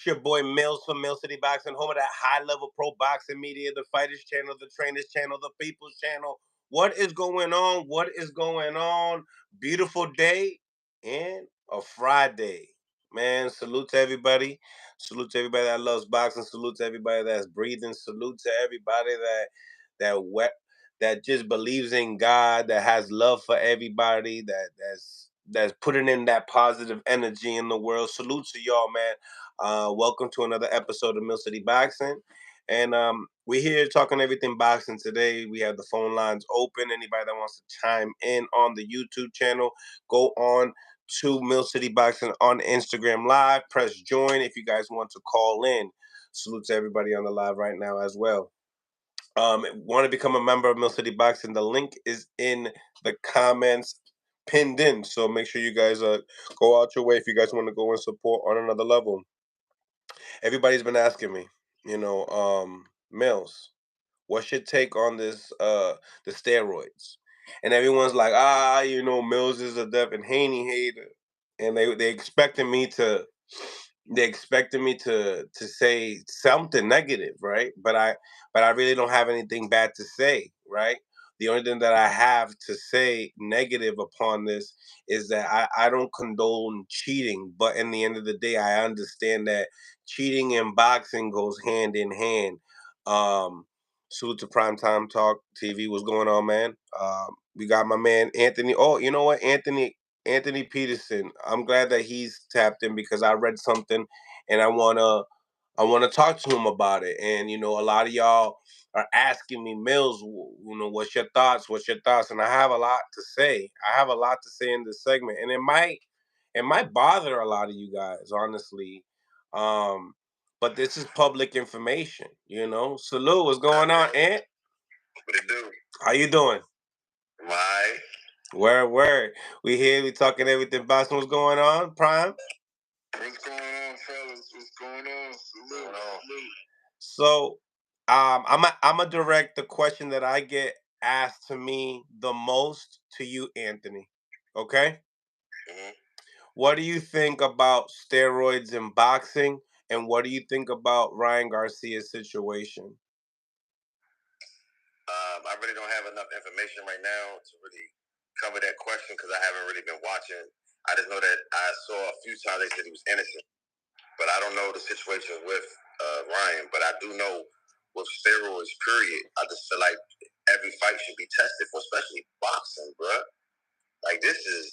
It's your boy Mills from Mill City Boxing, home of that high-level pro boxing media, the Fighters Channel, the Trainers Channel, the People's Channel. What is going on? What is going on? Beautiful day and a Friday. Man, salute to everybody. Salute to everybody that loves boxing. Salute to everybody that's breathing. Salute to everybody that just believes in God, that has love for everybody, that's putting in that positive energy in the world. Salute to y'all, man. Welcome to another episode of Mill City Boxing. And we're here talking everything boxing today. We have the phone lines open. Anybody that wants to chime in on the YouTube channel, go on to Mill City Boxing on Instagram Live. Press join if you guys want to call in. Salute to everybody on the live right now as well. Want to become a member of Mill City Boxing? The link is in the comments pinned in. So make sure you guys go out your way if you guys want to go and support on another level. Everybody's been asking me, Mills, what's your take on this the steroids? And everyone's like, Mills is a Devin Haney hater. And they expected me to say something negative, right? But I really don't have anything bad to say, right? The only thing that I have to say negative upon this is that I don't condone cheating, but in the end of the day, I understand that cheating and boxing goes hand in hand. Salute to Primetime Talk TV. What's going on, man? We got my man Anthony. Oh, you know what, Anthony Peterson. I'm glad that he's tapped in because I read something and I wanna talk to him about it. And a lot of y'all are asking me, Mills, what's your thoughts? What's your thoughts? And I have a lot to say. I have a lot to say in this segment, and it might bother a lot of you guys, honestly. But this is public information, Salute, what's going on, Ant? What it do? How you doing? Right. Word. We here, we talking everything boxing. What's going on, Prime? What's going on, fellas? What's going on? Salute. So, I'm a direct the question that I get asked to me the most to you, Anthony. Okay? Mm-hmm. What do you think about steroids in boxing, and what do you think about Ryan Garcia's situation? I really don't have enough information right now to really cover that question because I haven't really been watching. I just know that I saw a few times they said he was innocent, but I don't know the situation with Ryan. But I do know with steroids, period, I just feel like every fight should be tested for, especially boxing, bro. Like this is,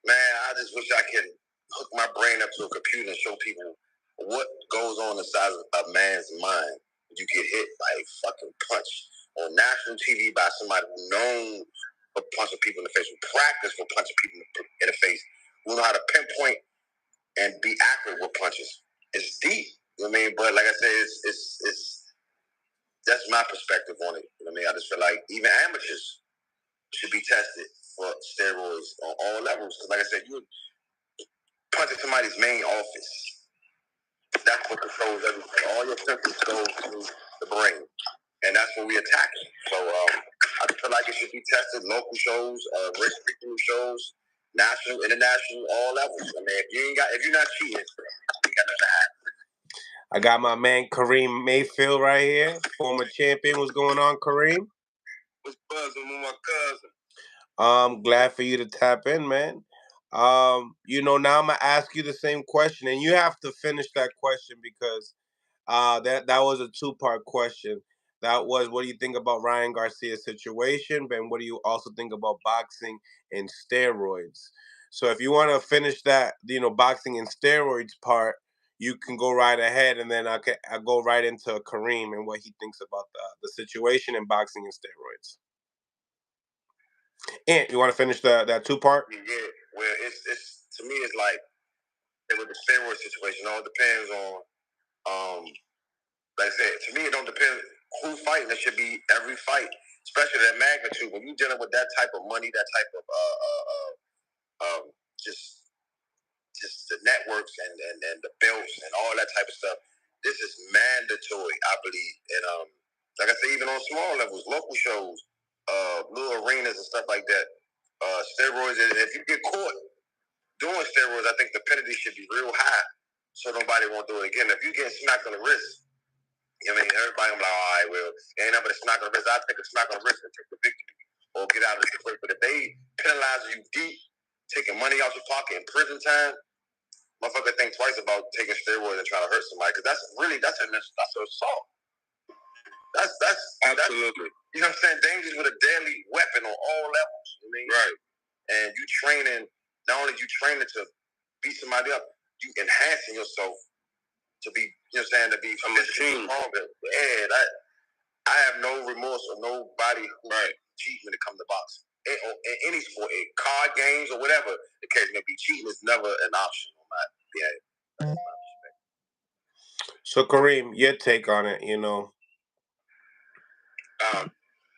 man, I just wish I could hook my brain up to a computer and show people what goes on inside a man's mind. You get hit by a fucking punch on national TV by somebody who known for punching people in the face, who practice for punching people in the face, who know how to pinpoint and be accurate with punches. It's deep, you know what I mean? But like I said, it's that's my perspective on it. You know what I mean? I just feel like even amateurs should be tested for steroids on all levels. Because like I said, you punching somebody's main office. That's what controls everything. All your senses go to the brain. And that's what we attack. So I feel like it should be tested. Local shows, regional shows, national, international, all levels. I mean, if you're not cheating, you got nothing to hide. I got my man Kareem Mayfield right here, former champion. What's going on, Kareem? What's buzzing with my cousin? Glad for you to tap in, man. Now I'm gonna ask you the same question, and you have to finish that question because that was a two-part question. That was, what do you think about Ryan Garcia's situation? And what do you also think about boxing and steroids? So if you want to finish that, boxing and steroids part, you can go right ahead, and then I go right into Kareem and what he thinks about the situation in boxing and steroids. And you want to finish that two-part? Yeah. Well, it's to me, it's like with the steroid situation. It all depends on like I said, to me, it don't depend who fighting. It should be every fight, especially that magnitude. When you're dealing with that type of money, that type of just the networks and the belts and all that type of stuff. This is mandatory, I believe. And like I say, even on small levels, local shows, little arenas and stuff like that. Steroids. If you get caught doing steroids, I think the penalty should be real high. so nobody won't do it again. If you get smacked on the wrist, you know what I mean? Everybody will be like, all right, well, ain't nothing but a smack on the wrist. I'll take a smack on the wrist and take the victory or get out of the situation. But if they penalize you deep, taking money out your pocket in prison time, motherfucker think twice about taking steroids and trying to hurt somebody, because that's assault. That's absolutely. You know what I'm saying? Dangerous with a deadly weapon on all levels. You know what I mean? Right. And you training, not only you training to beat somebody up, you enhancing yourself to be, you know what I'm saying, to be a machine. Yeah, I have no remorse or nobody who cheats when it comes to boxing. In any sport, in card games or whatever the case may be, cheating is never an option on my behalf. So Kareem, your take on it, you know?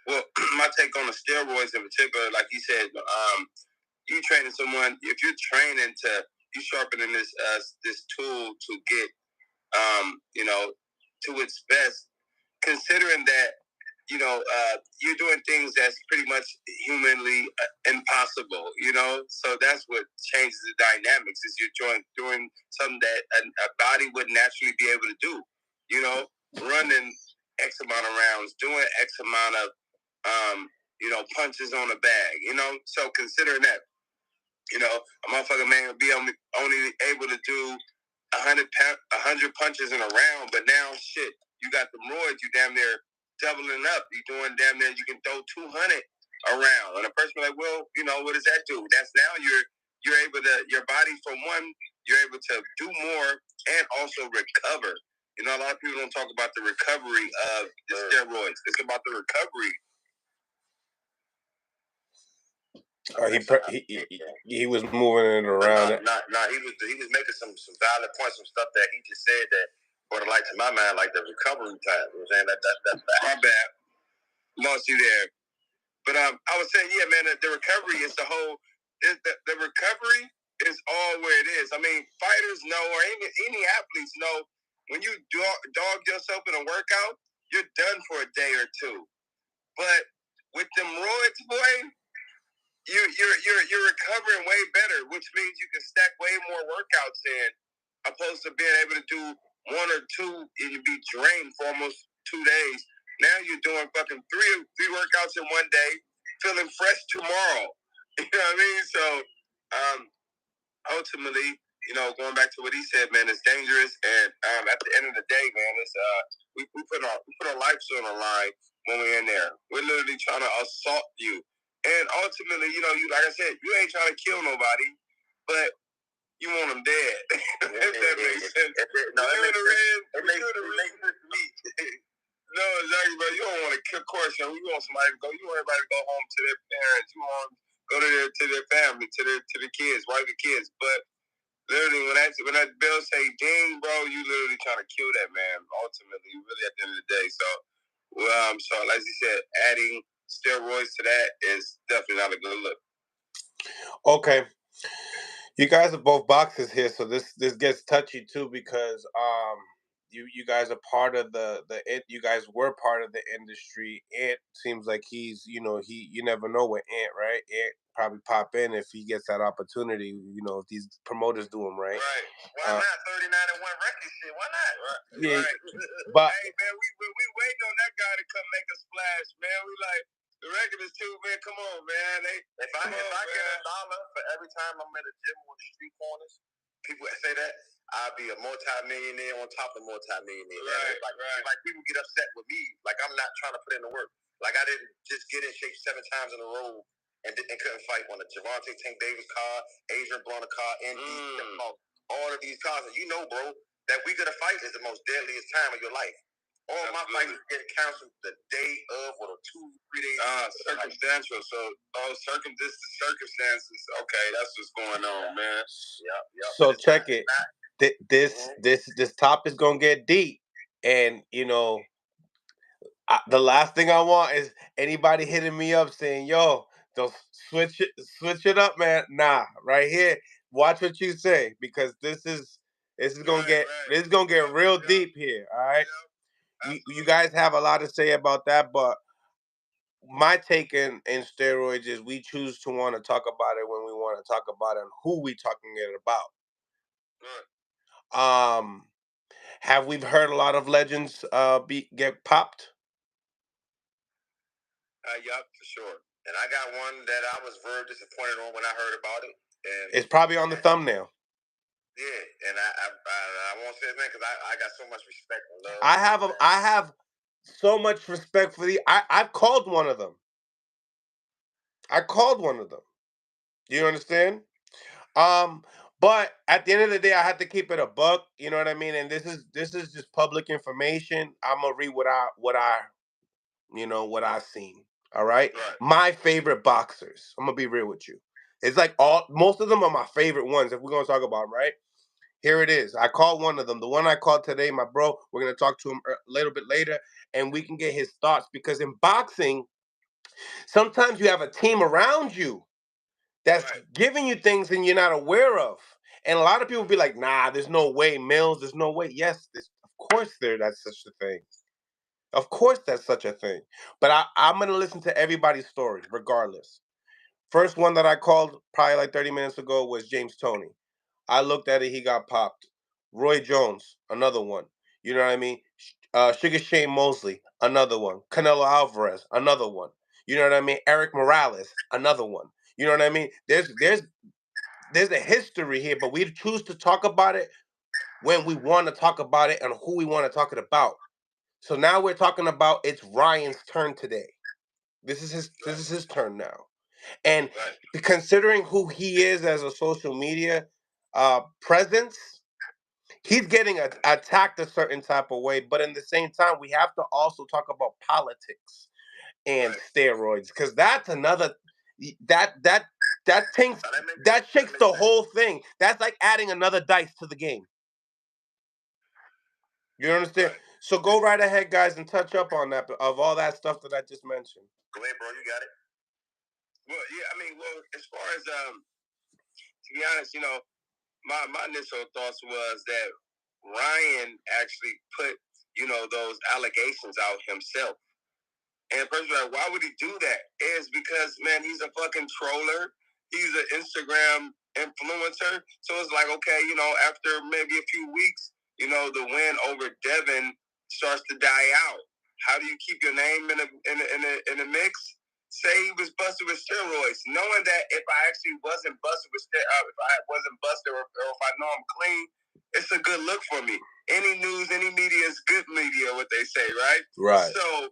Well, my take on the steroids in particular, like you said, you training someone. If you're training to, you sharpening this tool to get, you know, to its best, considering that, you know, you're doing things that's pretty much humanly impossible, you know? So that's what changes the dynamics, is you're doing something that a body would naturally be able to do, you know? Running X amount of rounds, doing X amount of, you know, punches on a bag, you know? So considering that, you know, a motherfucker man would be only able to do 100 punches in a round, but now, shit, you got the roids, you damn near doubling up. You doing damn near, you can throw 200 around. And a person like, well, you know, what does that do? That's now you're able to, your body, for one, you're able to do more and also recover. You know, a lot of people don't talk about the recovery of the steroids. It's about the recovery. He was moving it around. He was making some valid points, some stuff that he just said that brought a light to my mind, like the recovery time. You know what I'm saying? That's my bad. Lost you there. But I was saying, yeah, man, the recovery is the whole. The recovery is all where it is. I mean, fighters know, or any athletes know, when you dog yourself in a workout, you're done for a day or two. But with them roids, boy, you're recovering way better, which means you can stack way more workouts in, opposed to being able to do one or two and you be drained for almost 2 days. Now you're doing fucking three workouts in one day, feeling fresh tomorrow. You know what I mean? So ultimately, you know, going back to what he said, man, it's dangerous. And at the end of the day, man, it's we put our lives on the line when we're in there. We're literally trying to assault you. And ultimately, you know, you, like I said, you ain't trying to kill nobody, but you want them dead. If that makes sense. No, it makes sense to me. No, exactly, bro. You don't want to kill, of course, you want somebody to go. You want everybody to go home to their parents. You want them to go to their family, to the kids, wife and kids. But literally, when that bell say ding, bro, you literally trying to kill that man. Ultimately, really at the end of the day. So, so like you said, adding steroids to that is definitely not a good look. Okay, you guys are both boxers here, so this gets touchy too, because you guys are part of you guys were part of the industry. Ant seems like he's, you know, you never know with Ant, right? Ant probably pop in if he gets that opportunity, you know, if these promoters do him right. Right. Why not? 39-1 record shit. Why not? Right. Yeah. Right. But hey man, we waiting on that guy to come make a splash, man. We like, the record is too, man. Come on, man. If I get $1 for every time I'm at a gym on the street corners, people say that, I'll be a multi-millionaire on top of multi-millionaire. Right, like people get upset with me, like I'm not trying to put in the work. Like I didn't just get in shape 7 times in a row and couldn't fight on a Javante Tank Davis car, Adrian Broner car, and all of these cars. And you know, bro, that week of the fight is the most deadliest time of your life. All my fights get canceled the day of or 2-3 days. Circumstantial. So, circumstances. Okay, that's what's going on, man. Yep. So check it. This top is gonna get deep, and you know, the last thing I want is anybody hitting me up saying, "Yo, don't switch it up, man." Nah, right here. Watch what you say, because this is gonna get real deep here. All right. You guys have a lot to say about that, but my take in steroids is we choose to want to talk about it when we want to talk about it and who we talking it about. Have we heard a lot of legends get popped? Yup, for sure. And I got one that I was very disappointed on when I heard about it. And It's probably on the thumbnail. Yeah, and I won't say his name because I got so much respect and love. I have so much respect for I've called one of them. I called one of them. You understand? But at the end of the day, I had to keep it a buck. You know what I mean? And this is just public information. I'm gonna read what I seen. All right? Right. My favorite boxers. I'm gonna be real with you. It's like most of them are my favorite ones. If we're gonna talk about 'em, right? Here it is. I called one of them. The one I called today, my bro. We're gonna talk to him a little bit later, and we can get his thoughts because in boxing, sometimes you have a team around you that's Right. giving you things and you're not aware of. And a lot of people be like, "Nah, there's no way, Mills. There's no way." Yes, of course that's such a thing. Of course that's such a thing. But I'm gonna listen to everybody's story regardless. First one that I called probably like 30 minutes ago was James Toney. I looked at it, he got popped. Roy Jones, another one. You know what I mean? Sugar Shane Mosley, another one. Canelo Alvarez, another one. You know what I mean? Eric Morales, another one. You know what I mean? There's a history here, but we choose to talk about it when we want to talk about it and who we want to talk it about. So now we're talking about it's Ryan's turn today. This is his turn now. And considering who he is as a social media presence, he's getting attacked a certain type of way. But in the same time, we have to also talk about politics and steroids because that's another that shakes the whole thing. That's like adding another dice to the game. You understand? Right. So go right ahead, guys, and touch up on that of all that stuff that I just mentioned. Go ahead, bro. You got it. Well, yeah. I mean, well, as far as to be honest, my initial thoughts was that Ryan actually put those allegations out himself. And the person like, why would he do that? Is because, man, he's a fucking troller. He's an Instagram influencer. So it's like, okay, after maybe a few weeks, the win over Devin starts to die out. How do you keep your name in a mix? Say he was busted with steroids, knowing that if I actually wasn't busted with if I wasn't busted or if I know I'm clean, it's a good look for me. Any news, any media is good media, what they say, right? Right. So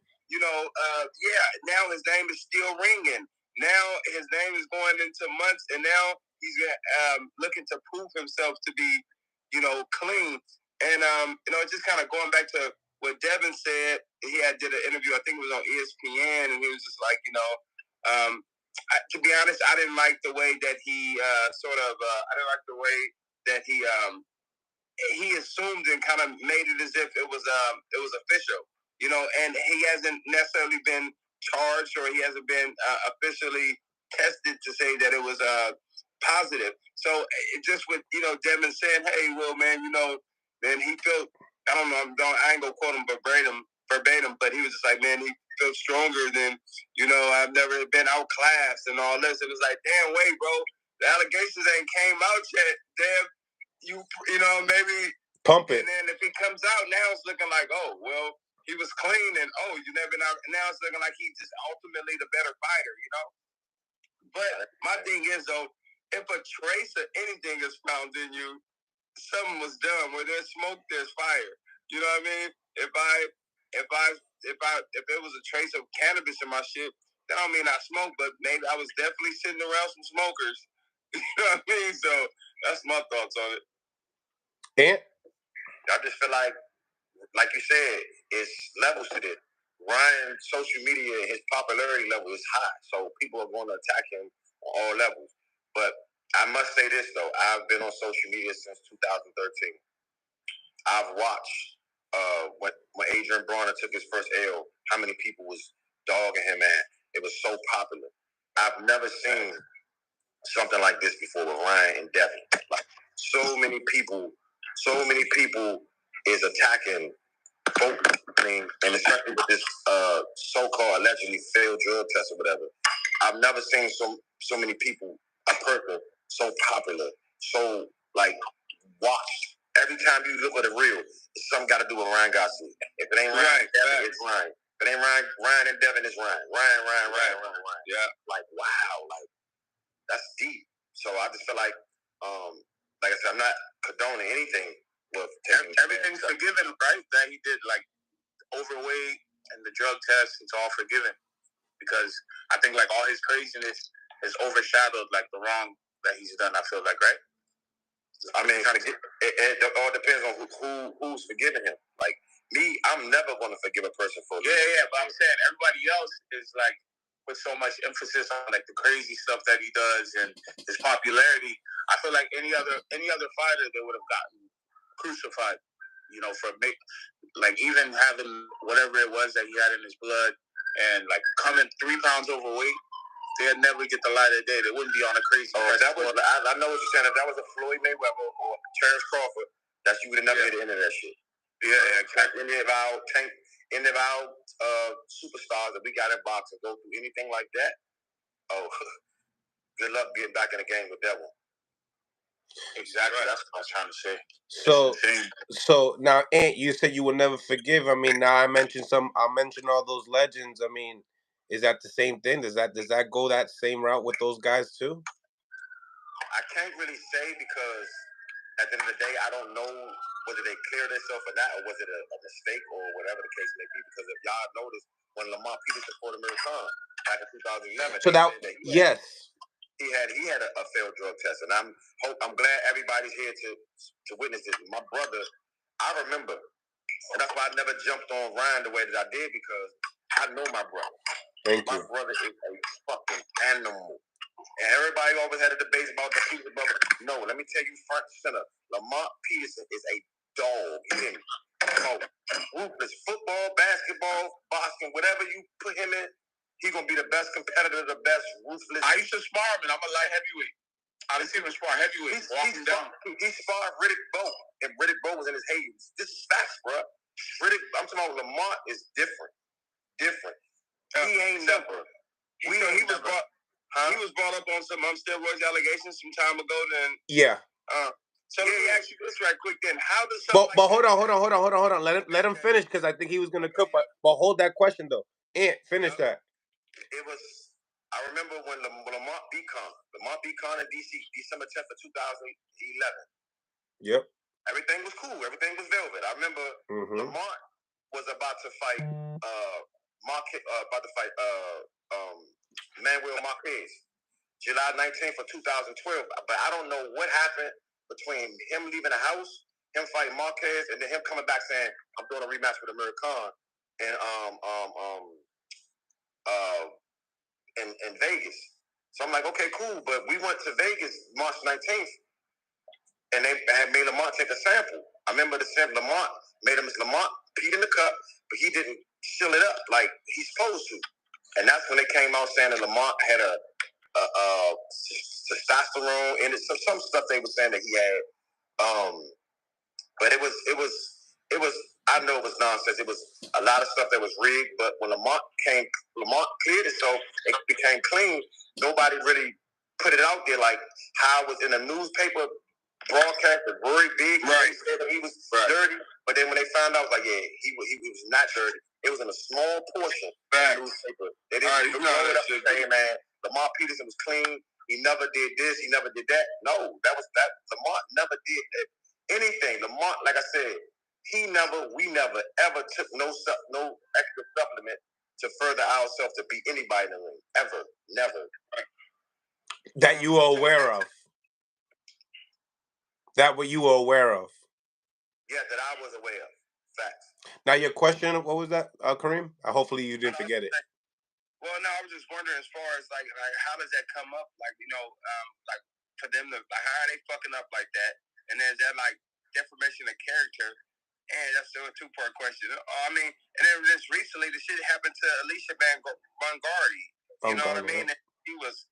now his name is still ringing. Now his name is going into months, and now he's looking to prove himself to be, clean. And just kind of going back to what Devin said, he did an interview. I think it was on ESPN, and he was just like, to be honest, I didn't like the way that he I didn't like the way that he assumed and kind of made it as if it was official, and he hasn't necessarily been charged or he hasn't been officially tested to say that it was positive. So it just with Devin saying, "Hey, well, man, then he felt I don't know, I ain't gonna quote him verbatim, but he was just like, man, he felt stronger than I've never been outclassed and all this." And it's like, damn, wait, bro, the allegations ain't came out yet. Damn. Maybe pump it. And then if it comes out, now it's looking like, oh, well, he was clean, and you never know. Now it's looking like he's just ultimately the better fighter, But my thing is, though, if a trace of anything is found in you, something was done. Where there's smoke, there's fire. You know what I mean? If it was a trace of cannabis in my shit, that don't mean I smoke, but maybe I was definitely sitting around some smokers. You know what I mean? So that's my thoughts on it. And I just feel like you said, it's levels to this. Ryan's social media, his popularity level is high, so people are going to attack him on all levels. But I must say this, though. I've been on social media since 2013. I've watched when Adrian Broner took his first L, how many people was dogging him, man. It was so popular. I've never seen something like this before with Ryan and Devin. Like, so many people is attacking folk. I mean, and especially with this so-called allegedly failed drug test or whatever. I've never seen so many people, a person so popular, so like watched every time you look at a reel, something got to do with Ryan Garcia. If it ain't Ryan, Devin, it's Ryan. If it ain't Ryan and Devin, it's Ryan. Ryan. Yeah. Like, wow. Like, that's deep. So I just feel like I said, I'm not condoning anything with everything's forgiven, right? That he did, like, overweight and the drug test, it's all forgiven. Because I think, like, all his craziness is overshadowed, like, the wrong that he's done, I feel like, right? I mean, it all depends on who's forgiving him. Like, me, I'm never going to forgive a person for but I'm saying everybody else is, like, with so much emphasis on, like, the crazy stuff that he does and his popularity. I feel like any other fighter, they would have gotten crucified, you know, for like, even having whatever it was that he had in his blood and, like, coming 3 pounds overweight, they'd never get the light of day. They wouldn't be on a crazy. Oh, that was. I know what you're saying. If that was a Floyd Mayweather or Terrence Crawford, you would have never hit the end of that shit. Yeah, any of our superstars that we got in boxing go through anything like that. Oh, good luck getting back in the game with that one. Exactly. That's what I was trying to say. So now, Ant, you said you will never forgive. I mean, now I mentioned all those legends. I mean, is that the same thing? Does that go that same route with those guys too? I can't really say because at the end of the day, I don't know whether they cleared themselves or not, or was it a mistake or whatever the case may be. Because if y'all noticed, when Lamont Peterson fought American back in 2011, so that yes. He had a failed drug test, and I'm glad everybody's here to witness it. My brother, I remember, and that's why I never jumped on Ryan the way that I did, because I know my brother. My brother is a fucking animal, and everybody always had a debate about the Peterson brother. No, let me tell you front and center, Lamont Peterson is a dog. He didn't ruthless football, basketball, boxing, whatever you put him in. He's going to be the best competitor, the best ruthless. I used to spar him, and I'm a light heavyweight. I didn't see him spar heavyweight. He sparred Riddick Bowe, and Riddick Bowe was in his heyday. This is facts, bro. I'm talking about Lamont is different. He ain't never. He was brought up on some steroids allegations some time ago. Then so let me ask you this right quick. Then how does something? But hold on. Let him finish, because I think he was gonna cook. But hold that question though. Ant, finish that. It was. I remember when Lamont beat Con in DC, December 10th of 2011. Yep. Everything was cool. Everything was velvet. I remember Lamont was about to fight Manuel Marquez, July 19th of 2012. But I don't know what happened between him leaving the house, him fighting Marquez, and then him coming back saying, "I'm doing a rematch with Amir Khan," and in Vegas. So I'm like, okay, cool. But we went to Vegas March 19th, and they had made Lamont take a sample. I remember the sample. Lamont peed in the cup, but he didn't seal it up like he's supposed to. And that's when they came out saying that Lamont had a testosterone in it. Some stuff they were saying that he had. But it was. I know it was nonsense. It was a lot of stuff that was rigged. But when Lamont cleared it, so it became clean. Nobody really put it out there like how it was in a newspaper broadcast, very big. Right. Said that he was dirty. But then when they found out, like, yeah, he was not dirty. It was in a small portion of the newspaper. They didn't blow it up and say, man, Lamont Peterson was clean. He never did this. He never did that. No, Lamont never did anything. Lamont, like I said, we never ever took no extra supplement to further ourselves to beat anybody in the ring. Ever. Never. That you are aware of. That what you were aware of. Yeah, that I was aware of. Facts. Now your question, what was that, Kareem? Hopefully you didn't forget it. Well, no, I was just wondering as far as like how does that come up? Like, like for them to, like, how are they fucking up like that? And then is that like defamation of character? And that's still a 2-part question. I mean, and then just recently, the shit happened to Alicia Bangardi. You know what I mean? And she was,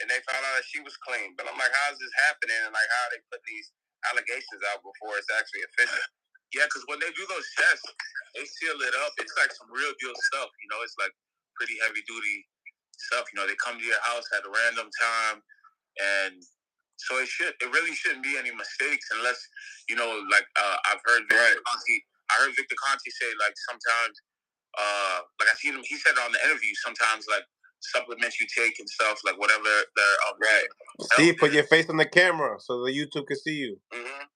and they found out that she was clean. But I'm like, how is this happening? And like, how are they putting these allegations out before it's actually official? Yeah, because when they do those tests, they seal it up. It's like some real deal stuff. It's like pretty heavy duty stuff. They come to your house at a random time and So it really shouldn't be any mistakes unless, like I've heard Victor Conte. I heard Victor Conte say like sometimes, like I seen him. He said on the interview sometimes like supplements you take and stuff like whatever they're right. See, put your face on the camera so the YouTube can see you. Mm-hmm.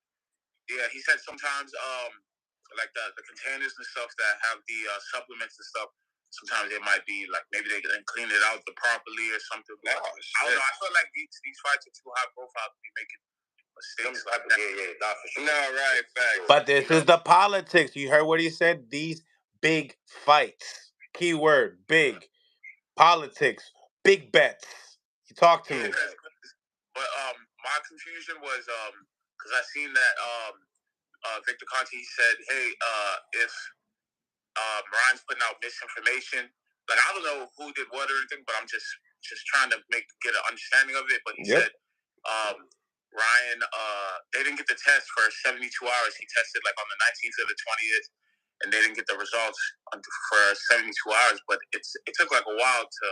Yeah, he said sometimes like the containers and stuff that have the supplements and stuff. Sometimes it might be like maybe they didn't clean it out properly or something. I don't know. I feel like these fights are too high profile to be making mistakes like that. Yeah, not for sure. No, right, fact. But this is the politics. You heard what he said? These big fights. Keyword, big. Politics. Big bets. You talk to me. But my confusion was because I seen that Victor Conte said, hey, if Ryan's putting out misinformation, like I don't know who did what or anything, but I'm just trying to get an understanding of it. But he said Ryan, they didn't get the test for 72 hours. He tested like on the 19th or the 20th, and they didn't get the results for 72 hours. But it took like a while to,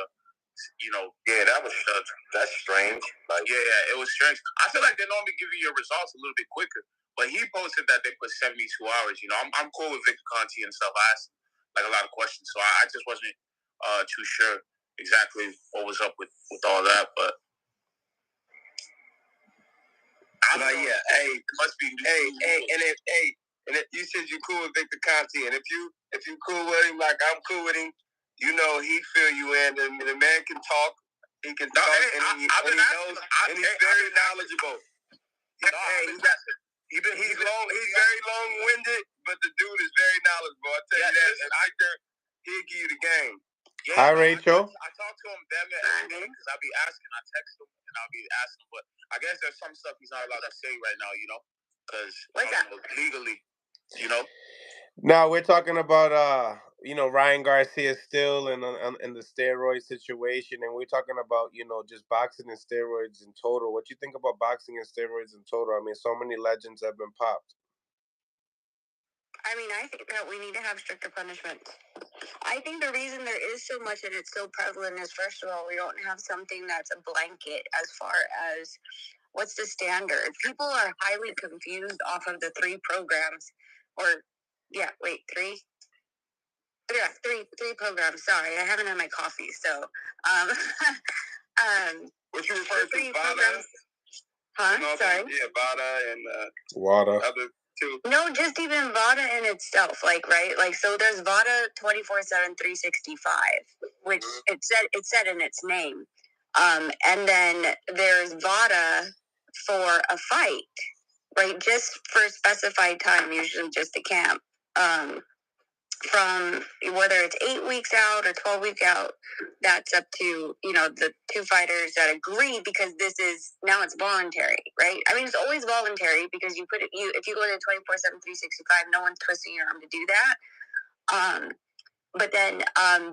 Yeah, that's strange. Like, yeah, it was strange. I feel like they normally give you your results a little bit quicker. But he posted that they put 72 hours. I'm cool with Victor Conte and stuff. I asked like a lot of questions, so I just wasn't too sure exactly what was up with all that. But I don't know. Yeah, hey, it must be. And if you said you cool with Victor Conte, and if you cool with him like I'm cool with him, he feel you in, and the man can talk. He can talk, and he knows, and he's very knowledgeable. He's very long-winded, but the dude is very knowledgeable. I tell you that. And he'll give you the game. Yeah, hi, Rachel. I talk to him damn near every day because I'll be asking. I text him and I'll be asking. But I guess there's some stuff he's not allowed to say right now, because legally, Now we're talking about Ryan Garcia still in the steroid situation, and we're talking about just boxing and steroids in total. What you think about boxing and steroids in total? I mean, so many legends have been popped. I mean, I think that we need to have stricter punishment. I think the reason there is so much and it's so prevalent is, first of all, we don't have something that's a blanket as far as what's the standard. People are highly confused off of the three programs, three? Yeah, three programs. Sorry, I haven't had my coffee, so what you refer to, VADA? Huh? Sorry. Yeah, VADA and WADA. Other two. No, just even VADA in itself, so there's VADA 24/7, 365, which it said in its name, and then there's VADA for a fight, right? Just for a specified time, usually just a camp, from whether it's 8 weeks out or 12 weeks out. That's up to the two fighters that agree, because now it's voluntary, right? I mean, it's always voluntary because if you go to 24/7, 365, no one's twisting your arm to do that. But then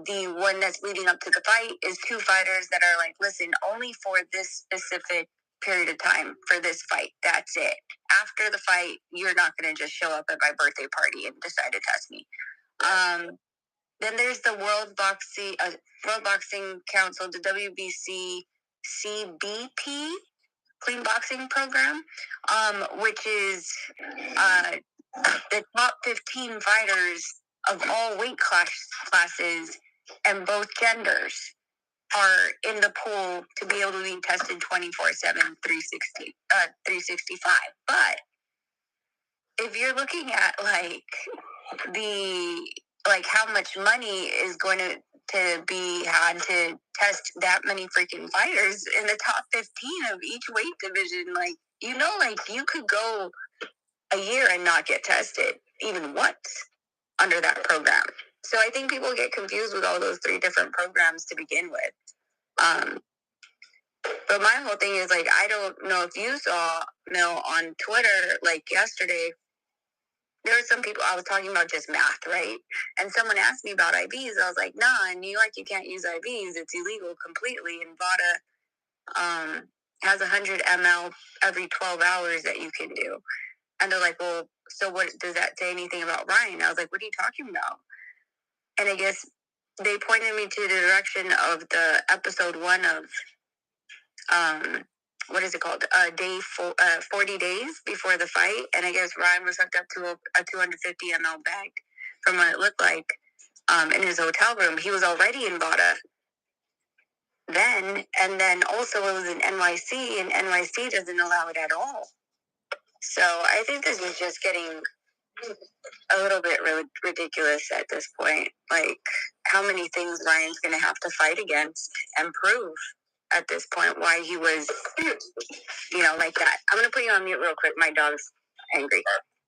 the one that's leading up to the fight is two fighters that are like, listen, only for this specific period of time for this fight. That's it. After the fight, you're not going to just show up at my birthday party and decide to test me. Then there's the World Boxing Council, the WBC CBP, Clean Boxing Program, which is the top 15 fighters of all weight classes and both genders are in the pool to be able to be tested 24/7, 365. But if you're looking at how much money is going to be had to test that many freaking fighters in the top 15 of each weight division, you could go a year and not get tested even once under that program. So I think people get confused with all those three different programs to begin with. But my whole thing is, I don't know if you saw, Mil, on Twitter, yesterday, there were some people, I was talking about just math, right? And someone asked me about IVs. I was like, nah, in New York, you can't use IVs. It's illegal completely. And VADA has 100 ml every 12 hours that you can do. And they're like, well, so what does that say anything about Ryan? I was like, what are you talking about? And I guess they pointed me to the direction of the episode 1 of what is it called? 40 days before the fight. And I guess Ryan was hooked up to a 250 ml bag from what it looked like in his hotel room. He was already in VADA then. And then also it was in NYC, and NYC doesn't allow it at all. So I think this is just getting a little bit really ridiculous at this point. Like, how many things Ryan's going to have to fight against and prove at this point why he was, like that. I'm going to put you on mute real quick. My dog's angry.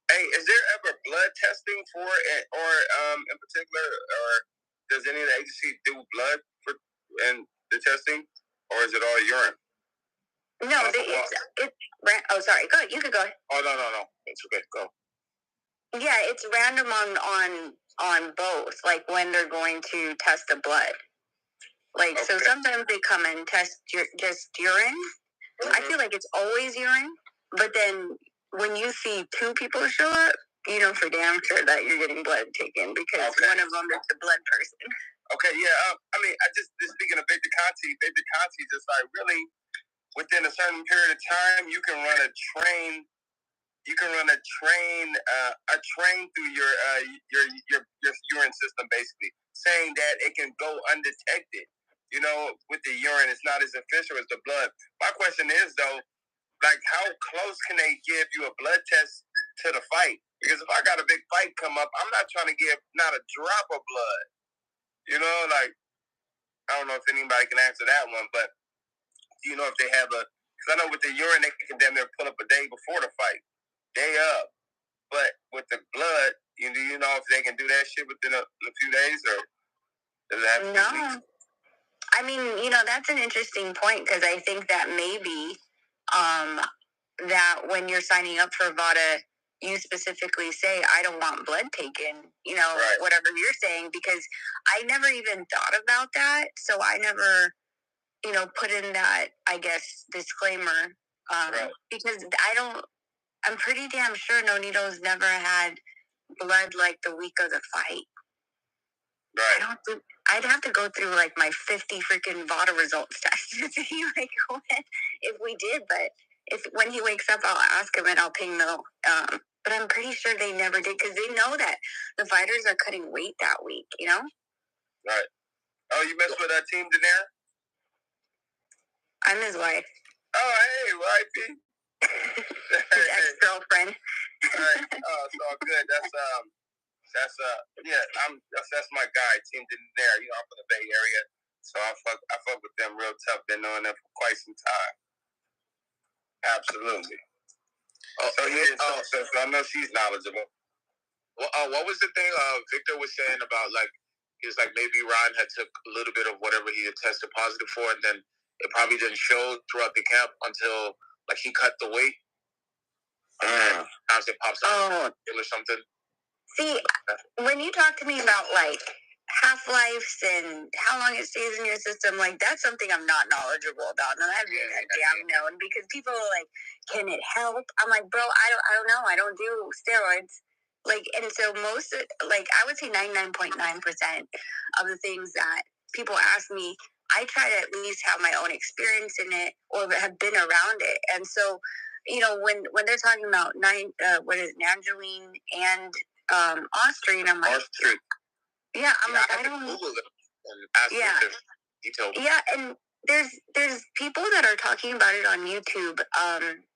Hey, is there ever blood testing for it, or in particular, or does any of the agency do blood for and the testing, or is it all urine? No, it's sorry. Go ahead. You could go ahead. Oh, no. It's okay. Go. Yeah, it's random on both, like when they're going to test the blood. Like, okay. So sometimes they come and test just urine. Mm-hmm. I feel like it's always urine, but then when you see two people show up, you know for damn sure that you're getting blood taken because one of them is the blood person. Okay, yeah. I just speaking of Victor Conte just like really within a certain period of time, you can run a train. You can run a train through your urine system, basically, saying that it can go undetected. With the urine, it's not as official as the blood. My question is, though, like, how close can they give you a blood test to the fight? Because if I got a big fight come up, I'm not trying to give not a drop of blood. Like, I don't know if anybody can answer that one, but do you know if they have because I know with the urine, they can damn near pull up a day before the fight. Day up. But with the blood, do you know if they can do that shit within a few days, or does it have to be weeks? I mean, that's an interesting point because I think that maybe that when you're signing up for VADA, you specifically say, I don't want blood taken, right. Whatever you're saying, because I never even thought about that. So I never, put in that, I guess, disclaimer right. Because I'm pretty damn sure Nonito's never had blood like the week of the fight. Right. I'd have to go through like my 50 freaking VADA results test to see like if we did. But when he wakes up, I'll ask him and I'll ping Mo. But I'm pretty sure they never did because they know that the fighters are cutting weight that week. Right. Oh, you messed with that Team Daenerys? I'm his wife. Oh, hey, wifey. His ex-girlfriend. All right. Oh, it's all good. That's my guy, Team Daenerys. I'm from the Bay Area, so I fuck with them real tough. Been knowing them for quite some time. Absolutely. So I know she's knowledgeable. Well, what was the thing Victor was saying about he was like maybe Ryan had took a little bit of whatever he had tested positive for, and then it probably didn't show throughout the camp until he cut the weight. And sometimes it pops out or something. See, when you talk to me about half-lives and how long it stays in your system, that's something I'm not knowledgeable about. And I've been damn known because people are like, can it help? I'm like, bro, I don't know. I don't do steroids. And so most of, I would say 99.9% of the things that people ask me, I try to at least have my own experience in it or have been around it. And so, when they're talking about Nangeline and Austrian, I'm like, Austrian. Yeah, I'm like, I don't Google them and ask them detail. Yeah, and there's people that are talking about it on YouTube,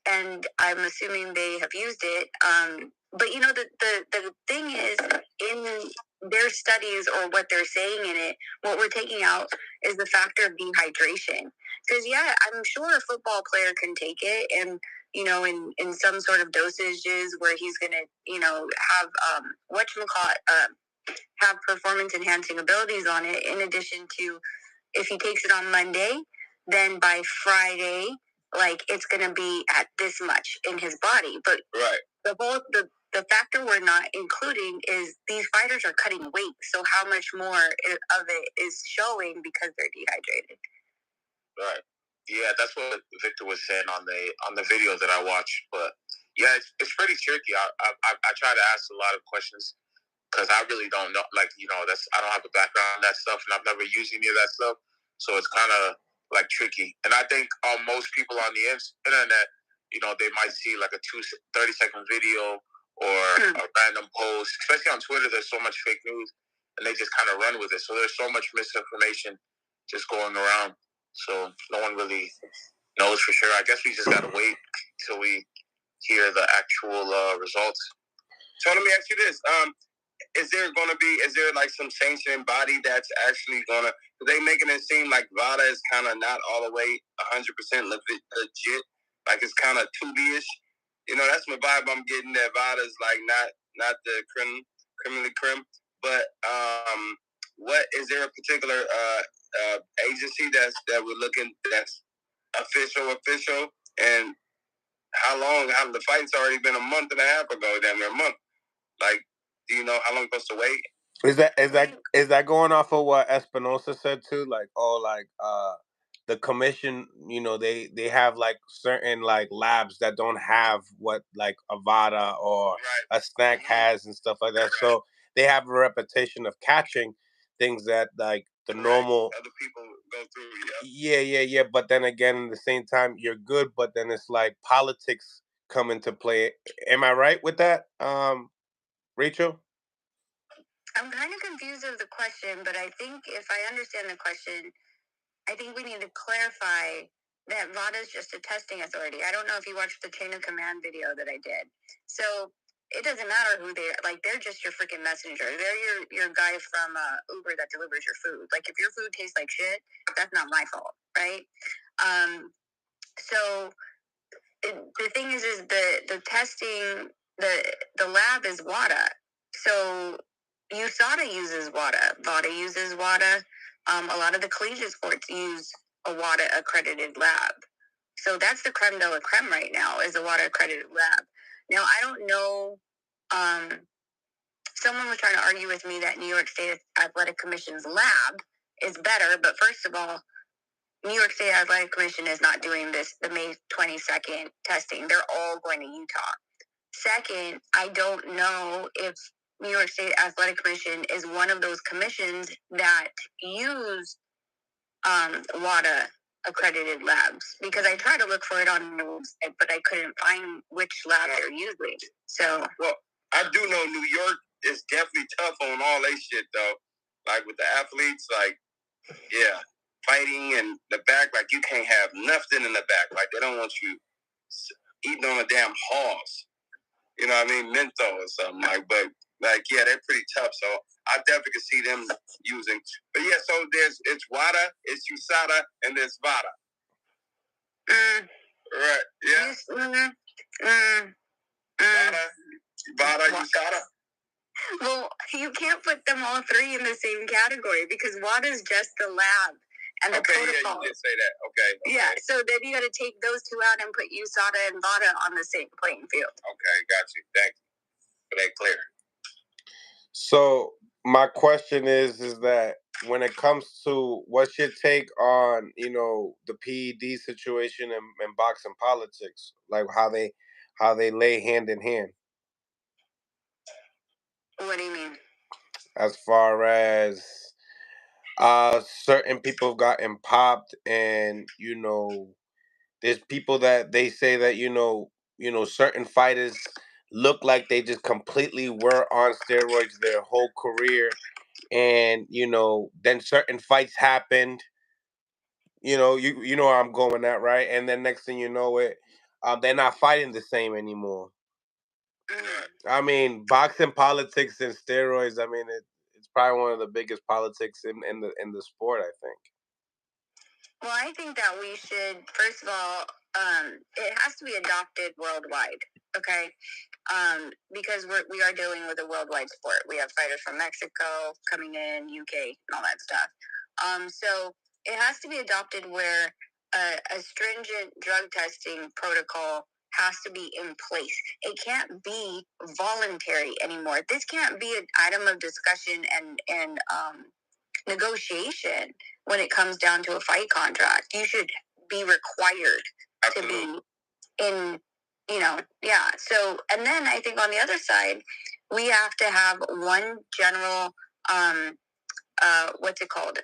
and I'm assuming they have used it. But the thing is, in their studies or what they're saying in it, what we're taking out is the factor of dehydration. Because I'm sure a football player can take it, and in some sort of dosages where he's gonna have have performance enhancing abilities on it. In addition to, if he takes it on Monday, then by Friday, it's gonna be at this much in his body. But right. The factor we're not including is these fighters are cutting weight. So how much more of it is showing because they're dehydrated? Right. Yeah, that's what Victor was saying on the video that I watched. But yeah, it's pretty tricky. I try to ask a lot of questions because I really don't know. I don't have a background in that stuff, and I've never used any of that stuff. So it's kind of like tricky. And I think most people on the internet, you know, they might see like a 30-second video or a random post. Especially on Twitter, there's so much fake news, and they just kind of run with it. So there's so much misinformation just going around. So no one really knows for sure. I guess we just gotta wait till we hear the actual results. So let me ask you this: is there like some sanctioning body that's actually gonna? They making it seem like VADA is kind of not all the way 100% legit. Like it's kind of Tubi-ish. You know, that's my vibe I'm getting. That VADA is like not the criminally crim. But what is there a particular agency that we're looking that's official, and how long? How the fight's already been a month and a half ago, damn near a month. Like, do you know how long you're supposed to wait? Is that going off of what Espinosa said too? Like, the commission, you know, they have like certain like labs that don't have what like Avada or a snack has and stuff like that. So they have a reputation of catching things that like the normal other people go through. Yeah. But then again, at the same time, you're good. But then it's like politics come into play. Am I right with that, Rachel? I'm kind of confused of the question, but I think if I understand the question, I think we need to clarify that VADA is just a testing authority. I don't know if you watched the chain of command video that I did. So it doesn't matter who they are. Like, they're just your freaking messenger. They're your guy from Uber that delivers your food. Like, if your food tastes like shit, that's not my fault, right? So the thing is the testing, the lab is WADA. So USADA uses WADA. VADA uses WADA. A lot of the collegiate sports use a WADA accredited lab. So that's the creme de la creme right now, is a WADA accredited lab. Now, I don't know. Someone was trying to argue with me that New York State Athletic Commission's lab is better, but first of all, New York State Athletic Commission is not doing the May 22nd testing. They're all going to Utah. Second, I don't know if New York State Athletic Commission is one of those commissions that use WADA accredited labs, because I tried to look for it on the website, but I couldn't find which lab they're using. So, well, I do know New York is definitely tough on all that shit, though. Like with the athletes, like, yeah, fighting in the back, like you can't have nothing in the back. Like they don't want you eating on a damn horse. You know what I mean? Menthol or something like. But like, yeah, they're pretty tough. So I definitely can see them using. But yeah, so it's WADA, it's USADA, and there's VADA. Right? Yeah. VADA, USADA. Well, you can't put them all three in the same category because WADA is just the lab and the protocol. Yeah, you did say that. Okay. Yeah, so then you got to take those two out and put USADA and VADA on the same playing field. Okay, got you. Thank you for that clarity. So my question is that when it comes to what's your take on, you know, the PED situation and boxing politics, like how they lay hand in hand? What do you mean? As far as certain people have gotten popped, and you know, there's people that they say that you know certain fighters look like they just completely were on steroids their whole career, and you know, then certain fights happened. You know, you know where I'm going at, right? And then next thing you know it, they're not fighting the same anymore. I mean, boxing politics and steroids. I mean, it's probably one of the biggest politics in the sport, I think. Well, I think that we should, first of all, it has to be adopted worldwide, okay? Because we are dealing with a worldwide sport. We have fighters from Mexico coming in, UK, and all that stuff. So it has to be adopted where a stringent drug testing protocol has to be in place. It can't be voluntary anymore. This can't be an item of discussion and negotiation when it comes down to a fight contract. You should be required to be in, you know, yeah. So, and then I think on the other side, we have to have one general, what's it called?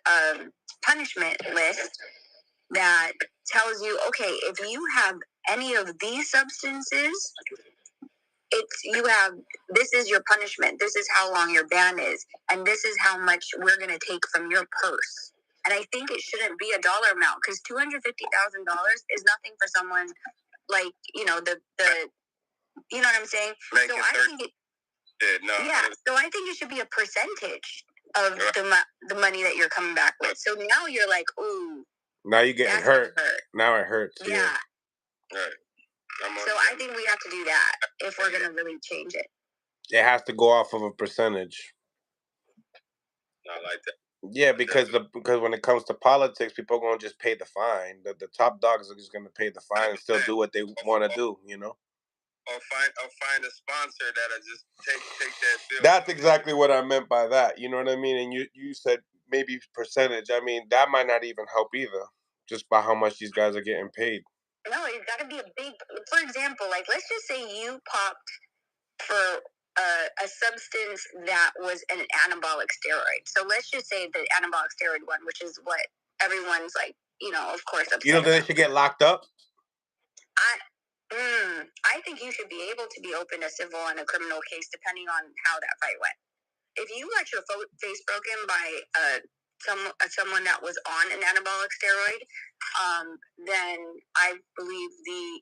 Punishment list that tells you, okay, if you have any of these substances, this is your punishment. This is how long your ban is, and this is how much we're going to take from your purse. And I think it shouldn't be a dollar amount, because $250,000 is nothing for someone like, you know, the you know what I'm saying? So I think so I think it should be a percentage of the money that you're coming back with. So now you're like, ooh. Now you're getting hurt. Now it hurts. Yeah. Right. So I think we have to do that if we're going to really change it. It has to go off of a percentage. I like that. Yeah, because when it comes to politics, people are going to just pay the fine. The top dogs are just going to pay the fine and still do what they want to do, you know? Or find a sponsor that'll just take that bill. That's exactly what I meant by that. You know what I mean? And you said maybe percentage. I mean, that might not even help either, just by how much these guys are getting paid. No, it's got to be a big. For example, like let's just say you popped for a substance that was an anabolic steroid. So let's just say the anabolic steroid one, which is what everyone's like, you know, of course. You don't think they should get locked up? I think you should be able to be open a civil and a criminal case depending on how that fight went. If you got your face broken by someone that was on an anabolic steroid, then I believe the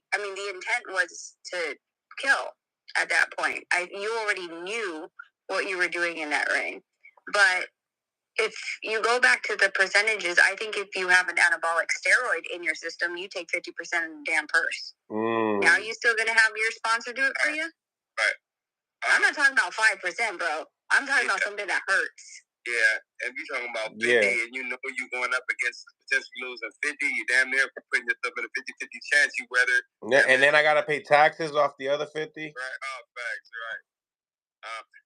intent was to kill at that point. You already knew what you were doing in that ring. But if you go back to the percentages, I think if you have an anabolic steroid in your system, you take 50% of the damn purse. Now you still going to have your sponsor do it for you? Right. I'm not talking about 5%, bro. I'm talking about something that hurts. Yeah, and you're talking about 50, and you know you're going up against potentially losing 50. You damn near putting yourself in a 50-50 chance. You rather... Yeah, and then I got to pay taxes off the other 50? Right, facts, right.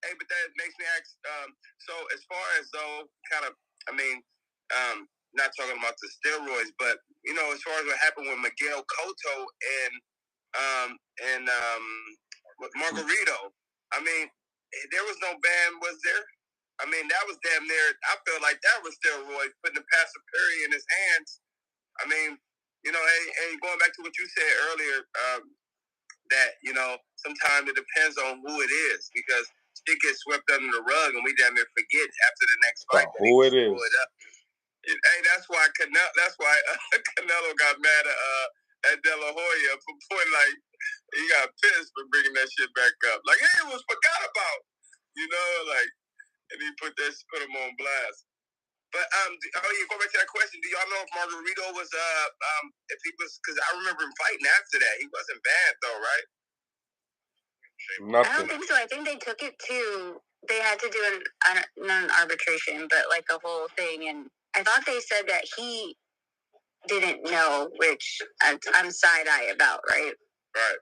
Hey, but that makes me ask, so as far as though, not talking about the steroids, but, you know, as far as what happened with Miguel Cotto and Margarito, I mean, there was no ban, was there? I mean, that was damn near, I feel like that was steroids, putting the passive Perry in his hands. I mean, you know, and going back to what you said earlier, that, you know, sometimes it depends on who it is, because it gets swept under the rug and we damn near forget after the next fight who it is. Hey, that's why Canelo got mad at De La Hoya for point, like, he got pissed for bringing that shit back up. Like, hey, it was forgot about, you know, like, and he put him on blast. But go back to that question. Do y'all know if Margarito was if he was, because I remember him fighting after that. He wasn't bad though, right? Nothing. I don't think so. I think they took it to. They had to do not an arbitration, but like a whole thing. And I thought they said that he didn't know, which I'm side eye about, right? Right.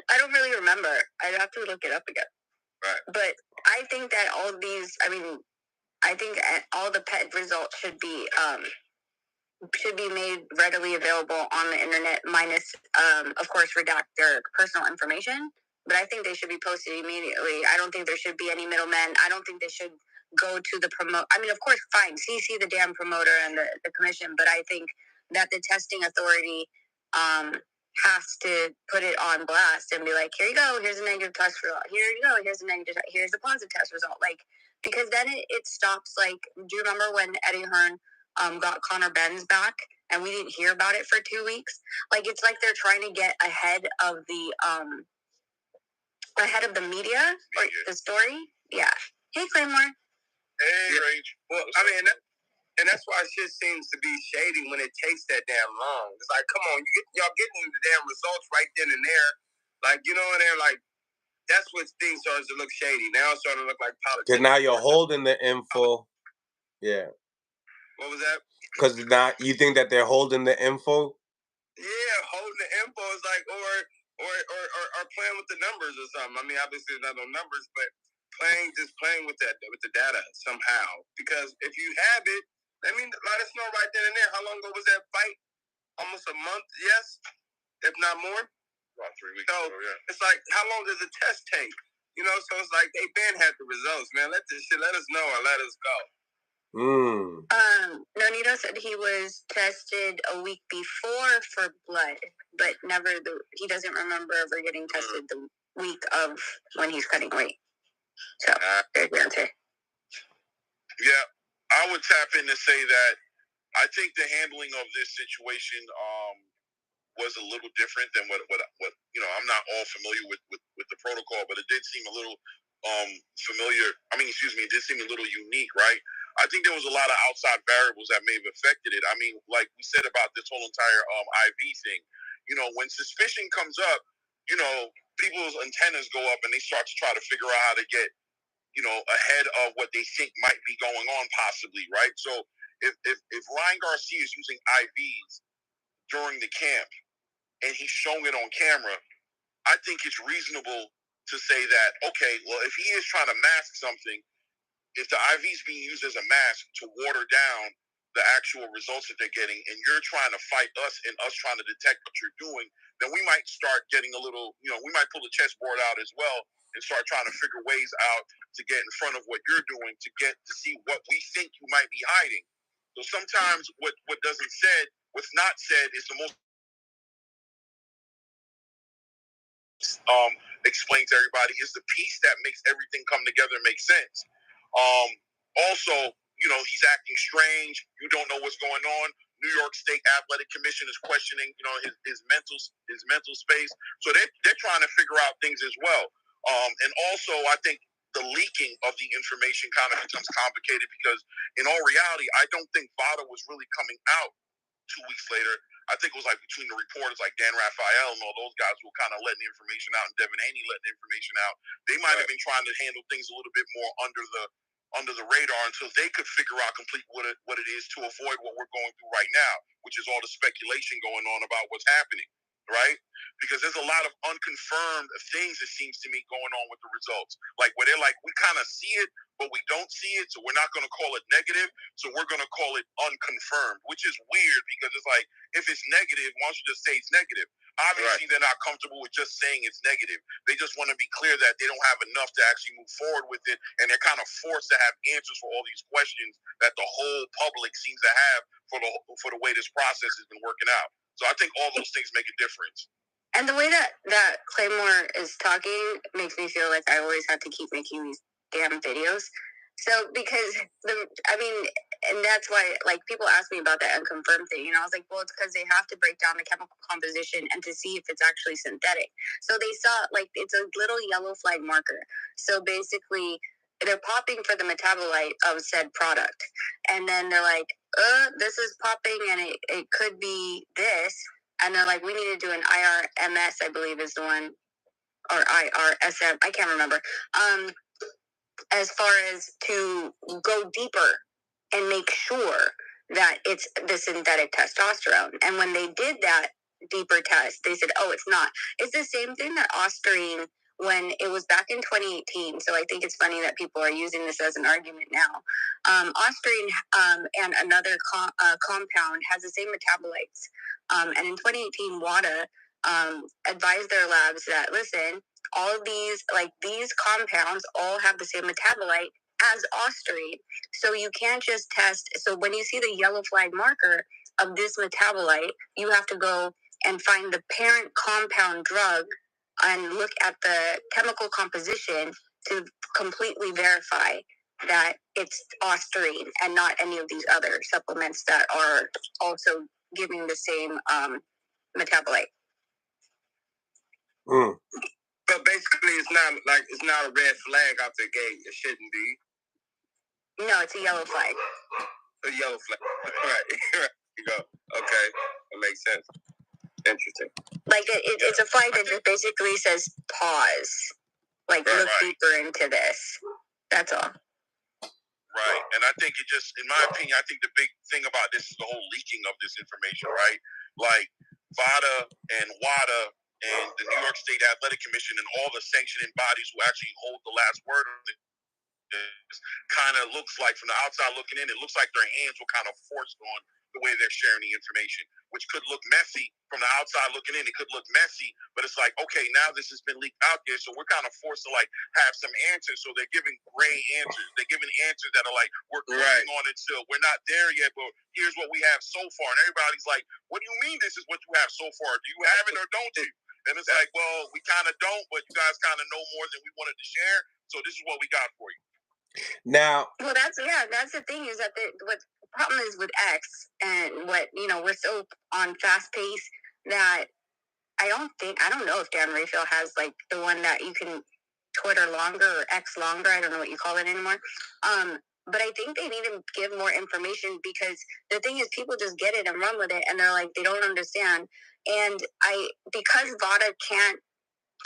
I don't really remember. I'd have to look it up again. Right. But I think that all these. I think all the PED results should be made readily available on the internet, minus, of course, redact their personal information. But I think they should be posted immediately. I don't think there should be any middlemen. I don't think they should go to the promote. I mean, of course, fine, CC the damn promoter and the commission. But I think that the testing authority has to put it on blast and be like, here you go, here's a negative test result. Here you go, here's a positive test result. Like, because then it stops. Like, do you remember when Eddie Hearn got Connor Benz back and we didn't hear about it for 2 weeks? Like, it's like they're trying to get ahead of the media or the story. Yeah. Hey, Claymore. Hey, Rage. Well, I mean, and that's why shit seems to be shady when it takes that damn long. It's like, come on, y'all getting the damn results right then and there. Like, you know, and they're like, that's what things starts to look shady. Now it's starting to look like politics. Because now you're holding the info. Yeah. What was that? Because now you think that they're holding the info? Yeah, holding the info is like, or playing with the numbers or something. I mean, obviously there's not no numbers, but playing with the data somehow. Because if you have it, I mean, let us know right then and there. How long ago was that fight? Almost a month, yes, if not more. About 3 weeks ago, yeah. It's like, how long does a test take? You know, so it's like they been had the results, man. Let us know or let us go. Nonito said he was tested a week before for blood, but he doesn't remember ever getting tested the week of when he's cutting weight. So, there's the answer. Yeah, I would tap in to say that I think the handling of this situation was a little different than what I'm not all familiar with the protocol, but it did seem a little familiar. It did seem a little unique, right? I think there was a lot of outside variables that may have affected it. I mean, like we said about this whole entire IV thing, when suspicion comes up, people's antennas go up and they start to try to figure out how to get, ahead of what they think might be going on possibly, right? So if Ryan Garcia is using IVs during the camp and he's showing it on camera, I think it's reasonable to say that, okay, well, if he is trying to mask something, if the IV is being used as a mask to water down the actual results that they're getting, and you're trying to fight us and us trying to detect what you're doing, then we might start getting a little, we might pull the chessboard out as well and start trying to figure ways out to get in front of what you're doing to see what we think you might be hiding. So sometimes what's not said is the most explain to everybody is the piece that makes everything come together and make sense. Also, he's acting strange. You don't know what's going on. New York State Athletic Commission is questioning, his mental space. So they're trying to figure out things as well. And also, I think the leaking of the information kind of becomes complicated because, in all reality, I don't think VADA was really coming out 2 weeks later. I think it was like between the reporters like Dan Raphael and all those guys who were kind of letting the information out, and Devin Haney letting the information out. They might have been trying to handle things a little bit more under the radar until they could figure out complete what it is to avoid what we're going through right now, which is all the speculation going on about what's happening, right? Because there's a lot of unconfirmed things, it seems to me, going on with the results. Like where they're like, we kind of see it, but we don't see it, so we're not going to call it negative, so we're going to call it unconfirmed, which is weird because it's like, if it's negative, why don't you just say it's negative? Obviously, they're not comfortable with just saying it's negative. They just want to be clear that they don't have enough to actually move forward with it, and they're kind of forced to have answers for all these questions that the whole public seems to have for the way this process has been working out. So I think all those things make a difference. And the way that Claymore is talking makes me feel like I always have to keep making these damn videos. So because and that's why, like, people ask me about that unconfirmed thing, and I was like, well, it's because they have to break down the chemical composition and to see if it's actually synthetic. So they saw, like, it's a little yellow flag marker. So basically, they're popping for the metabolite of said product, and then they're like, this is popping, and it could be this. And they're like, we need to do an IRMS, I believe is the one, or IRSM, I can't remember. As far as to go deeper and make sure that it's the synthetic testosterone. And when they did that deeper test, they said, oh, it's not. It's the same thing that Osterine, when it was back in 2018. So I think it's funny that people are using this as an argument now. Osterine and another compound has the same metabolites. And in 2018, WADA advised their labs that, listen, all of these compounds all have the same metabolite as Osterine. So you can't just test. So when you see the yellow flag marker of this metabolite, you have to go and find the parent compound drug and look at the chemical composition to completely verify that it's Osterine and not any of these other supplements that are also giving the same metabolite. But basically, it's not a red flag out the gate. It shouldn't be. No, it's a yellow flag. A yellow flag. Right. You go. Okay, that makes sense. Interesting. Like it's a flag that just basically says pause. Like look deeper into this. That's all. Right, and I think it just, in my opinion, I think the big thing about this is the whole leaking of this information, right? Like VADA and WADA and the New York State Athletic Commission and all the sanctioning bodies who actually hold the last word on it, kind of looks like, from the outside looking in, it looks like their hands were kind of forced on the way they're sharing the information, which could look messy from the outside looking in. It could look messy, but it's like, okay, now this has been leaked out there, so we're kind of forced to like have some answers. So they're giving gray answers. They're giving answers that are like, we're closing on it still. We're not there yet, but here's what we have so far. And everybody's like, what do you mean this is what you have so far? Do you have it or don't you? And it's like, well, we kind of don't, but you guys kind of know more than we wanted to share. So this is what we got for you. Now, well, that's the thing is that what the problem is with X and what we're so on fast pace that I don't know if Dan Rayfield has like the one that you can Twitter longer or X longer. I don't know what you call it anymore. But I think they need to give more information because the thing is people just get it and run with it and they're like they don't understand. And because VADA can't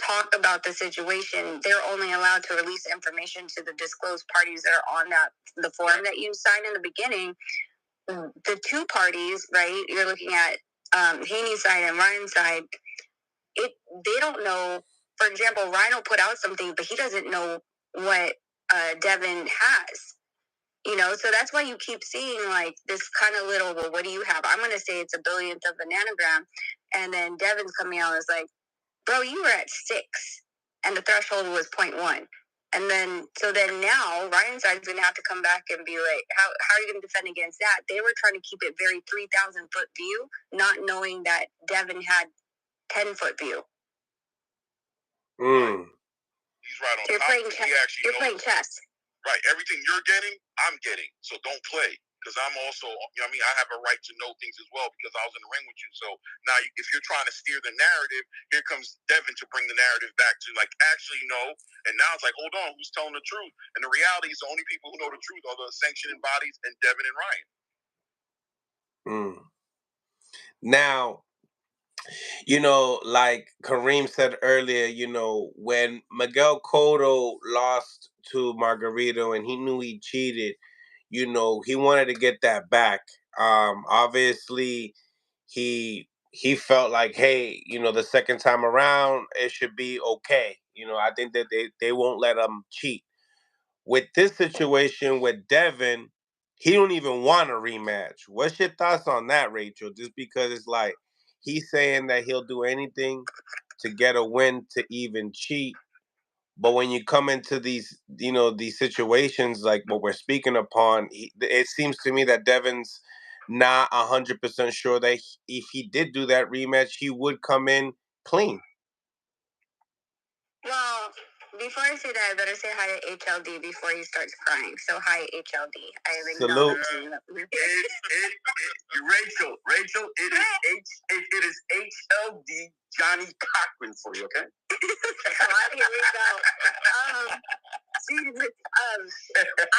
talk about the situation, they're only allowed to release information to the disclosed parties that are on the form that you signed in the beginning. The two parties, right? You're looking at Haney's side and Ryan's side. They don't know. For example, Ryan will put out something, but he doesn't know what Devin has. So that's why you keep seeing like this kind of little, well, what do you have? I'm going to say it's a billionth of a nanogram. And then Devin's coming out and is like, bro, you were at 6 and the threshold was 0.1. And then now Ryan's side's going to have to come back and be like, how are you going to defend against that? They were trying to keep it very 3,000 foot view, not knowing that Devin had 10-foot view. He's right on. So you're playing chess. Right. Everything you're getting, I'm getting. So don't play. Because I'm also, I have a right to know things as well because I was in the ring with you. So now if you're trying to steer the narrative, here comes Devin to bring the narrative back to like, actually, no. And now it's like, hold on, who's telling the truth? And the reality is the only people who know the truth are the sanctioning bodies and Devin and Ryan. Now, like Kareem said earlier, when Miguel Cotto lost to Margarito and he knew he cheated, he wanted to get that back. Obviously, he felt like, hey, the second time around, it should be okay. I think that they won't let him cheat. With this situation with Devin, he don't even want a rematch. What's your thoughts on that, Rachel? Just because it's like he's saying that he'll do anything to get a win to even cheat. But when you come into these, these situations like what we're speaking upon, it seems to me that Devin's not 100% sure that if he did do that rematch, he would come in clean. Well, before I say that, I better say hi to HLD before he starts crying. So hi, HLD. I am acknowledging that. Rachel, it is HLD Johnny Cochran for you, okay? Here we go.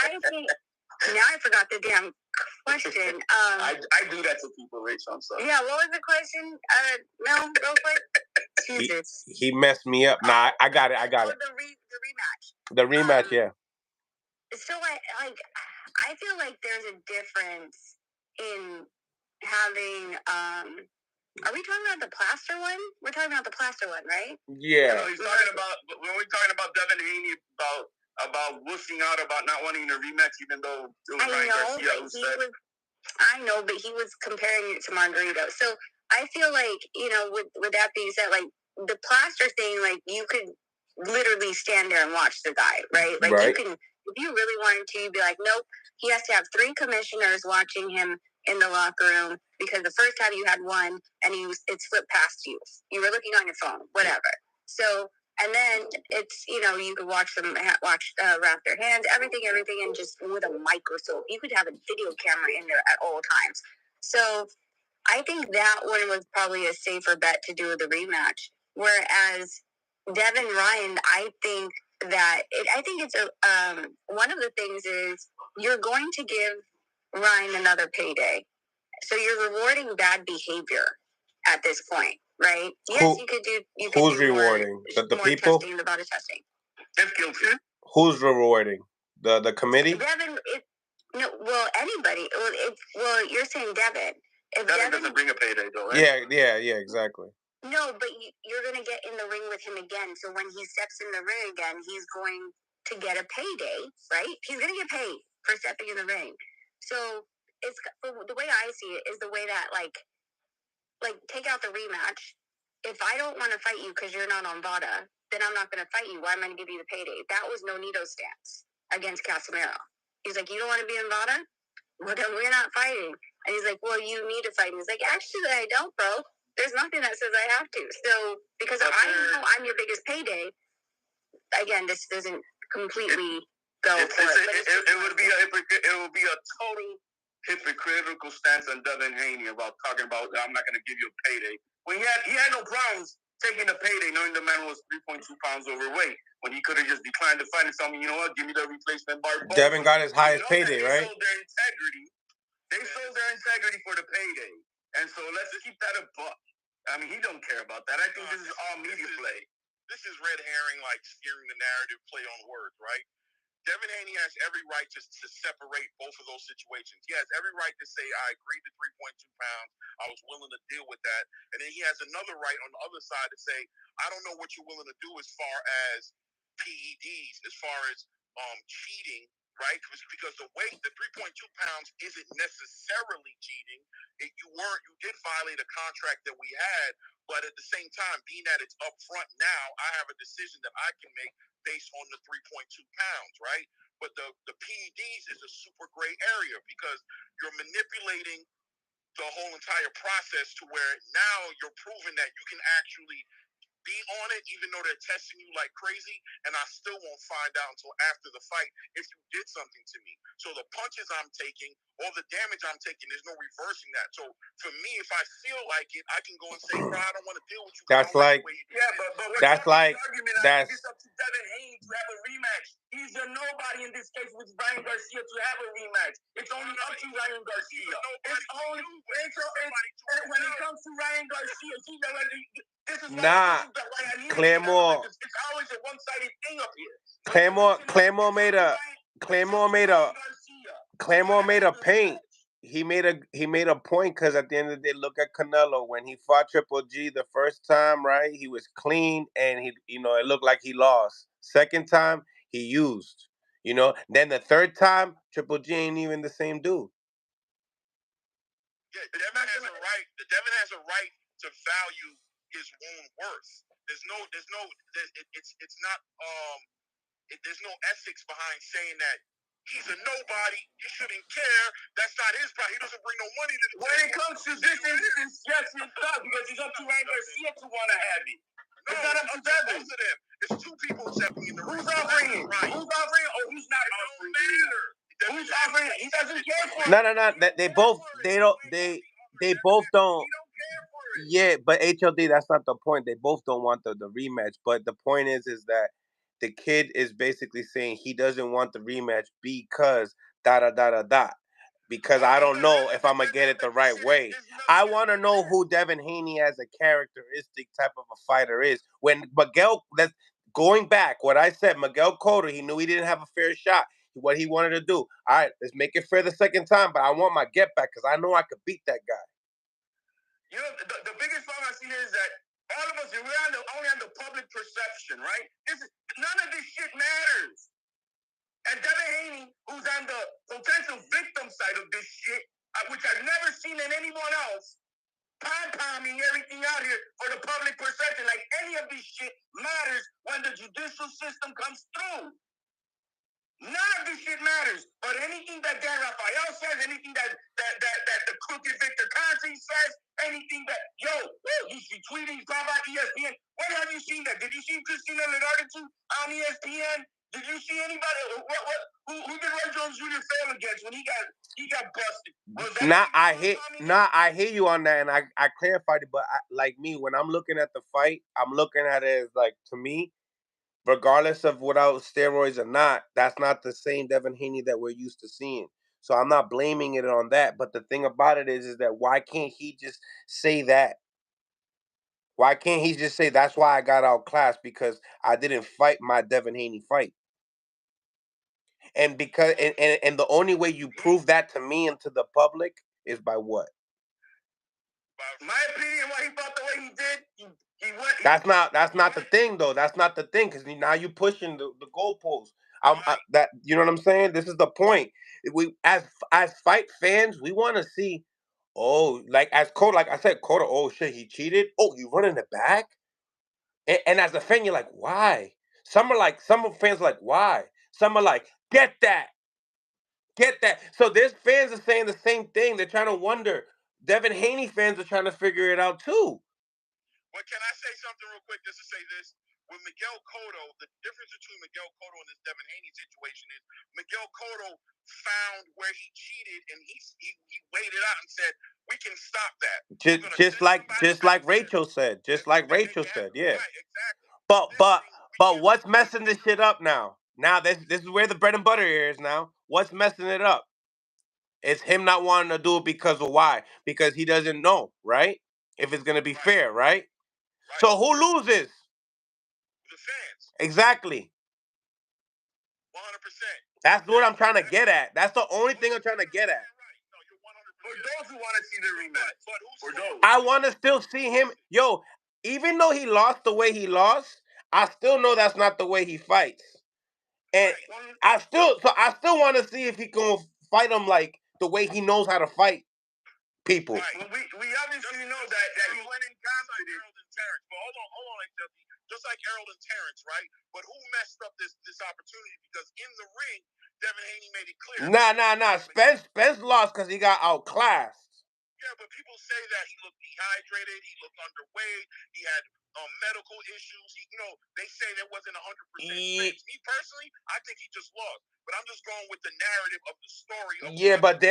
I think now I forgot the damn question. I do that to people, Rachel. I'm sorry. Yeah, what was the question? Mel, real quick. Jesus. He messed me up. Nah, I got it. The rematch. The rematch, yeah. So I feel like there's a difference in having are we talking about the plaster one? We're talking about the plaster one, right? Yeah. He's talking about when we're talking about Devin Haney about wussing out about not wanting a rematch, even though it was Ryan Garcia who said. I know, but he was comparing it to Margarito. So I feel like, with that being said, like the plaster thing, like you could literally stand there and watch the guy, right? Like you can, if you really wanted to, you'd be like, nope, he has to have 3 commissioners watching him in the locker room because the first time you had one and it's flipped past you. You were looking on your phone, whatever. So, and then it's, you could watch them wrap their hands, everything, and just with a microscope. You could have a video camera in there at all times. So I think that one was probably a safer bet to do the rematch. Whereas Devin Ryan, I think it's one of the things is you're going to give Ryan another payday. So you're rewarding bad behavior at this point, right? Yes, you could do. Who's rewarding? The people? Testing, the body testing. If guilty. Who's rewarding? The committee? Devin, anybody. Well, you're saying Devin. If Devin doesn't bring a payday, though, right? Yeah, exactly. No, but you're going to get in the ring with him again. So when he steps in the ring again, he's going to get a payday, right? He's going to get paid for stepping in the ring. So it's the way I see it is the way that like take out the rematch. If I don't want to fight you because you're not on VADA, then I'm not going to fight you. Why am I going to give you the payday? That was Nonito's stance against Casemiro. He's like, you don't want to be in VADA? Well, then we're not fighting. And he's like, well, you need to fight. And he's like, actually, I don't, bro. There's nothing that says I have to. So, because I know I'm your biggest payday, again, this doesn't completely go for it. It would be a total hypocritical stance on Devin Haney about talking about, I'm not going to give you a payday. When he had no problems taking the payday, knowing the man was 3.2 pounds overweight, when he could have just declined to fight and told me, you know what, give me the replacement bar. Devin got his highest payday, right? They sold their integrity for the payday. And so let's keep that a buck. I mean, he don't care about that. I think this is all media play. This is red herring, like steering the narrative, play on words, right? Devin Haney has every right to separate both of those situations. He has every right to say, I agreed to 3.2 pounds. I was willing to deal with that. And then he has another right on the other side to say, I don't know what you're willing to do as far as PEDs, as far as cheating, right? Because the weight, the 3.2 pounds isn't necessarily cheating. You did violate a contract that we had, but at the same time, being that it's up front now, I have a decision that I can make based on the 3.2 pounds, right? But the PEDs is a super gray area because you're manipulating the whole entire process to where now you're proving that you can actually be on it, even though they're testing you like crazy, and I still won't find out until after the fight if you did something to me. So the punches I'm taking, all the damage I'm taking, there's no reversing that. So for me, if I feel like it, I can go and say, bro, I don't want to deal with you. That's like, that's like, that's it's up to Devin Haney to have a rematch. He's a nobody in this case with Ryan Garcia to have a rematch. It's only up to Ryan Garcia. It's only when it comes to Ryan Garcia, this is Claremore. It's always a one-sided thing up here. Claremore made a paint. He made a point because at the end of the day, look at Canelo when he fought Triple G the first time, right? He was clean and it looked like he lost. Second time he used, Then the third time Triple G ain't even the same dude. Yeah, Devin has a right to value his own worth. There's no ethics behind saying that he's a nobody. He shouldn't care. That's not his problem. He doesn't bring no money to the When it comes to this instance, yes, it does, because it's up to Ryan Garcia to want to have it. It's not up to Devin. Both of them. It's two people stepping in the ring. Who's offering it? Who's offering it? Or who's not offering it? Who's offering it? He doesn't care for it. No. They both don't. Yeah, but HLD, that's not the point. They both don't want the rematch. But the point is that the kid is basically saying he doesn't want the rematch because because I don't know if I'm gonna get it the right way. I want to know who Devin Haney as a characteristic type of a fighter is. When that's going back, what I said, Miguel Cotto, he knew he didn't have a fair shot. What he wanted to do, all right, let's make it fair the second time, but I want my get back because I know I could beat that guy. The biggest problem I see here is that all of us, we're only on the public perception, right? None of this shit matters. And Devin Haney, who's on the potential victim side of this shit, which I've never seen in anyone else, pom-pomming everything out here for the public perception. Like any of this shit matters when the judicial system comes through. None of this shit matters. But anything that Dan Rafael says, anything that the crooked Victor Conte says, anything that, he's tweeting, he's talking about ESPN. When have you seen that? Did you see Christina Leonardo on ESPN? Did you see anybody? Who did Roy Jones Jr. fail against when he got busted? I hear you on that, and I clarified it. But when I'm looking at the fight, I'm looking at it as to me, regardless of without steroids or not, that's not the same Devin Haney that we're used to seeing. So I'm not blaming it on that. But the thing about it is that why can't he just say that? Why can't he just say that's why I got outclassed because I didn't fight my Devin Haney fight? And because and the only way you prove that to me and to the public is by what? My opinion, why he fought the way he did, he went. That's not the thing though. That's not the thing because now you're pushing the goalposts. That you know what I'm saying? This is the point. We as fight fans, we want to see. Oh, like as Cotto, like I said, Cotto. Oh shit, he cheated. Oh, you running it back? And as a fan, you're like, why? Some fans are like, why? Some are like, get that. So there's fans are saying the same thing. They're trying to wonder. Devin Haney fans are trying to figure it out too. But can I say something real quick just to say this? With Miguel Cotto, the difference between Miguel Cotto and this Devin Haney situation is Miguel Cotto found where he cheated and he weighed it out and said, we can stop that. Just like Rachel said. Yeah. Right, exactly. But what's messing this shit up now? Now this is where the bread and butter is now. What's messing it up? It's him not wanting to do it because of why? Because he doesn't know, right? If it's gonna be fair, right? So who loses? The fans. Exactly. 100%. That's what I'm trying to get at. That's the only thing I'm trying to get at. No, you're 100%. For those who want to see the rematch. For those. I want to still see him. Yo, even though he lost the way he lost, I still know that's not the way he fights. And I still want to see if he can fight him like the way he knows how to fight people. Right. Well, we obviously know that he went in confident. But hold on, just like Errol and Terrence, right? But who messed up this opportunity? Because in the ring, Devin Haney made it clear. Nah. Spence lost because he got outclassed. Yeah, but people say that he looked dehydrated, he looked underweight, he had medical issues. They say there wasn't 100% Spence. Me personally, I think he just lost. But I'm just going with the narrative of the story. But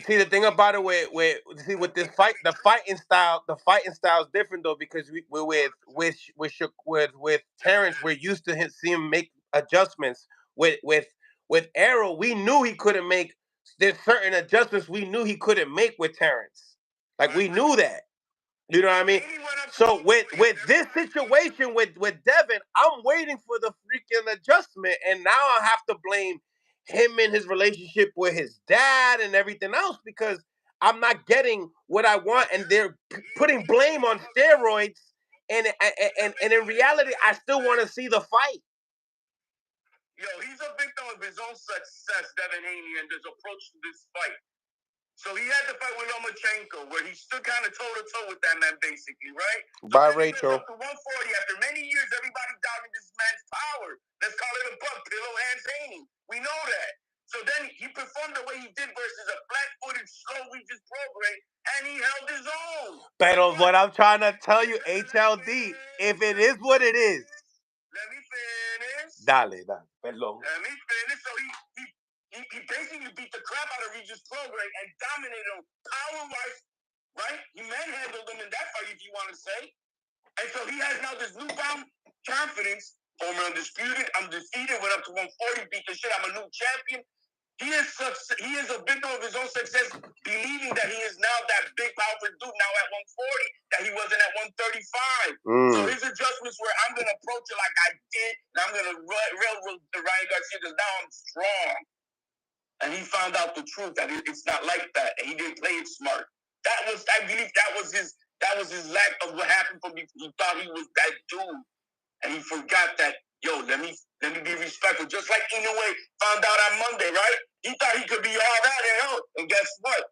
see the thing about it with this fight, the fighting style is different though because with Terrence, we're used to seeing him make adjustments. With Errol, we knew he couldn't make. There's certain adjustments we knew he couldn't make with Terrence. Like we knew that. You know what I mean? So with this situation with Devin, I'm waiting for the freaking adjustment, and now I have to blame him and his relationship with his dad and everything else because I'm not getting what I want, and they're putting blame on steroids. And in reality, I still want to see the fight. Yo, he's a victim of his own success, Devin Haney, and his approach to this fight. So he had the fight with Lomachenko, where he stood kind of toe-to-toe with that man, basically, right? By Rachel. Up to 140. After many years, everybody doubted this man's power. Let's call it a buck, pillow hands Haney. We know that. So then he performed the way he did versus a flat-footed, slow-reaches program, and he held his own. But what I'm trying to tell you, HLD, if it is what it is. Let me finish. Dale, perdón. Let me finish. So he basically beat the crap out of Regis Prograis and dominated him power-wise, right? He manhandled him in that fight, if you want to say. And so he has now this newfound confidence. Former undisputed, I'm defeated, went up to 140, beat the shit. I'm a new champion. He is a victim of his own success, believing that he is now that big, powerful dude now at 140 that he wasn't at 135. So his adjustments where I'm going to approach it like I did, and I'm going to railroad the Ryan Garcia because now I'm strong. And he found out the truth that it's not like that, and he didn't play it smart. I believe that was his lack of what happened for me. He thought he was that dude, and he forgot that. Yo, let me be respectful. Just like Inoue found out on Monday, right? He thought he could be all that, and guess what?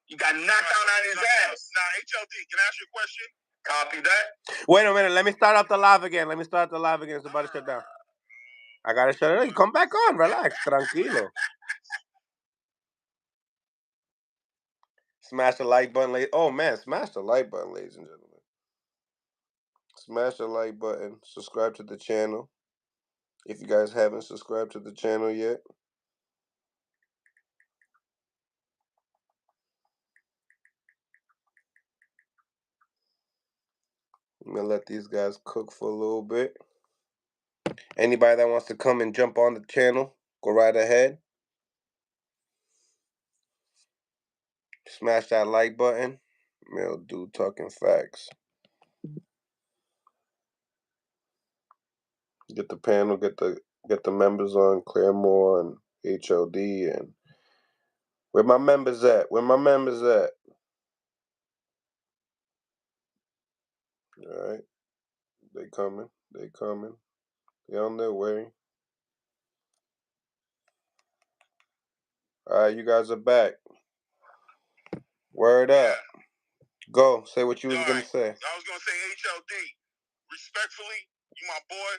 He got knocked out on his ass. Now, HLD, can I ask you a question? Copy that. Wait a minute. Let me start out the live again. It's about to shut down. I gotta shut it down. You come back on. Relax. Tranquilo. Smash the like button, ladies. Oh man, smash the like button, ladies and gentlemen. Smash the like button. Subscribe to the channel. If you guys haven't subscribed to the channel yet. I'm gonna let these guys cook for a little bit. Anybody that wants to come and jump on the channel, go right ahead. Smash that like button. Male dude talking facts. Get the panel, get the members on, Claremore and HOD, and where my members at? All right. They coming. They on their way. All right, you guys are back. Word up. Go. Say what you was going to say. I was going to say, HLD, respectfully, you my boy,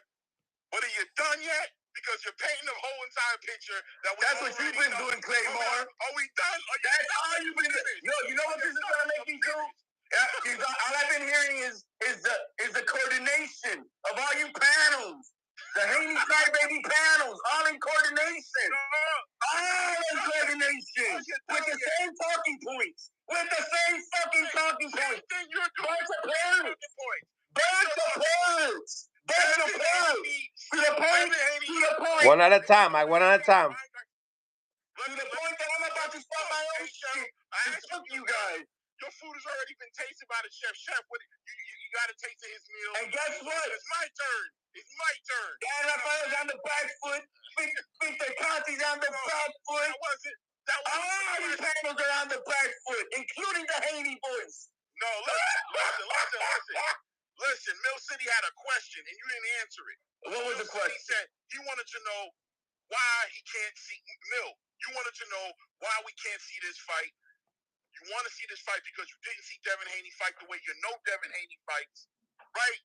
but are you done yet? Because you're painting the whole entire picture. That's what you've been doing, Claymore. Are we done? That's all you've been doing. Yo, you know what this is going to make me do? All I've been hearing is the coordination of all you panels. The Haney Crybaby panels, all in coordination. All in coordination. With the same talking points. With the same fucking talking points. Bunch of parents. Bunch of parents. Bunch of parents. To the point. One at a time, Mike. One at a time. To the point that I'm about to start my own shit. I took you guys. Your food has already been tasted by the chef. Chef, you got to taste his meal. And guess what? It's my turn. It's my turn. Dan Rafael's on the back foot. Victor Conte's on the back foot. All these panels are on the back foot, including the Haney boys. No, listen. Listen, Mill City had a question, and you didn't answer it. What was the question? He said he wanted to know why he can't see Mill. You wanted to know why we can't see this fight. You want to see this fight because you didn't see Devin Haney fight the way you know Devin Haney fights, right?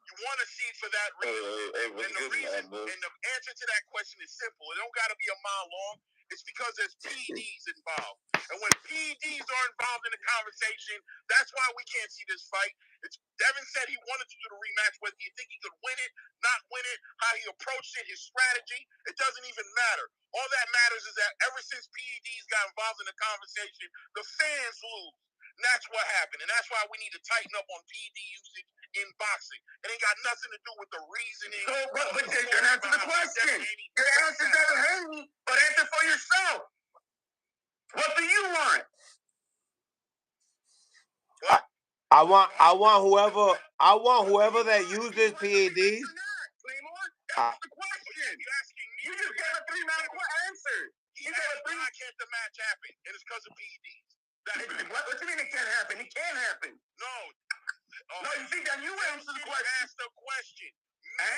You want to see it for that reason. And the answer to that question is simple. It don't got to be a mile long. It's because there's PEDs involved. And when PEDs are involved in the conversation, that's why we can't see this fight. Devin said he wanted to do the rematch. Whether you think he could win it, not win it, how he approached it, his strategy, it doesn't even matter. All that matters is that ever since PEDs got involved in the conversation, the fans lose. And that's what happened. And that's why we need to tighten up on PED usage in boxing. It ain't got nothing to do with the reasoning. So, but then answer the question. You answer Devin Haney, but answer for yourself. What do you want? What? I want whoever that uses PEDs. That's the question. You're asking me. You just gave a 3-man answer. You gave a 3. Why can't the match happen? And it's because of PEDs. What do you mean it can't happen? It can happen. No. No, you see, then you answer the question. Ask the question.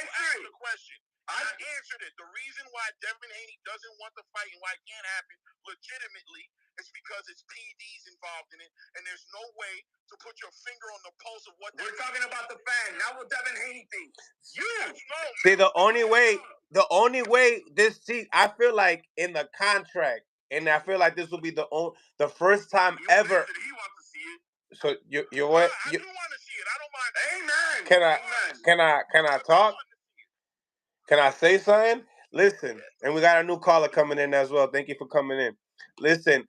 Answer the question. I answered it. The reason why Devin Haney doesn't want the fight and why it can't happen legitimately is because it's PEDs involved in it, and there's no way to put your finger on the pulse of what we're talking about. The fan, not what Devin Haney thinks. See, the only way I feel like in the contract, and I feel like this will be the first time ever. He wants to see it. So you're what? I do want to see it. I don't mind. Amen. Can I talk? Can I say something? Listen, and we got a new caller coming in as well. Thank you for coming in. Listen,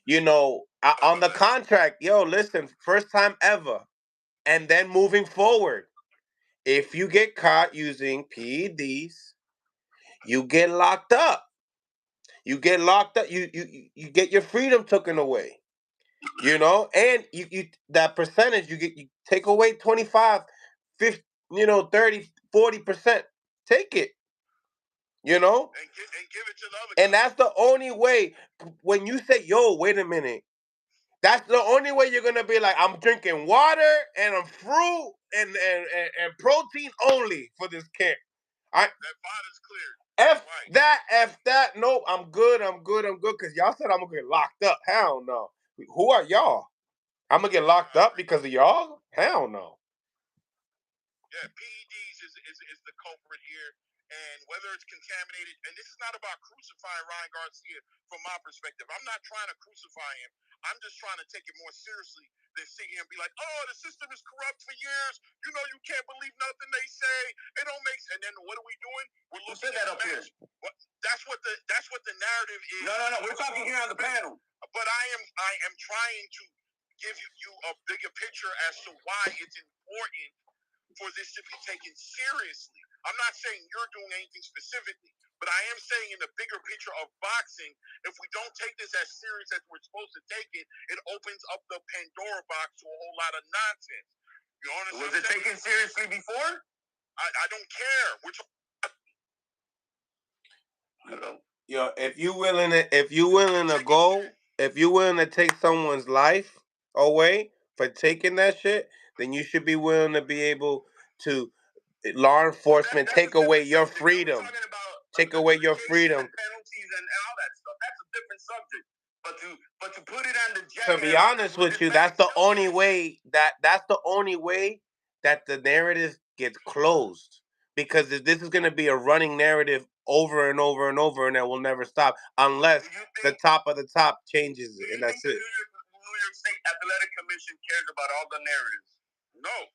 you know, on the contract, listen, first time ever, and then moving forward, if you get caught using PEDs, you get locked up. You get locked up. You get your freedom taken away. You know, and you that percentage you take away 25, 50, 30, 40%. Take it. You know? And give it to the other guy. And that's the only way. When you say, yo, wait a minute. That's the only way you're going to be like, I'm drinking water and I'm fruit and protein only for this camp. That body's clear. F that. No, I'm good. Because y'all said I'm going to get locked up. Hell no. Who are y'all? I'm going to get locked up because of y'all? Hell no. Yeah, PEDs is the culprit here. And whether it's contaminated, and this is not about crucifying Ryan Garcia from my perspective. I'm not trying to crucify him. I'm just trying to take it more seriously than sit here and be like, oh, the system is corrupt for years. You know, you can't believe nothing they say. It don't make sense. And then what are we doing? We're looking at that up here. That's what the narrative is. No. We're talking here on the panel. But I am trying to give you a bigger picture as to why it's important for this to be taken seriously. I'm not saying you're doing anything specifically, but I am saying in the bigger picture of boxing, if we don't take this as serious as we're supposed to take it, it opens up the Pandora box to a whole lot of nonsense. You understand? Was it taken seriously before? I don't care. If you're willing to take someone's life away for taking that shit, then you should be willing to be able to law enforcement take away your freedom. Take away your freedom. Penalties and all that stuff. subject. But to put it on the to be honest with you, that's the only way that the narrative gets closed. Because if this is going to be a running narrative over and over and over, and it will never stop unless the top of the top changes it, and that's it. New York State Athletic Commission cares about all the narratives? No.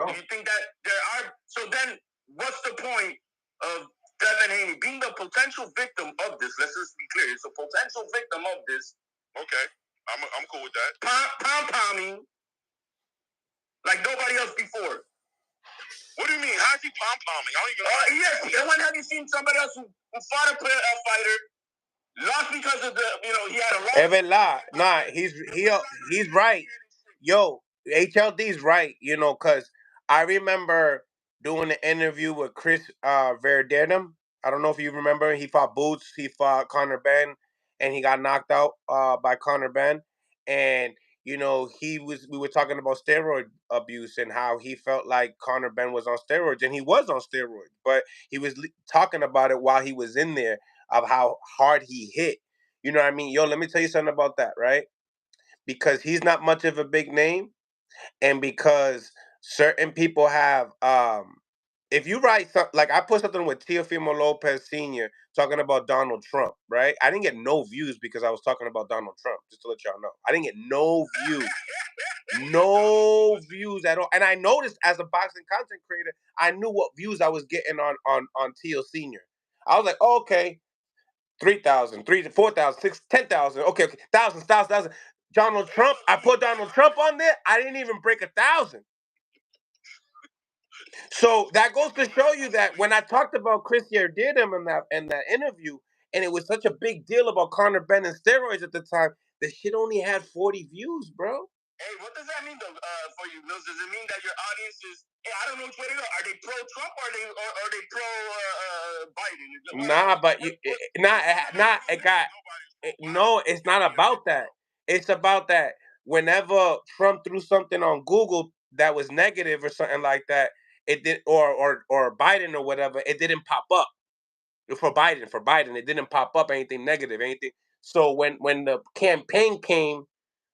Do you think that there are? So then, what's the point of Devin Haney being the potential victim of this? Let's just be clear. It's a potential victim of this. Okay, I'm cool with that. Pom-pomming like nobody else before. What do you mean? How's he pom-pomming? I don't even know. Yes. When have you seen somebody else who fought a fighter, lost because of he had a loss? Even nah, he's right. Yo, HLD's right, because I remember doing an interview with Chris Verderdum. I don't know if you remember. He fought Boots. He fought Conor Benn, and he got knocked out by Conor Benn. And we were talking about steroid abuse and how he felt like Conor Benn was on steroids, and he was on steroids, but he was talking about it while he was in there of how hard he hit. You know what I mean? Yo, let me tell you something about that, right? Because he's not much of a big name, and because certain people have if you write something like I put something with Teofimo Lopez Sr. talking about Donald Trump, right? I didn't get no views because I was talking about Donald Trump, just to let y'all know. I didn't get no views. No views at all. And I noticed as a boxing content creator, I knew what views I was getting on Teo Sr. I was like, oh, okay, 3,000, 4,000, 6,000, 10,000, okay, thousands. Donald Trump, I put Donald Trump on there, I didn't even break 1,000. So that goes to show you that when I talked about Chris Verderdum in that interview, and it was such a big deal about Conor Benn and steroids at the time, the shit only had 40 views, bro. Hey, what does that mean though, for you, Mills? Does it mean that your audience is? Hey, I don't know which way to go. Are they pro Trump or are they pro Biden? Nah, but no, it's not about that. It's about that whenever Trump threw something on Google that was negative or something like that, it did, or Biden or whatever, it didn't pop up. For Biden, it didn't pop up anything negative, anything. So when the campaign came,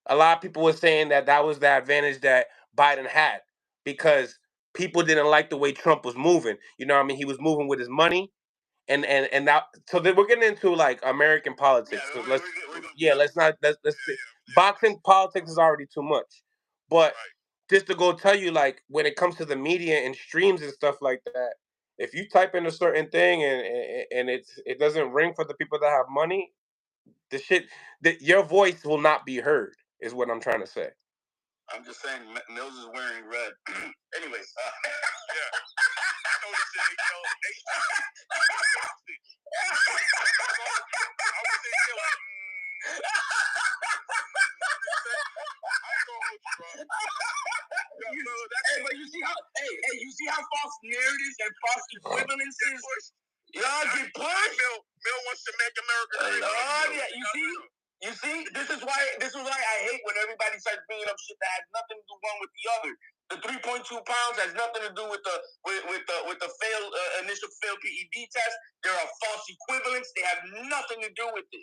a lot of people were saying that was the advantage that Biden had because people didn't like the way Trump was moving. You know what I mean? He was moving with his money. And that, so then we're getting into like American politics. So let's boxing politics is already too much. But just to go tell you, like, when it comes to the media and streams and stuff like that, if you type in a certain thing and it doesn't ring for the people that have money, your voice will not be heard, is what I'm trying to say. I'm just saying, Mills is wearing red. Anyways, yeah. I noticed it. But you see how you see how false narratives and false equivalences y'all get pushed. Mill wants to make America great. Yeah, you see, this is why I hate when everybody starts bringing up shit that has nothing to do one with the other. The 3.2 pounds has nothing to do with the initial failed PED test. There are false equivalents. They have nothing to do with it.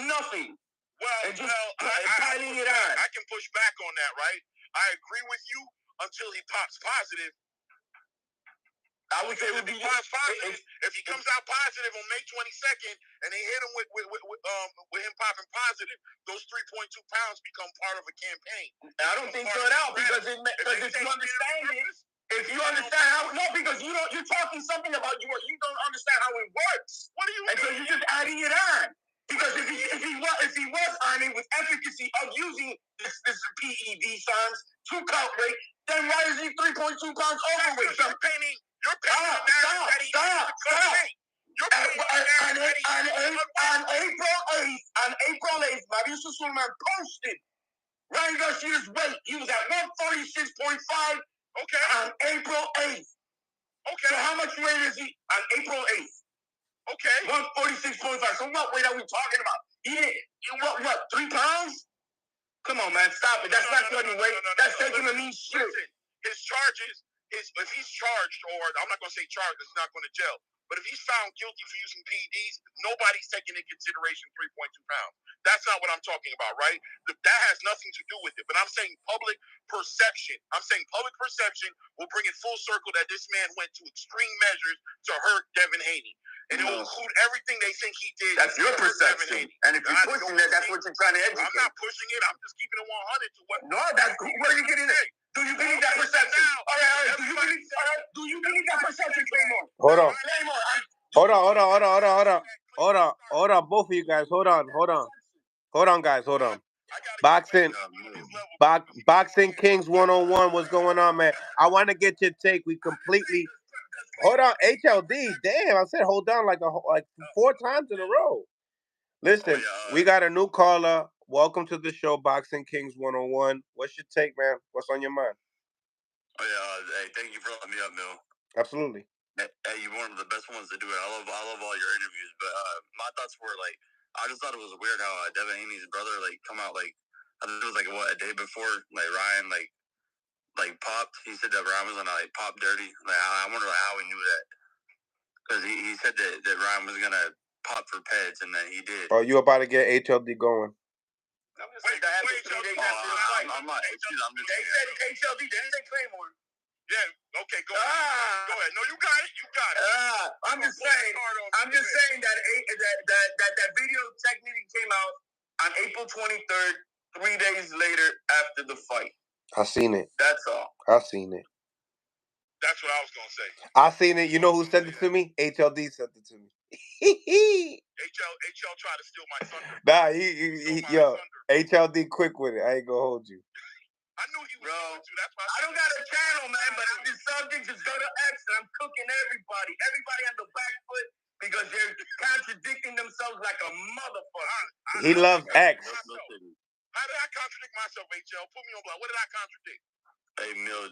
Nothing. Well, piling it on. I can push back on that, right? I agree with you until he pops positive. I would say it would be positive. If he comes out positive on May 22nd and they hit him with him popping positive, those 3.2 pounds become part of a campaign. I don't think so now because if you understand it, if you understand how because you're talking something about you don't understand how it works. What do you mean? And so you're just adding it on. Because if he was on it with efficacy of using this PED terms to count rate, then why is he 3.2 pounds overweight? You're painting On April 8th, Mauricio Sulman posted Ryan Garcia's weight. He was at 146.5 on April 8th. Okay. So how much weight is he on April 8th? Okay. 146.5. So what weight are we talking about? He didn't, what, 3 pounds? Come on, man, stop it. That's not cutting weight. That's taking a mean shit. Listen, his charges, if he's charged, or I'm not going to say charged because he's not going to jail, But if he's found guilty for using PEDs, nobody's taking into consideration 3.2 pounds. That's not what I'm talking about, right? That has nothing to do with it. But I'm saying public perception. I'm saying public perception will bring it full circle that this man went to extreme measures to hurt Devin Haney. And it will include everything they think he did. That's your perception. And if you're pushing that, that's what you're trying to educate. I'm not pushing it. I'm just keeping it 100 to what. No, that's where are you getting it? Do you believe that perception? All right. Do you believe that perception, Claymore? Hold on. Claymore, Hold on, both of you guys. Hold on, guys. Hold on. Boxing Kings 101. What's going on, man? I want to get your take. We completely. Hold on, HLD. Damn, I said hold on like 4 times in a row. Listen, we got a new caller. Welcome to the show, Boxing Kings 101. What's your take, man? What's on your mind? Oh yeah, hey, thank you for letting me up, Mill. Absolutely. Hey, you're one of the best ones to do it. I love all your interviews. But my thoughts were like, I just thought it was weird how Devin Haney's brother come out I think it was a day before Ryan popped. He said that Ryan was gonna pop dirty. I wonder how he knew that because he said that Ryan was gonna pop for PEDs and then he did. Oh, you about to get HLD going? Wait, I'm not. They said HLD. They didn't say Claymore. Yeah. Okay. Go ahead. Go ahead. No, you got it. I'm just saying that video technically came out on April 23rd, 3 days later after the fight. I seen it. That's all. I seen it. That's what I was gonna say. I seen it. You know who sent it to me? HLD sent it to me. HL tried to steal my thunder. Nah, HLD quick with it. I ain't gonna hold you. I knew he was going to. That's why I don't got a channel, man, but I'm just subject. Just go to X and I'm cooking everybody. Everybody on the back foot because they're contradicting themselves like a motherfucker. He loves X. How did I contradict myself, HL? Put me on block. What did I contradict? Hey, Mill,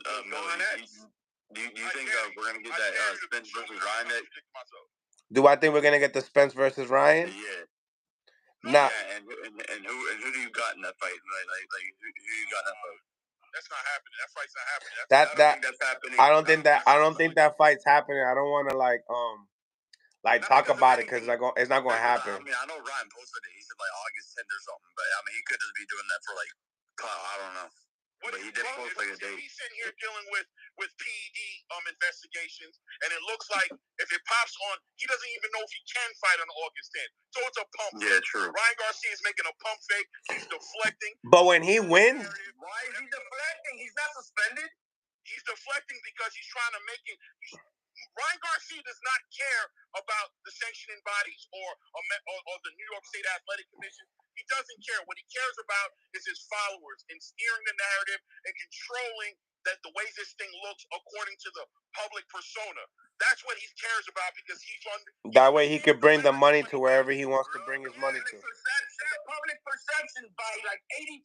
do you think we're going to get that Spence versus Ryan next? Do I think we're going to get the Spence versus Ryan? Yeah. Nah. Yeah, and who do you got in that fight? Who you got in that fight? That's not happening. That fight's not happening. I don't think that's happening. I don't think that fight's happening. I don't want to talk about it because it's not going to happen. I mean, I know Ryan posted it. He said August 10th or something, but I mean, he could just be doing that for I don't know. But he did post a date. He's sitting here dealing with PED investigations, and it looks like if it pops on, he doesn't even know if he can fight on August 10th. So it's a pump fake. Yeah, true. Ryan Garcia is making a pump fake. He's deflecting. But when he wins, why is he deflecting? He's not suspended. He's deflecting because he's trying to make it. Ryan Garcia does not care about the sanctioning bodies or the New York State Athletic Commission. He doesn't care. What he cares about is his followers and steering the narrative and controlling the way this thing looks according to the public persona. That's what he cares about because he's on. That way he could bring the money to wherever he wants to bring his money to. The public perception by 80%,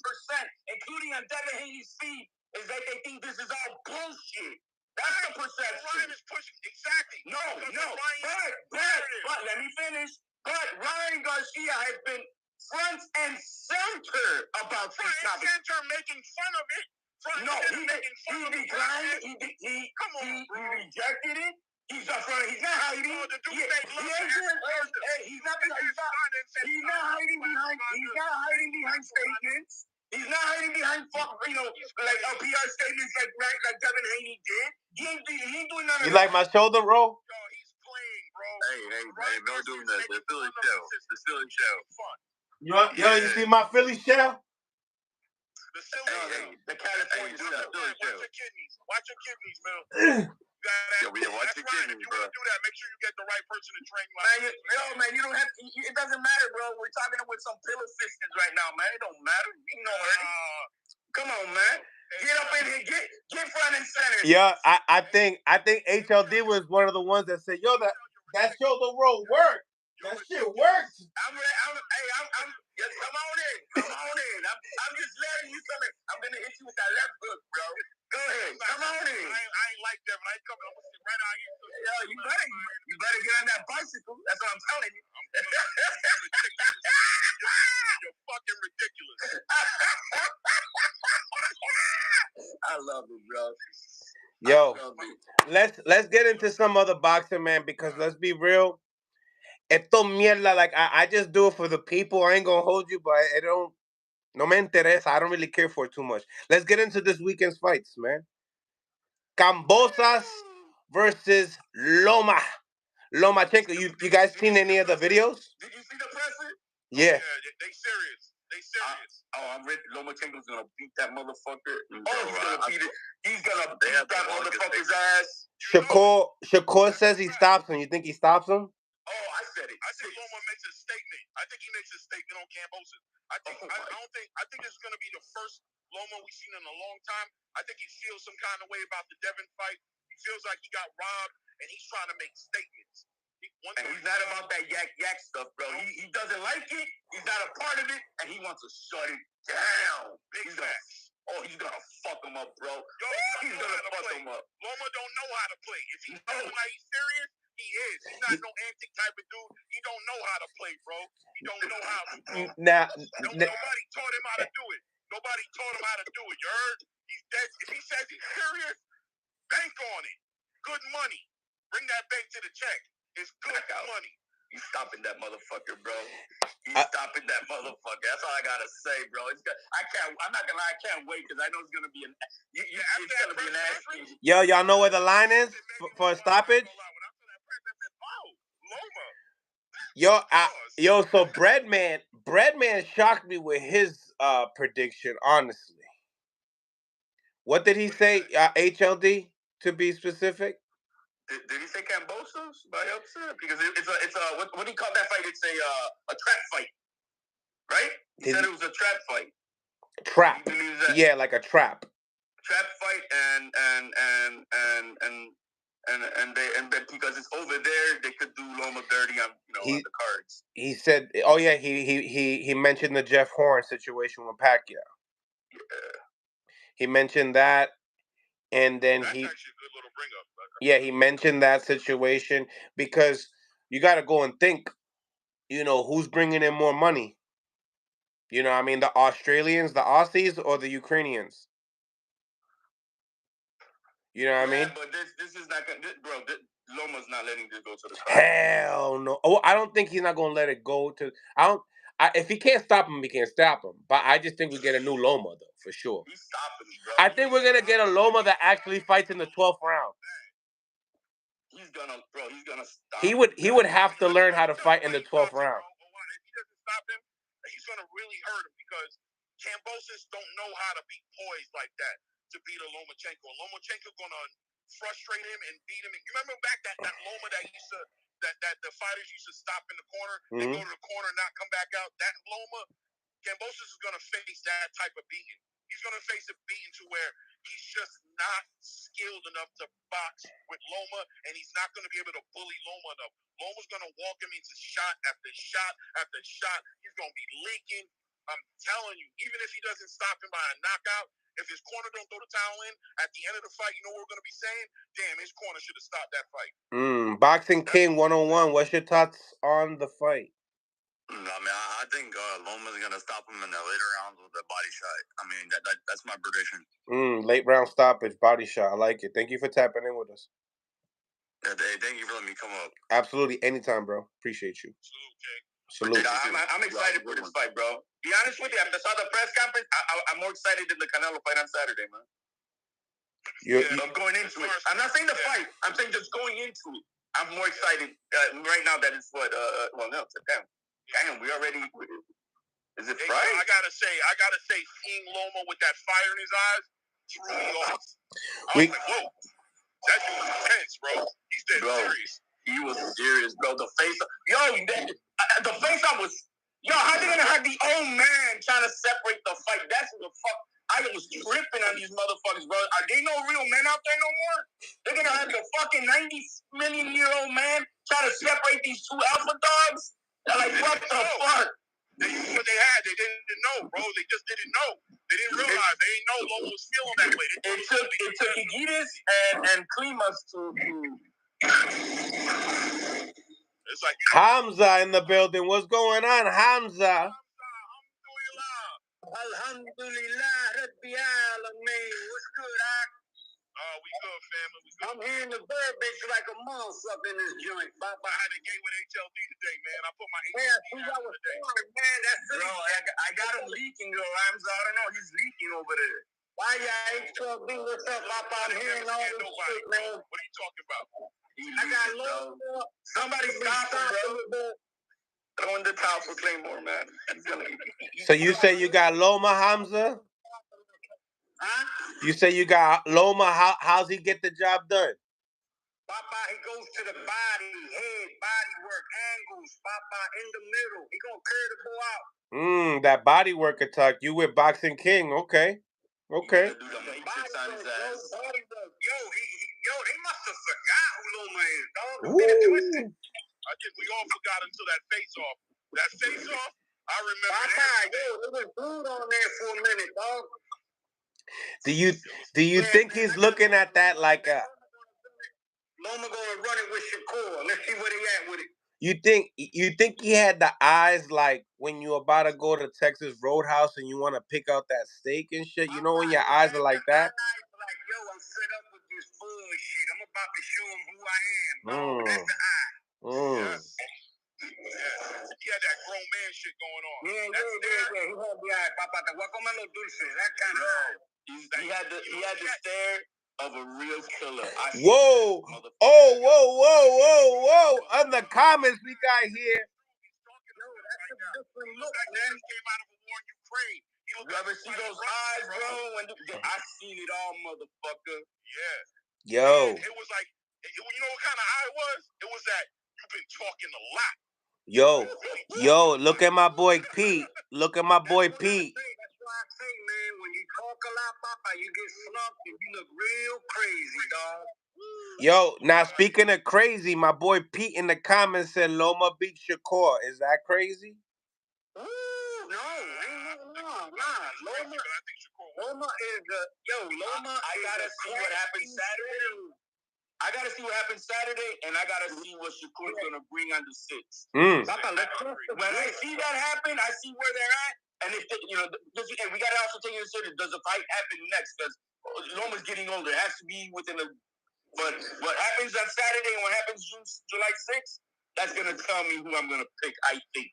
including on Devin Haney's feed, is that they think this is all bullshit. That's the perception. Ryan is pushing exactly. No. But let me finish. But Ryan Garcia has been front and center about this topic. Center making fun of it. He declined. He rejected it. He's not hiding. He's not hiding behind statements. He's not hiding behind PR statements like Devin Haney did. He ain't doing none of that. You like my shoulder roll? Yo, he's playing, bro. Hey, no doing that. The Philly show. The Philly show. You see my Philly shell? The California show. Watch your kidneys, man. Watch your kidneys, bro. If you want to do that, make sure you get the right person to train you. Man, you don't have to. It doesn't matter, bro. We're talking with some pillow sisters right now, man. It don't matter. You know it. Come on, man. Get up in here. Get front and center. Yeah, I think HLD was one of the ones that said, "Yo, that shoulder roll worked. That shit works." Come on in. I'm just letting you come in. I'm gonna hit you with that left hook, bro. Go ahead. Come on in. I ain't like Devin. I ain't coming. I'm gonna sit right out here. Yo, you better get on that bicycle. That's what I'm telling you. You're fucking ridiculous. I love it, bro. Yo, let's get into some other boxing, man, because let's be real. Esto mierda, like I just do it for the people. I ain't gonna hold you, but it don't. No me interesa. I don't really care for it too much. Let's get into this weekend's fights, man. Kambosos versus Lomachenko. You guys seen any of the videos? Did you see the presser? Yeah. They serious. They serious. I'm ready. Lomachenko's gonna beat that motherfucker. He's gonna beat it. He's gonna beat that motherfucker's ass. Shakur says he stops him. You think he stops him? Oh, I said it. I think Loma makes a statement. I think he makes a statement on Kambosos. I think this is gonna be the first Loma we've seen in a long time. I think he feels some kind of way about the Devin fight. He feels like he got robbed, and he's trying to make statements. And he's not about that yak stuff, bro. He doesn't like it. He's not a part of it, and he wants to shut it down. He's gonna fuck him up, bro. He's gonna fuck him up. Loma don't know how to play. If he knows how he's serious, he is. He's not no antic type of dude. He don't know how to play, bro. He don't know how to, bro. Nobody taught him how to do it. Nobody taught him how to do it. You heard? He's dead. If he says he's serious, bank on it. Good money. Bring that bank to the check. It's good money. He's stopping that motherfucker, bro. He's stopping that motherfucker. That's all I gotta say, bro. I'm not gonna lie. I can't wait because I know it's gonna be it's gonna be nasty. Yo, y'all know where the line is for a stoppage? So Breadman shocked me with his prediction. Honestly, what did he say? HLD to be specific. Did he say Kambosos by upset? Because it's a what do you call that fight? It's a trap fight, right? He said it was a trap fight. Trap. Yeah, like a trap. Trap fight and because it's over there, they could do Loma dirty on on the cards. He said, oh yeah, he mentioned the Jeff Horn situation with Pacquiao. Yeah. He mentioned that. And then that's actually a good little bring up. He mentioned that situation because you got to go and think, who's bringing in more money? I mean, the Australians, the Aussies, or the Ukrainians? You know what I mean? But this is not going to, bro, Loma's not letting this go to the card. Hell no. Oh, I don't think he's not going to let it go to, if he can't stop him, he can't stop him. But I just think we get a new Loma, though, for sure. He's stopping me, bro. I think we're going to get a Loma that actually fights in the 12th round. He's gonna stop. He would have to learn how to fight in the 12th round. If he doesn't stop him, he's gonna really hurt him because Kambosos don't know how to be poised like that to beat a Lomachenko. Lomachenko gonna frustrate him and beat him. You remember back that Loma that used to that the fighters used to stop in the corner and go to the corner and not come back out. That Loma, Kambosos is gonna face that type of beating. He's gonna face a beating to where he's just not skilled enough to box with Loma, and he's not going to be able to bully Loma enough. Loma's going to walk him into shot after shot after shot. He's going to be leaking. I'm telling you, even if he doesn't stop him by a knockout, if his corner don't throw the towel in, at the end of the fight, you know what we're going to be saying? Damn, his corner should have stopped that fight. Boxing King 101, what's your thoughts on the fight? I mean, I think Loma's gonna stop him in the later rounds with a body shot. I mean, that's my prediction. Late round stoppage, body shot. I like it. Thank you for tapping in with us. Thank you for letting me come up. Absolutely, anytime, bro. Appreciate you. Salute. I'm excited for this fight, bro. Be honest with you, after I saw the press conference, I'm more excited than the Canelo fight on Saturday, man. I'm going into it. I'm not saying the fight. I'm saying just going into it. I'm more excited right now that it's what. Damn, we already. Is it Friday? I gotta say, seeing Loma with that fire in his eyes threw me off. I was like, whoa, that dude was intense, bro. He's dead serious. He was serious, bro. The face, the face I was, how they gonna have the old man trying to separate the fight? That's what the fuck. I was tripping on these motherfuckers, bro. Are they no real men out there no more? They're gonna have the fucking 90-million-year-old man trying to separate these two alpha dogs? They're like, what the fuck? They used what they had. They didn't know, bro. They just didn't know. They didn't realize. They didn't know Loma was feeling that way. It took Igitis and Klimas to. It's like Hamza in the building. What's going on, Hamza? Alhamdulillah, Rabbi Alameen. What's good, Oh, we good, family. We good. I'm hearing the verbiage like a motherfucker in this joint. I had a game with HLD today, man. I put my HLD out today. Man, that's bro, I got him leaking, though. I don't know. He's leaking over there. Why y'all HLD? What's up, Papa? I'm hearing all this shit, man. What are you talking about? I got low. Somebody stop him, bro. Throwing the top for Claymore, man. So you say you got Loma Hamza? Huh? You say you got Loma. How's he get the job done? Papa, he goes to the body, head, body work, angles, Papa, in the middle. He gonna curve the ball out. That body work attack. You with Boxing King, okay. Okay. Do the matrix on his ass. Yo, they must have forgot who Loma is, dog. Don't get it twisted. I think we all forgot until that face-off. That face-off, I remember Papa, yo, it was glued on there for a minute, dog. Do you think he's looking at that like a... Loma gonna run it with Shakur. Let's see where they at with it. You think he had the eyes like when you're about to go to Texas Roadhouse and you want to pick out that steak and shit? You know when your eyes are like that? Like, yo, I'm fed up with this bullshit. I'm about to show him who I am, dog. That's the eye. Yeah. He had that grown man shit going on. Yeah. He had the eye. Papa, the guacamole dulce. That kind of eye. He had the stare of a real killer. Whoa! Whoa! On the comments we got here. Yo, that's a different look, man. He came out of a war in Ukraine. You ever see those eyes, bro? I seen it all, motherfucker. Yeah. Yo. And it was like, you know what kind of eye it was? It was that you've been talking a lot. Yo, look at my boy Pete. Look at my boy Pete. That's why I say, man, when you talk a lot, Papa, you get slumped and you look real crazy, dog. Yo, now speaking of crazy, my boy Pete in the comments said Loma beat Shakur. Is that crazy? Ooh, no. Loma is Loma. I gotta see what happens Saturday. I gotta see what happens Saturday, and I gotta see what Shakur's gonna bring on the 6th. When I see that happen, I see where they're at, and if and we gotta also take into consideration, does the fight happen next? Because Loma's getting older. It has to be within a. But what happens on Saturday and what happens July 6th, that's gonna tell me who I'm gonna pick. I think.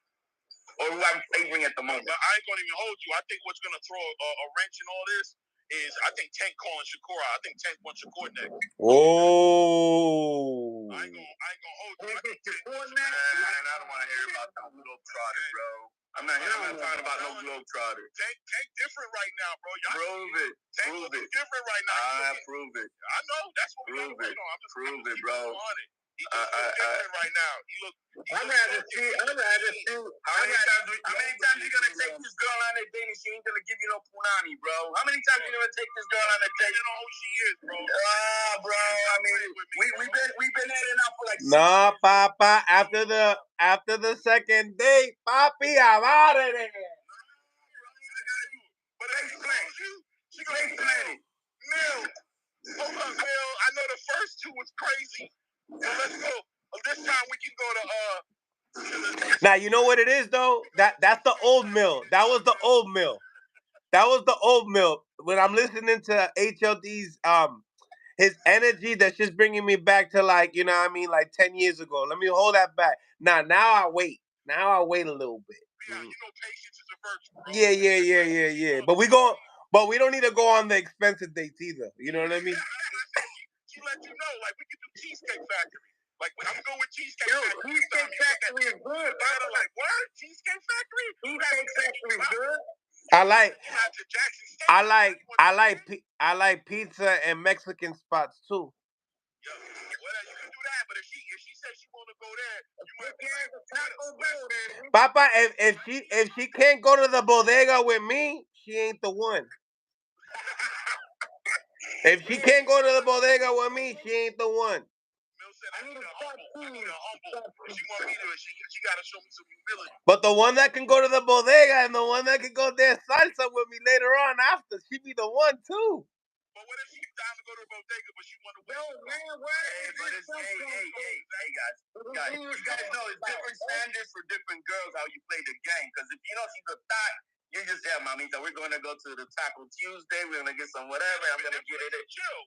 Or who I'm favoring at the moment. But I ain't gonna even hold you. I think what's gonna throw a wrench in all this is I think Tank calling Shakur out. I think Tank wants Shakur next. Whoa! I ain't gonna hold you. Shakur next? Man, I don't want to hear about no globetrotter, bro. I'm not talking about no globetrotter. Tank different right now, bro. Prove it. Tank looking different right now. Prove it. I know. That's what we're waiting on. Prove it, bro. He looks different right now. I'd rather see. How many times you gonna take this girl on a date and she ain't gonna give you no punani, bro? How many times you gonna take this girl on a date? You know who she is, bro. Bro. I mean, we've been at it now for like. No, Papa. After the second date, Papi, I'm out of there. But she gonna play. Neil. Hold on, Neil. I know the first two was crazy. So let's go. This time we can go to Now you know what it is though. That's the old mill. That was the old mill. When I'm listening to HLD's his energy, that's just bringing me back to like, you know what I mean, like 10 years ago. Let me hold that back. Now I wait. Now I wait a little bit. Yeah, you know, patience is a virtue, bro. Yeah. But we don't need to go on the expensive dates either. You know what I mean? She let you know, like we can do Cheesecake Factory. Like I'm going with Cheesecake Factory. Cheesecake Factory is good. Like what? Cheesecake Factory? Cheesecake Factory is good. I like pizza and Mexican spots too. Yeah, well, you can do that, but if she says she want to go there, you might be like, Papa, if she can't go to the bodega with me, she ain't the one. If she can't go to the bodega with me, she ain't the one. Mil said, I need a humble. She want me to. She gotta show me some humility. But the one that can go to the bodega and the one that can go there salsa with me later on after, she be the one too. But what if she's down to go to the bodega, but she want to win? Man, hey guys, you guys know it's different standards for different girls how you play the game. Because if you know she's a thot You just said, Mamita, we're going to go to the Taco Tuesday. We're going to get some whatever. I'm going to get it. Chill.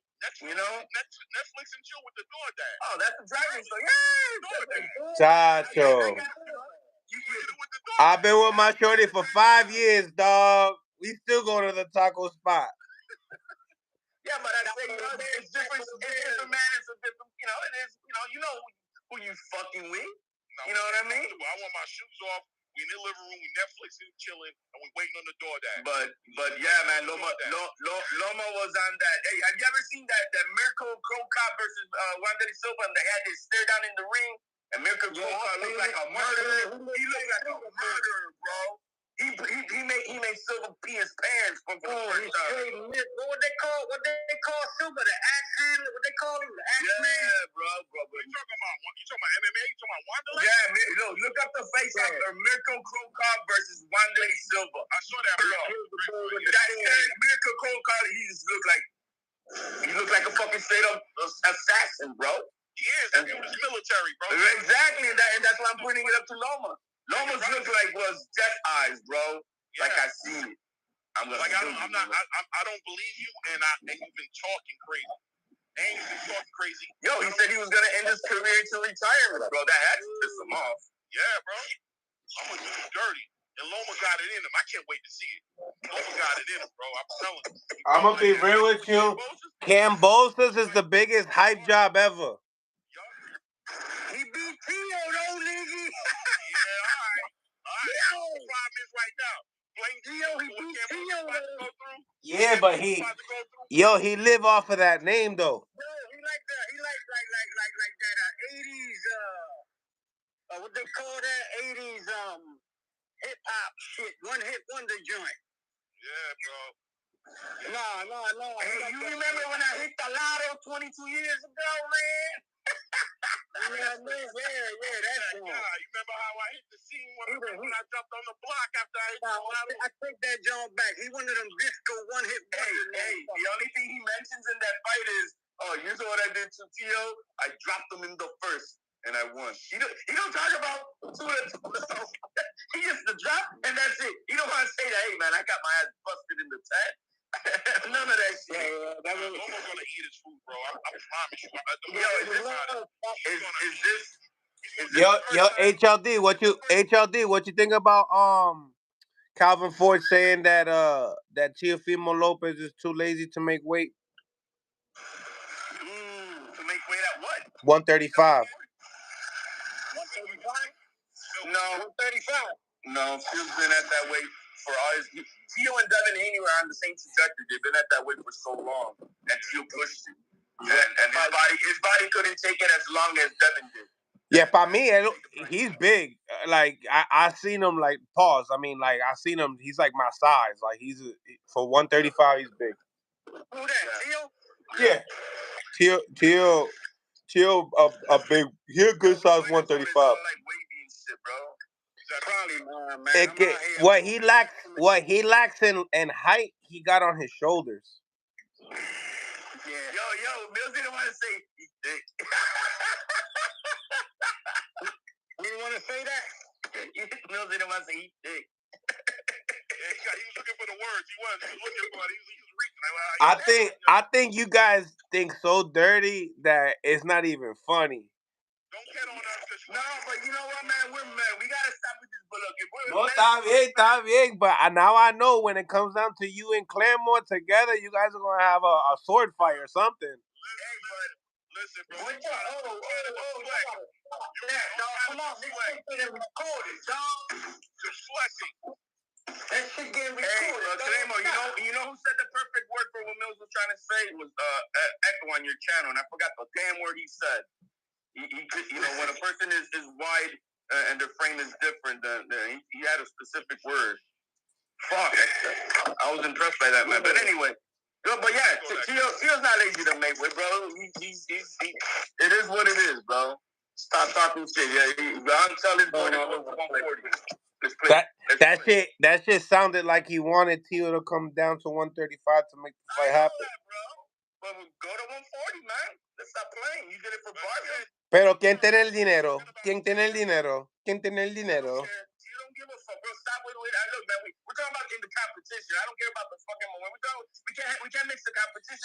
You know? Netflix and chill with the DoorDash. Oh, that's the driving store. Yeah. Chacho. I've been with my shorty for 5 years, dog. We still go to the taco spot. Yeah, but I say, it's different. It's different manners. It's different, it is, you know who you fucking with. You know what I mean? I want my shoes off. We in the living room, we Netflixing, chilling, and we waiting on the DoorDash. But yeah, man, Loma was on that. Hey, have you ever seen that Mirko Krokop versus Wanderlei Silva, and they had this stare down in the ring, and Mirko Krokop looked like a murderer. He looked like a murderer, bro. He made Silva pee his pants for the first time. What they call Silva? The axe handler? What they call him? The axe man? Yeah, bro. You talking about MMA? You talking about Wanderlei? Yeah, look up the face after Mirko Krokop versus Wanderlei Silva. I saw that, bro. Mirko Krokop, he looked like a fucking straight up assassin, bro. He is. He was military, bro. Exactly, and that's why I'm putting it up to Loma. Loma's look like was death eyes, bro. Yeah. Like I see it. I don't believe you, and you've been talking crazy. And you've been talking crazy. Yo, he said he was gonna end his career to retirement, bro. That had to piss him off. Yeah, bro. I'm gonna do you dirty. And Loma got it in him. I can't wait to see it. Loma got it in him, bro. I'm telling you. I'm gonna be real with you. Kambosos is the biggest hype job ever. He beat Tio, though, nigga. Yeah, all right. The problem is right now. Tio, he beat Tio. Yeah, but he live off of that name though. No, he like that 80s what they call that 80s hip hop shit, one hit wonder joint. Yeah, bro. No. Hey, you remember when I hit the lotto 22 years ago, man? Yeah, that's You remember how I hit the scene when I jumped on the block after I hit the lotto? I take that joint back. He one of them disco one hit wonders. Hey, the only thing he mentions in that fight is, you know what I did to Tio? I dropped him in the first, and I won. He don't talk about two. He just the drop, and that's it. He don't want to say that, hey, man, I got my ass busted in the 10. None of that shit. Loma's gonna eat his food, bro. I promise you. HLD, what you think about Calvin Ford saying that that Teofimo Lopez is too lazy to make weight? To make weight at what? 135. 135? No, 135. No, Phil's been at that weight for all his. Tio and Devin Haney were on the same trajectory. They've been at that weight for so long, and Tio pushed it. Yeah, and his body couldn't take it as long as Devin did. Yeah, for me, he's big. Like I seen him. Like pause. I mean, like I seen him. He's like my size. Like for 135, he's big. Who that? Tio? Yeah. Tio, a big. He a good size 135. Like wavy and shit, bro. Probably, man. What he lacks in height, he got on his shoulders. Yeah. Yo, Mills didn't want to say he's thick. You didn't want to say that? Mills didn't want to say he's thick. Yeah, he was looking for the words. He was looking for it. He was reaching. I think you guys think so dirty that it's not even funny. Don't get on us this way. No, but you know what, man? We're men. We gotta stop with this bullet. No, está bien. But now I know when it comes down to you and Claremont together, you guys are gonna have a sword fight or something. Listen, bro. Come on, this shit getting recorded, dog. Just flexing. That shit getting recorded. Hey, you know who said the perfect word for what Mills was trying to say? It was echo on your channel, and I forgot the damn word he said. He when a person is wide and their frame is different, then he had a specific word. Fuck. I was impressed by that, man. But anyway, but yeah, Tio's not lazy to make weight, bro. It is what it is, bro. Stop talking shit. Yeah, I'm telling you, 140. That shit sounded like he wanted Tio to come down to 135 to make the fight happen. That, bro. But go to 140, man. Let's stop playing. You did it for Barber. Pero ¿quién tiene el dinero? ¿Quién tiene el dinero? ¿Quién tiene el dinero? You don't give a fuck, bro. Stop with it. I look, man, we're talking about in the competition. I don't care about the fucking moment. We can't mix the competition.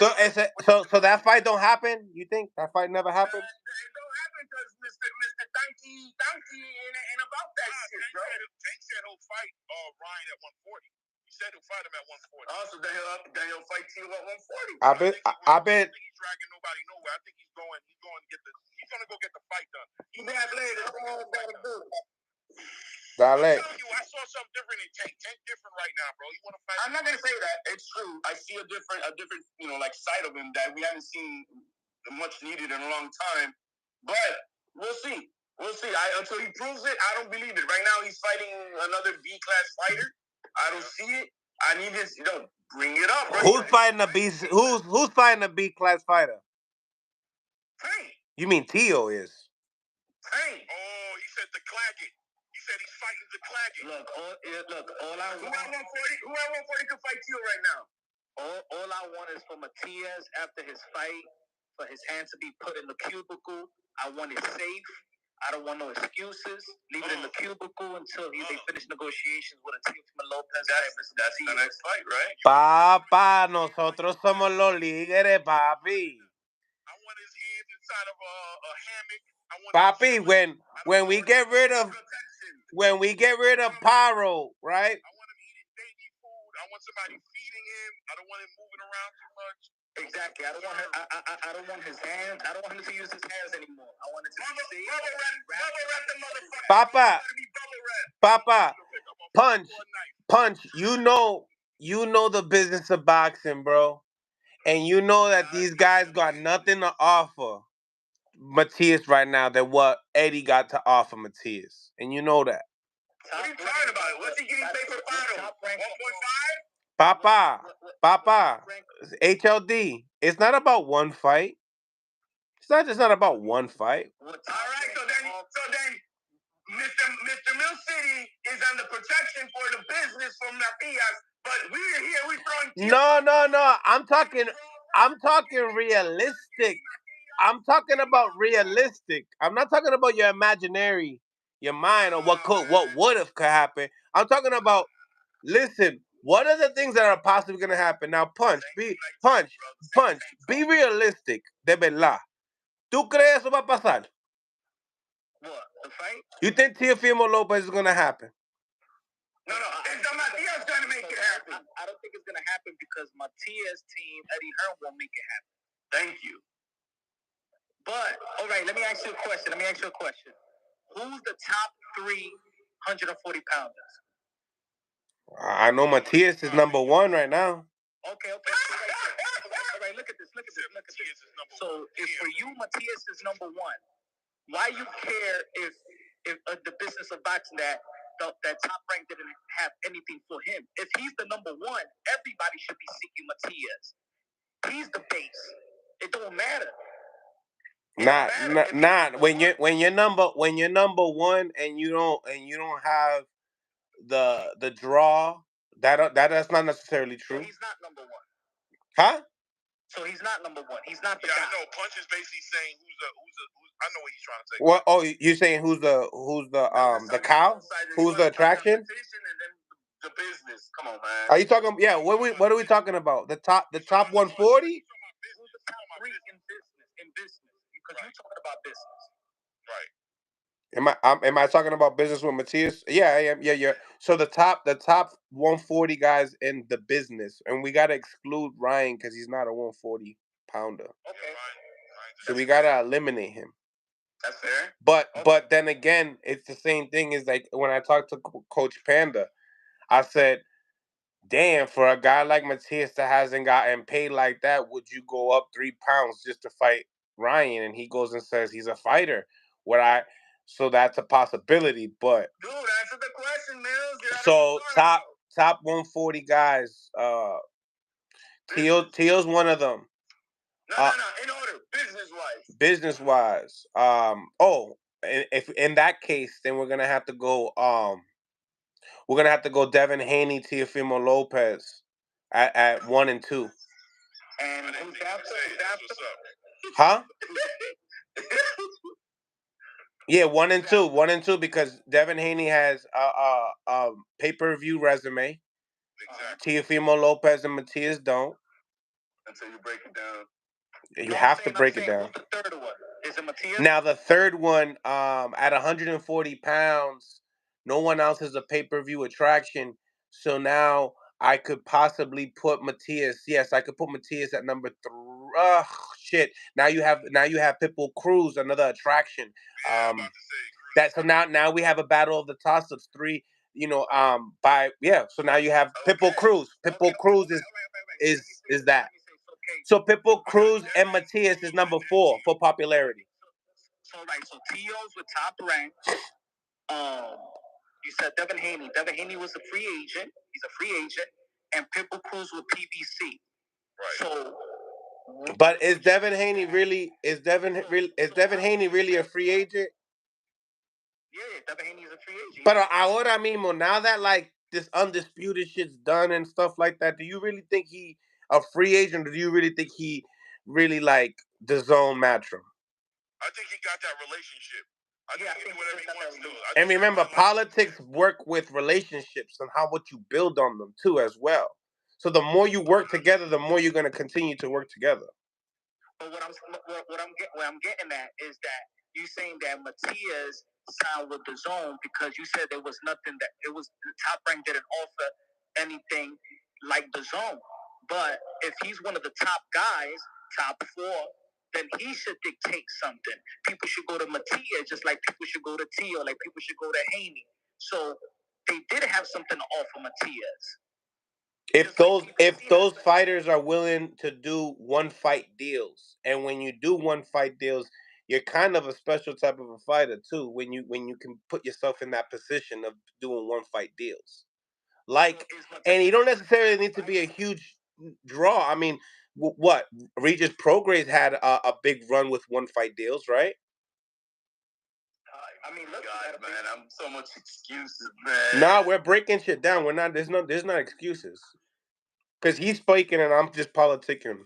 So that fight don't happen? You think that fight never happened? It don't happen because Mr. Donkey ain't about that shit, bro. Tank said he'll fight Ryan at 140. He said he'll fight him at 140. Also, then he'll fight Tio at 140. I bet. I don't think he's dragging nobody nowhere. I think he's going to he's going to go get the fight done. He's gonna have later. That's all I'm gonna do. I'm telling you, I saw something different in Tank. Tank different right now, bro. You want to fight? I'm not gonna say that. It's true. I see a different, like side of him that we haven't seen much needed in a long time. But we'll see. Until he proves it, I don't believe it. Right now, he's fighting another B-class fighter. I don't see it. I need this. Bring it up, bro. Who's fighting a B? Who's fighting a B-class fighter? Tank. You mean Tio is? Tank. Oh, he said the Claggett. He said he's fighting the Claggett. All I want. Who at 140 could fight Tio right now? All I want is for Matias after his fight, for his hands to be put in the cubicle. I want it safe. I don't want no excuses. Leave it in the cubicle until they finish negotiations with a Teofimo Lopez. That's the next fight, right? Papá, nosotros somos los líderes, papi. I want his hands inside of a hammock. Papi, when we get rid of Pyro, right? I want him eating baby food. I want somebody feeding him. I don't want him moving around too much. Exactly. I don't want his hands. I don't want him to use his hands anymore. I want it to be safe. Papa, punch. You know the business of boxing, bro, and you know that these guys got nothing to offer Matias right now than what Eddie got to offer Matias, and you know that. What are you talking about? What's he getting paid for final? 1.5? Papa, HLD. It's not about one fight. It's not just about one fight. All right, so then Mr. Mill City is under protection for the business from Matias, but we're here, we're throwing. No. I'm talking realistic. I'm talking about realistic. I'm not talking about your imaginary, your mind, or what would have could happen. I'm talking about, listen, what are the things that are possibly going to happen? Now, be realistic, de verdad. ¿Tú crees eso va a pasar? What, the fight? You think Teofimo Lopez is going to happen? No. It's the Matias going to make it happen. I don't think it's going to happen because Matias' team, Eddie Hearn, won't make it happen. Thank you. But, all right, let me ask you a question. Who's the top 340 pounders? I know Matias is number one right now. Okay. All right, look at this. So, if for you, Matias is number one, why you care if the business of boxing that Top Rank didn't have anything for him? If he's the number one, everybody should be seeking Matias. He's the base. It don't matter. Not when you're number one and you don't have the draw. That's not necessarily true. So he's not number one. Huh? So he's not number one. He's not the guy. guy. I know. Punch is basically saying who's I know what he's trying to say. What? Oh, you're saying who's the cow? Who's the attraction? And then the business. Come on, man. Are you talking? Yeah. What are we talking about? The top 140? Who's the top three in business? Because you're talking about business. Right. Am I talking about business with Matias? Yeah, I am. Yeah. So the top 140 guys in the business, and we gotta exclude Ryan because he's not a 140 pounder. Okay. So we gotta eliminate him. That's fair. But then again, it's the same thing as like when I talked to Coach Panda, I said, damn, for a guy like Matias that hasn't gotten paid like that, would you go up 3 pounds just to fight Ryan? And he goes and says he's a fighter. So that's a possibility, but dude, answer the question, Mills. So top 140 guys, Teo's one of them. No, in order, business wise. If in that case, then we're gonna have to go. We're gonna have to go Devin Haney, Teofimo Lopez at 1 and 2. And who's after? Huh? Yeah, 1 and 2, 1 and 2, because Devin Haney has a pay-per-view resume. Exactly. Teofimo Lopez and Matias don't. Until you break it down. You have to break it down. Who's the third one? Is it Matias? Now the third one, at 140 pounds, no one else is a pay-per-view attraction. So now I could possibly put Matias. Yes, I could put Matias at number 3. Shit. Now you have Pitbull Cruz, another attraction. Yeah, I'm about to say Cruz. That so now we have a battle of the toss-ups. 3. So now you have Pitbull Cruz. Pitbull Cruz is that. So Pitbull Cruz and Matias is number 4 for popularity. So Tio's with Top Rank. You said Devin Haney. Devin Haney was a free agent. He's a free agent, and Pitbull Cruz with PBC. Right. So, but is Devin Haney really? Is Devin Haney really a free agent? Yeah, Devin Haney is a free agent. But ahora mismo, now that like this undisputed shit's done and stuff like that, do you really think he a free agent, or do you really think he really like the zone matchup? I think he got that relationship. I think he can do whatever he wants to do. And remember, politics work with relationships and how what you build on them too as well. So the more you work together, the more you're going to continue to work together. But what I'm getting at is that you saying that Matias signed with the zone because you said there was nothing that it was the Top Rank didn't offer anything like the zone. But if he's one of the top guys, top 4, then he should dictate something. People should go to Matias just like people should go to Tio, like people should go to Haney. So they did have something to offer Matias. If those fighters are willing to do one fight deals, and when you do one fight deals, you're kind of a special type of a fighter too. When you can put yourself in that position of doing one fight deals, and you don't necessarily need to be a huge draw. I mean, what Regis Prograis had a big run with one fight deals, right? I mean, look, God, man, I'm so much excuses, man. Nah, we're breaking shit down. We're not. There's not excuses. Because he's speaking and I'm just politicking.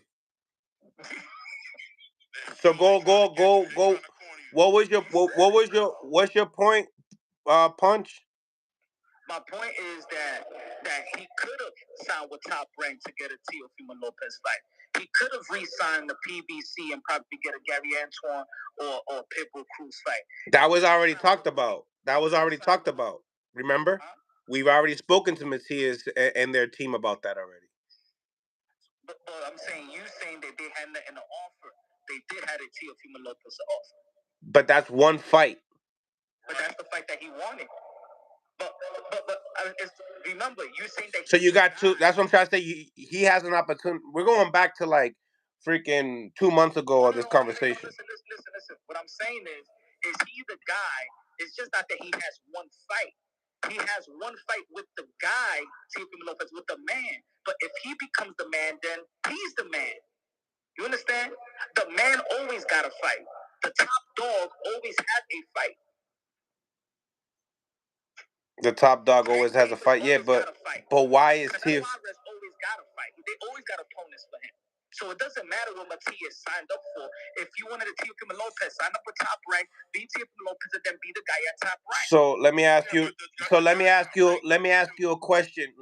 So go. What's your point, Punch? My point is that he could have signed with Top Rank to get a Teofimo Lopez fight. He could have re-signed the PBC and probably get a Gary Antoine or Pitbull Cruz fight. That was already talked about. Remember? Huh? We've already spoken to Matias and their team about that already. But I'm saying that they had nothing to offer. They did have a Teofimo Lopez to offer. But that's one fight. But that's the fight that he wanted. But remember, you saying that. So you got two. That's what I'm trying to say. He has an opportunity. We're going back to like freaking 2 months ago of this conversation. Listen. What I'm saying is he the guy? It's just not that he has one fight. He has one fight with the guy, Teofimo Lopez, with the man. But if he becomes the man, then he's the man. You understand? The man always got to fight. The top dog always had a fight. The top dog always has a fight. Yeah, but why is Teofimo always got a fight? They always got opponents for him. So it doesn't matter what Matias signed up for. If you wanted a Teofimo Lopez, sign up with Top Rank, be Teofimo Lopez, and then be the guy at Top Rank. So let me ask you a question.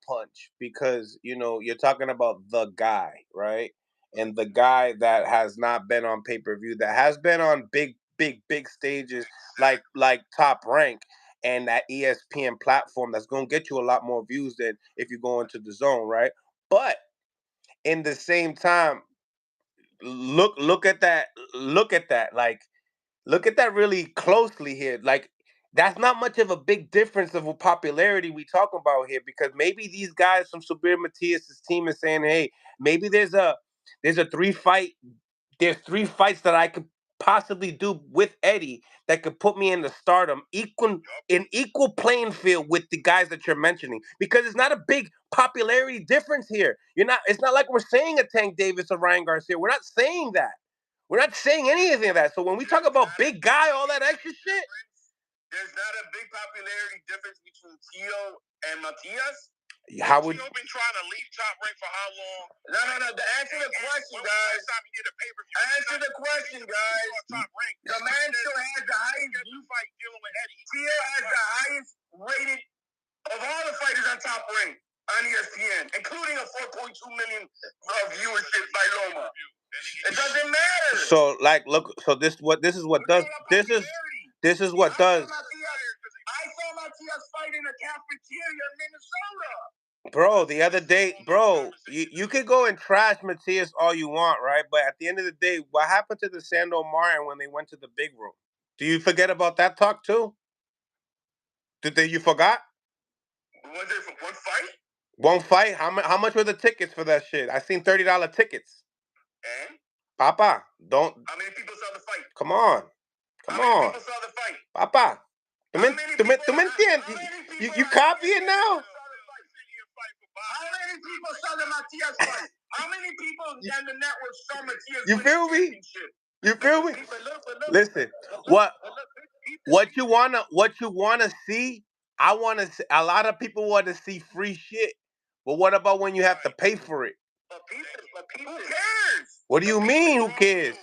Punch, because you're talking about the guy, right? And the guy that has not been on pay-per-view, that has been on big stages like Top Rank and that ESPN platform that's gonna get you a lot more views than if you go into the zone, right? But in the same time, look at that really closely here. Like, that's not much of a big difference of popularity we talking about here, because maybe these guys from Subriel Matias' team is saying, hey, maybe there's 3 fights that I could possibly do with Eddie that could put me in the stardom equal playing field with the guys that you're mentioning, because it's not a big popularity difference here. It's not like we're saying a Tank Davis or Ryan Garcia. We're not saying that. We're not saying anything of that. So when we talk about big guy, all that extra shit, there's not a big popularity difference between Tio and Matias. How would Tio been trying to leave Top Rank for how long? No. To answer the question, guys. Answer the question, guys. Top Rank. The man still has the highest fight dealing with Eddie. Tio has the highest rated of all the fighters on Top Rank on ESPN, including a 4.2 million viewership by Loma. It doesn't matter. So like, look. So this is what does. This is what does. I saw Matias fight in a cafeteria in Minnesota. Bro, the other day, bro, you could go and trash Matias all you want, right? But at the end of the day, what happened to the Sando Martin when they went to the big room? Do you forget about that talk too? You forgot? Was it for one fight? One fight? How much were the tickets for that shit? I seen $30 tickets. And? Papa, don't. How many people saw the fight? Come on. How many people saw the fight? Papa. You copy it now? How many people saw the Matias fight? How many people on the network saw Matias? You feel me? You feel me? Listen, what you wanna see? I wanna see. A lot of people want to see free shit, but what about when you have to pay for it? But people, who cares? What do you mean? Who cares? Tio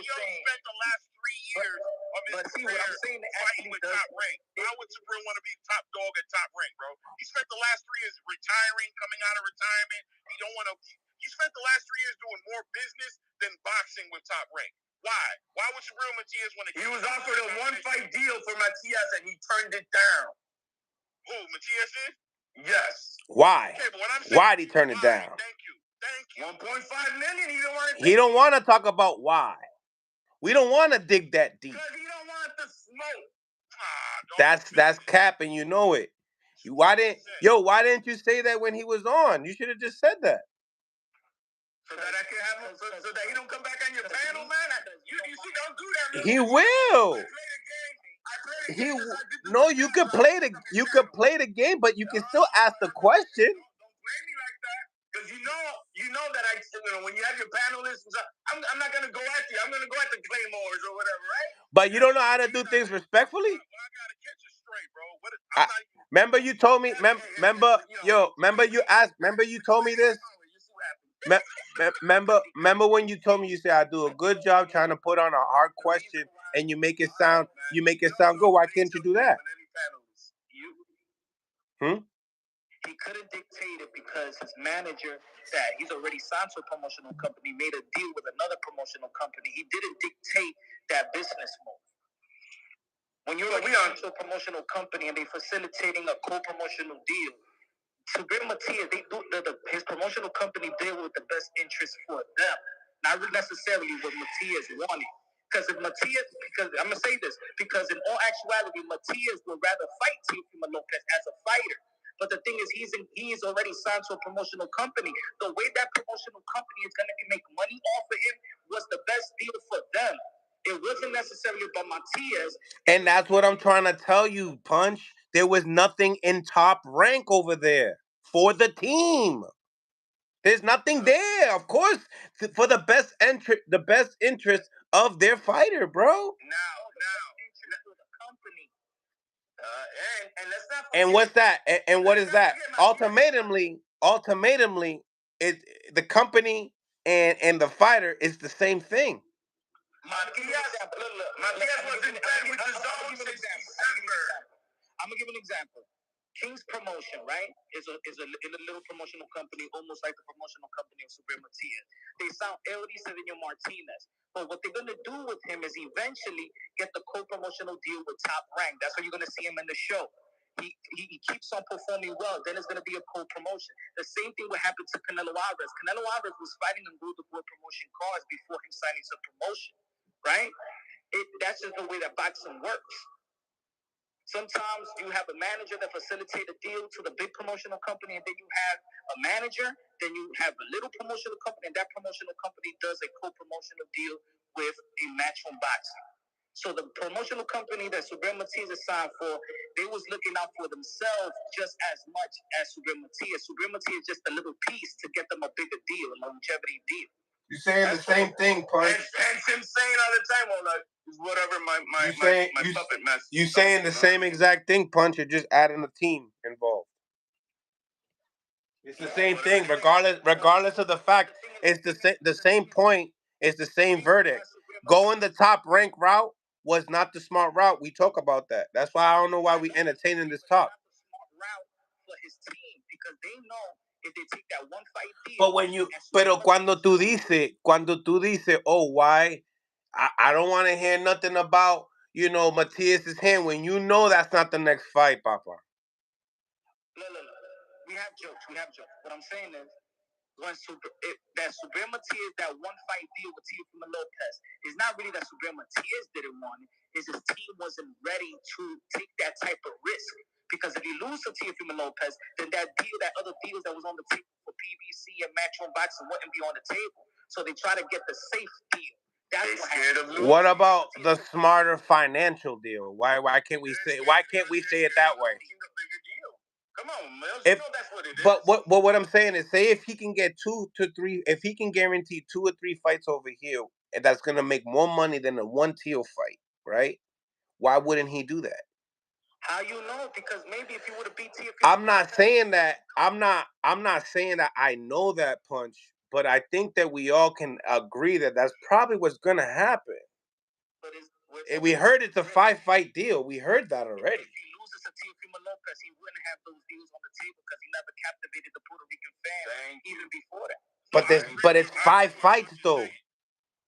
spent the last 3 years of his career fighting with Top Rank. Why would Subriel want to be top dog at Top Rank, bro? He spent the last 3 years retiring, coming out of retirement. He don't want to. He spent the last 3 years doing more business than boxing with Top Rank. Why? Why would Subriel Matias want to? He was offered a one-fight deal for Matias and he turned it down. Who, Matias did? Yes. Why? Okay, but what I'm saying, why'd he turn it down? Thank you. 1.5 million. He don't want to. He don't want to talk about why. We don't want to dig that deep. Because he don't want the smoke. That's cap, and you know it. Why didn't you say that when he was on? You should have just said that. So that I can have him, so that he don't come back on your panel, man. You don't do that. He will. No, you could play the game, but you can still ask the question. Don't play me like that, because you know that when you have your panelists, I'm not gonna go at you. I'm gonna go at the Claymores or whatever, right? But you don't know how to do things respectfully. Well, I gotta catch it straight, bro. Remember you told me. Remember you told me this. Remember when you told me, you said I do a good job trying to put on a hard question and you make it sound good. Why can't you do that? He couldn't dictate it because his manager, that he's already signed to a promotional company, made a deal with another promotional company. He didn't dictate that business move. When you're already on to a promotional company and they're facilitating a co-promotional deal, Subriel Matias, his promotional company deal with the best interest for them, not necessarily what Matias wanted. Because I'm gonna say this, because in all actuality, Matias would rather fight Teofimo Lopez as a fighter. But the thing is, he's already signed to a promotional company. The way that promotional company is gonna make money off of him was the best deal for them. It wasn't necessarily about Matias. And that's what I'm trying to tell you, Punch. There was nothing in Top Rank over there for the team. There's nothing there, of course, for the best interest of their fighter, bro. And what's that? And what is that? Ultimately, the company and the fighter is the same thing. Matias was in bed with the zone since December. I'm gonna give an example. King's Promotion, right, is a little promotional company, almost like the promotional company of Subriel Matias. They signed Severino Martinez. But what they're going to do with him is eventually get the co-promotional deal with Top Rank. That's where you're going to see him in the show. He keeps on performing well. Then it's going to be a co-promotion. The same thing would happen to Canelo Alvarez. Canelo Alvarez was fighting on World of War promotion cards before him signing to promotion, right? That's just the way that boxing works. Sometimes you have a manager that facilitates a deal to the big promotional company, and then you have a manager, then you have a little promotional company, and that promotional company does a co-promotional deal with a Matchroom Boxing. So the promotional company that Subriel Matias is signed for, they was looking out for themselves just as much as Subriel Matias. Subriel Matias is just a little piece to get them a bigger deal, a longevity deal. You're saying the same thing, Punch. And him saying all the time, well, like, whatever my puppet mess. You saying the same exact thing, Punch. You're just adding a team involved. It's the same thing, regardless of the fact. It's the same point. It's the same verdict. Going the top rank route was not the smart route. We talk about that. That's why I don't know why we entertaining this talk. For his team, because they know if they take that one fight deal. But cuando tú dices, oh, why? I don't want to hear nothing about Matias's hand when you know that's not the next fight, Papa. Look. We have jokes. What I'm saying is, when Subriel Matias, that one fight deal with Teofimo Lopez, it's not really that Subriel Matias didn't want it. It's his team wasn't ready to take that type of risk. Because if you lose to Teofimo Lopez, then that other deals that was on the table for PBC and Matchroom Boxing wouldn't be on the table. So they try to get the safe deal. What about the smarter financial deal? Why can't we say it that way? Come on, man. You know that's what it is. But what I'm saying is, say if he can get 2 to 3, if he can guarantee 2 or 3 fights over here, and that's gonna make more money than a one Teo fight, right? Why wouldn't he do that? How you know? Because maybe if he would have beat Teo, I'm not saying that. I'm not saying that I know that, Punch. But I think that we all can agree that that's probably what's gonna happen. We heard it's a 5-fight deal. We heard that already. If he loses to Teofimo Lopez, he wouldn't have those deals on the table because he never captivated the Puerto Rican fan even before that. But it's 5 fights though.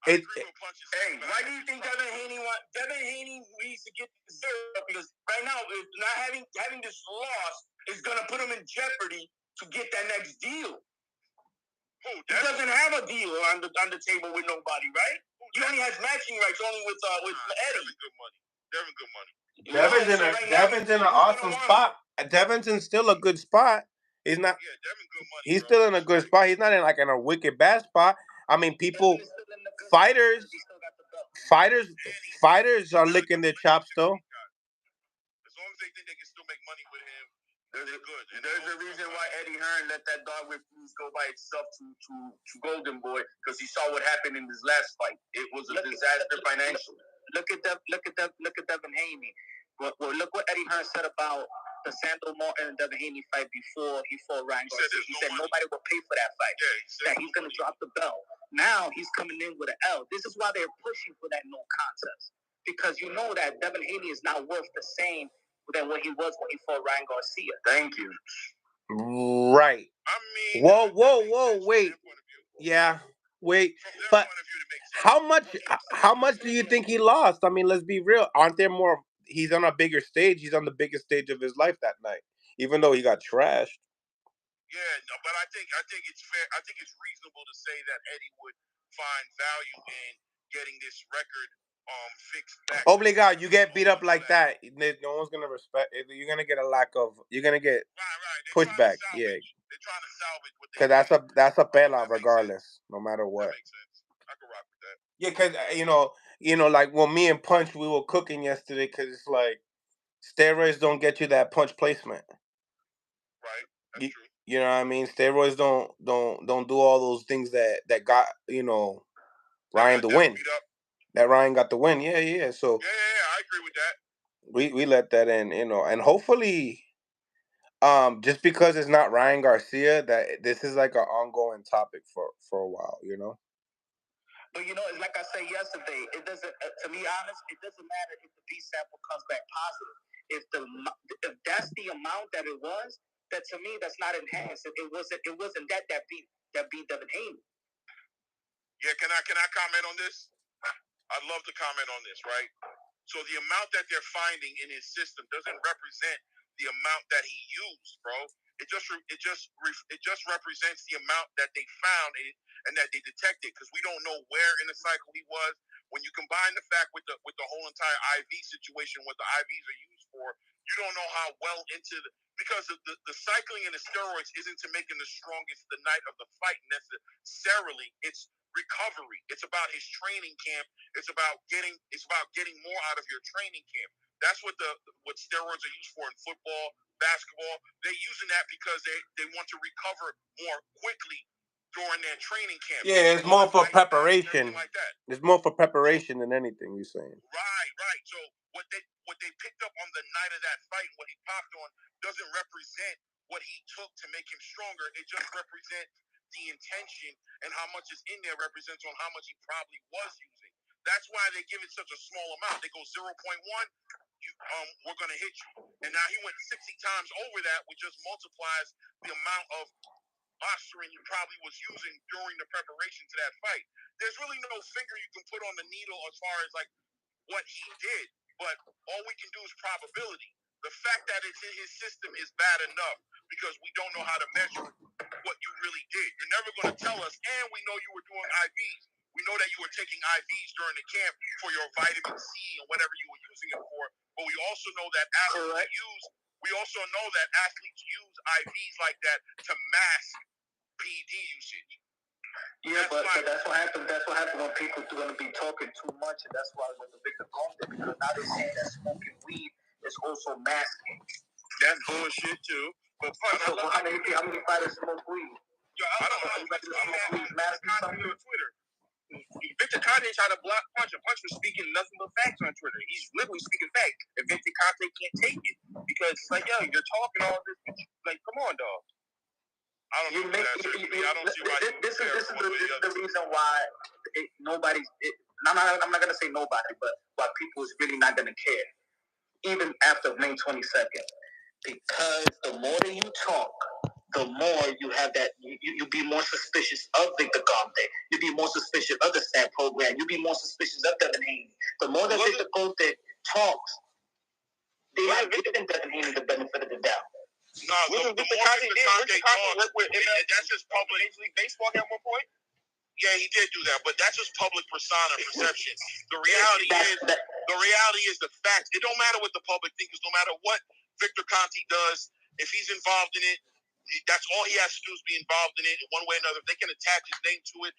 Hey, why do you think Devin Haney needs to get the 0? Because right now, not having this loss is gonna put him in jeopardy to get that next deal. He doesn't have a deal on the table with nobody, right? He only has matching rights only with Eddie. Devin good money. Devin's in an awesome spot. Devin's in still a good spot. He's not. Yeah, Devin good money. He's still in a good spot. He's not in a wicked bad spot. I mean, fighters are licking their chops though. As long as they think they can still make money with him, they're good. And there's a reason why Eddie Hearn let that dog with Fuse go by itself to Golden Boy, because he saw what happened in his last fight. It was a disaster financially. Look at Devin Haney. Well, look what Eddie Hearn said about the Sandro Martin and Devin Haney fight before he fought Ryan Garcia. He said nobody will pay for that fight. Yeah, that he's going to drop the belt. Now he's coming in with an L. This is why they're pushing for that no contest, because you know that Devin Haney is not worth the same than what he was when he fought Ryan Garcia. Thank you. Right. I mean, whoa, wait. Yeah, wait. But how much do you think he lost? I mean, let's be real. Aren't there more? He's on a bigger stage. He's on the biggest stage of his life that night, even though he got trashed. Yeah, no, but I think it's fair. I think it's reasonable to say that Eddie would find value in getting this record fixed back. Oh my God, you get beat up like that, no one's gonna respect it. You're gonna get you're gonna get pushback. Yeah, they're trying to salvage what they. Because that's a pela regardless, no matter what. That makes sense. I can rock with that. Yeah, because like when me and Punch we were cooking yesterday, because it's like steroids don't get you that punch placement. Right, that's true. You know what I mean? Steroids don't do all those things that got Ryan the win. That Ryan got the win. Yeah. So yeah, I agree with that. We let that in, and hopefully, just because it's not Ryan Garcia, that this is like an ongoing topic for a while, But it's like I said yesterday. It doesn't. To be honest, it doesn't matter if the B sample comes back positive. If that's the amount that it was, that to me that's not enhanced. It wasn't that beat Devin Haney. Yeah, can I comment on this? I'd love to comment on this, right? So the amount that they're finding in his system doesn't represent the amount that he used, bro. It just represents the amount that they found and that they detected, because we don't know where in the cycle he was. When you combine the fact with the whole entire IV situation, what the IVs are used for, you don't know how well into because the cycling and the steroids isn't to making the strongest the night of the fight necessarily. It's recovery. It's about his training camp. It's about getting more out of your training camp. That's what steroids are used for in football, basketball. They're using that because they want to recover more quickly during their training camp. Yeah, it's more for preparation. Like that. It's more for preparation than anything, you're saying. Right. So what they picked up on the night of that fight, what he popped on, doesn't represent what he took to make him stronger. It just represents the intention, and how much is in there represents on how much he probably was using. That's why they give it such a small amount. They go 0.1, we're going to hit you. And now he went 60 times over that, which just multiplies the amount of posturing he probably was using during the preparation to that fight. There's really no finger you can put on the needle as far as like what he did, but all we can do is probability. The fact that it's in his system is bad enough because we don't know how to measure what you really did. You're never going to tell us, and we know you were doing IVs. We know that you were taking IVs during the camp for your vitamin C and whatever you were using it for, but we also know that athletes use IVs like that to mask PED usage. Yeah, but that's what happens. That's what happens when people are going to be talking too much, and that's why with the Victor Conte, because now they're saying that smoking weed is also masking. That's bullshit too. But how many fighters smoke weed? Yo, I don't know. I'm on Twitter. Victor Conte tried to block Punch, and Punch was speaking nothing but facts on Twitter. He's literally speaking facts, and Victor Conte can't take it because it's like, yo, you're talking all this, like, come on, dog. I don't know. I don't see why. This is the reason why I'm not gonna say nobody, but why people is really not gonna care, even after May 22nd, because the more that you talk, the more you have that you be more suspicious of Victor Conte. You be more suspicious of the SAT program. You be more suspicious of Devin Haney. The more that Victor Conte talks, they have given Devin Haney the benefit of the doubt. No, the more Victor Conte talks, that's just public. Major League Baseball at one point. Yeah, he did do that, but that's just public persona perception. The reality is the fact. It don't matter what the public thinks. No matter what Victor Conte does, if he's involved in it, that's all he has to do is be involved in it in one way or another. If they can attach his name to it,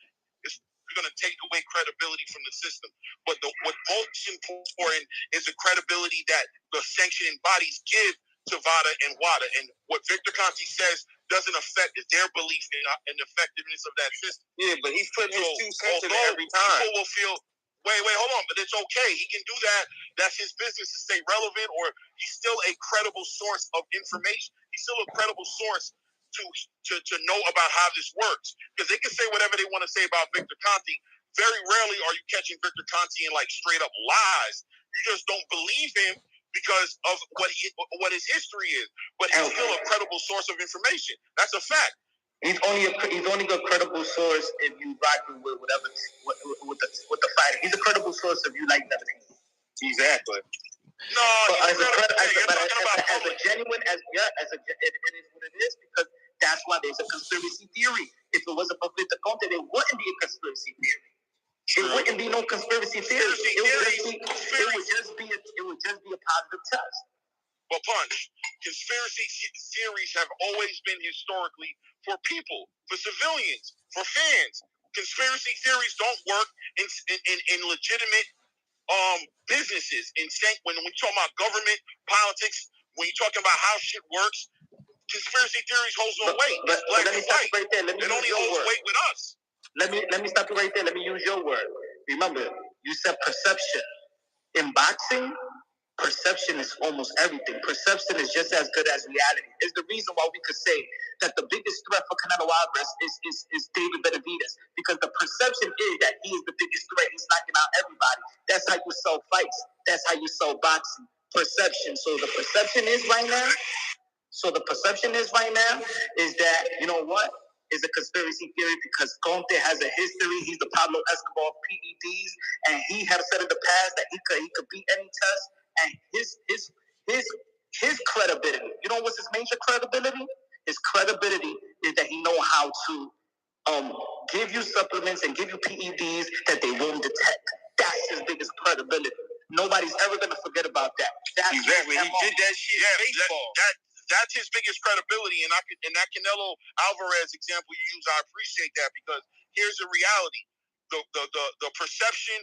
it's going to take away credibility from the system. But what's most important is the credibility that the sanctioning bodies give to VADA and WADA. And what Victor Conte says doesn't affect their belief in the effectiveness of that system. Yeah, but he's putting his 2 cents in every time. People will feel, wait, hold on, but it's okay. He can do that. That's his business to stay relevant, or he's still a credible source of information. He's still a credible source to know about how this works. Because they can say whatever they want to say about Victor Conte. Very rarely are you catching Victor Conte in like straight up lies. You just don't believe him because of what his history is, but he's still a credible source of information. That's a fact. He's only a credible source if you rocking with whatever with the fighter. He's a credible source if you like Devin Haney. Exactly. No, it is what it is, because that's why there's a conspiracy theory. If it wasn't for Victor Conte, there wouldn't be a conspiracy theory. It wouldn't be no conspiracy theory. It would just be a positive test. But Punch, conspiracy theories have always been historically for people, for civilians, for fans. Conspiracy theories don't work in legitimate businesses. When we talk about government, politics, when you're talking about how shit works, conspiracy theories hold no weight. But let me stop you right there. It only holds weight with us. Let me stop you right there. Let me use your word. Remember, you said perception. In boxing, perception is almost everything. Perception is just as good as reality. It's the reason why we could say that the biggest threat for Canelo Alvarez is David Benavidez, because the perception is that he is the biggest threat. He's knocking out everybody. That's how you sell fights. That's how you sell boxing. Perception. So the perception is right now is that, you know what? Is a conspiracy theory because Conte has a history. He's the Pablo Escobar of PEDs, and he has said in the past that he could beat any test. And his credibility. You know what's his major credibility? His credibility is that he know how to give you supplements and give you PEDs that they won't detect. That's his biggest credibility. Nobody's ever gonna forget about that. Exactly. He did that shit in baseball. That's his biggest credibility, and that Canelo Alvarez example you use, I appreciate that, because here's the reality: the perception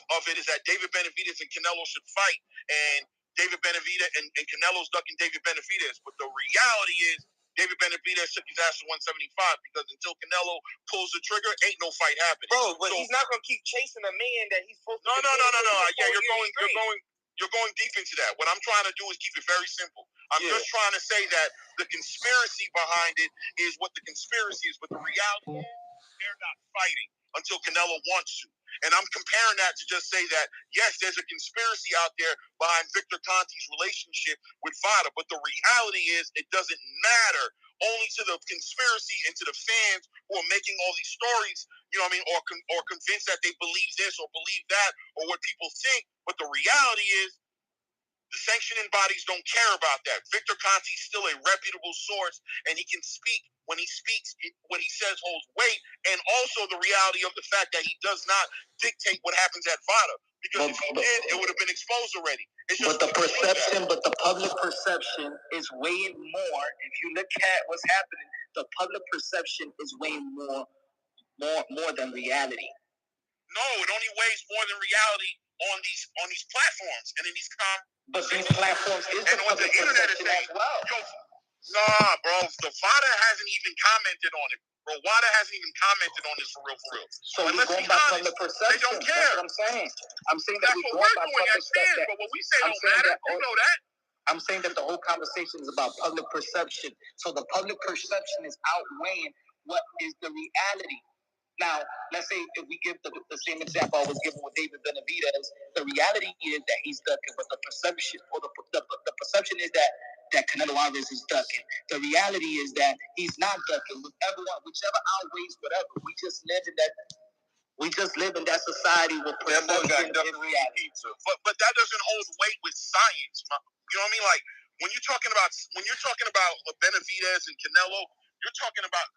of it is that David Benavidez and Canelo should fight, and David Benavidez and Canelo's ducking David Benavidez. But the reality is David Benavidez took his ass to 175 because until Canelo pulls the trigger, ain't no fight happening. Bro, but he's not gonna keep chasing a man that he's supposed to. No. Yeah, you're going. You're going deep into that. What I'm trying to do is keep it very simple. I'm just trying to say that the conspiracy behind it is what the conspiracy is, but the reality is they're not fighting until Canelo wants to. And I'm comparing that to just say that, yes, there's a conspiracy out there behind Victor Conte's relationship with Fada, but the reality is it doesn't matter only to the conspiracy and to the fans who are making all these stories, you know what I mean, or convinced that they believe this or believe that or what people think. But the reality is the sanctioning bodies don't care about that. Victor Conte is still a reputable source, and he can speak when he speaks. What he says holds weight, and also the reality of the fact that he does not dictate what happens at VADA. Because if he did, it would have been exposed already. But the perception, but the public perception is way more. If you look at what's happening, the public perception is way more than reality. No, it only weighs more than reality on these platforms and in these But these platforms is and the internet is saying, as well. Nah, bro, the FADA hasn't even commented on it. Bro, WADA hasn't even commented on this for real. So we're going by public perception. They don't care. That's what I'm saying. I'm saying that we're going by public perception. But what we say don't matter. You know that. I'm saying that the whole conversation is about public perception. So the public perception is outweighing what is the reality. Now, let's say if we give the same example I was given with David Benavidez, the reality is that he's ducking, but the perception or the perception is that Canelo Alvarez is ducking. The reality is that he's not ducking. Whichever outweighs whatever. We just live in that society with perception and reality. But that doesn't hold weight with science. You know what I mean? Like when you're talking about Benavidez and Canelo, you're talking about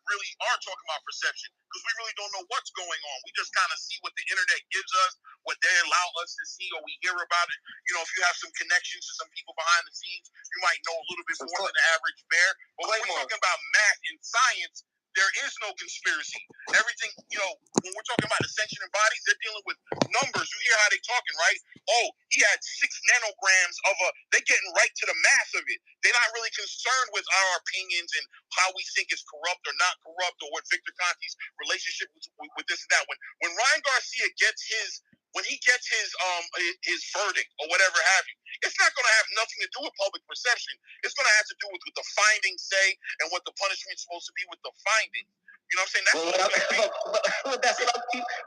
perception because we really don't know what's going on. We just kind of see what the internet gives us, what they allow us to see, or we hear about it. You know, if you have some connections to some people behind the scenes, you might know a little bit more than the average bear. But when we're talking about math and science, there is no conspiracy. Everything, you know, when we're talking about the sanctioning bodies, they're dealing with numbers. You hear how they talking, right? Oh, he had 6 nanograms of they're getting right to the math of it. They're not really concerned with our opinions and how we think is corrupt or not corrupt or what Victor Conte's relationship with this and that. When Ryan Garcia gets his verdict or whatever have you, it's not going to have nothing to do with public perception. It's going to have to do with what the findings say and what the punishment is supposed to be with the findings. You know what I'm saying? That's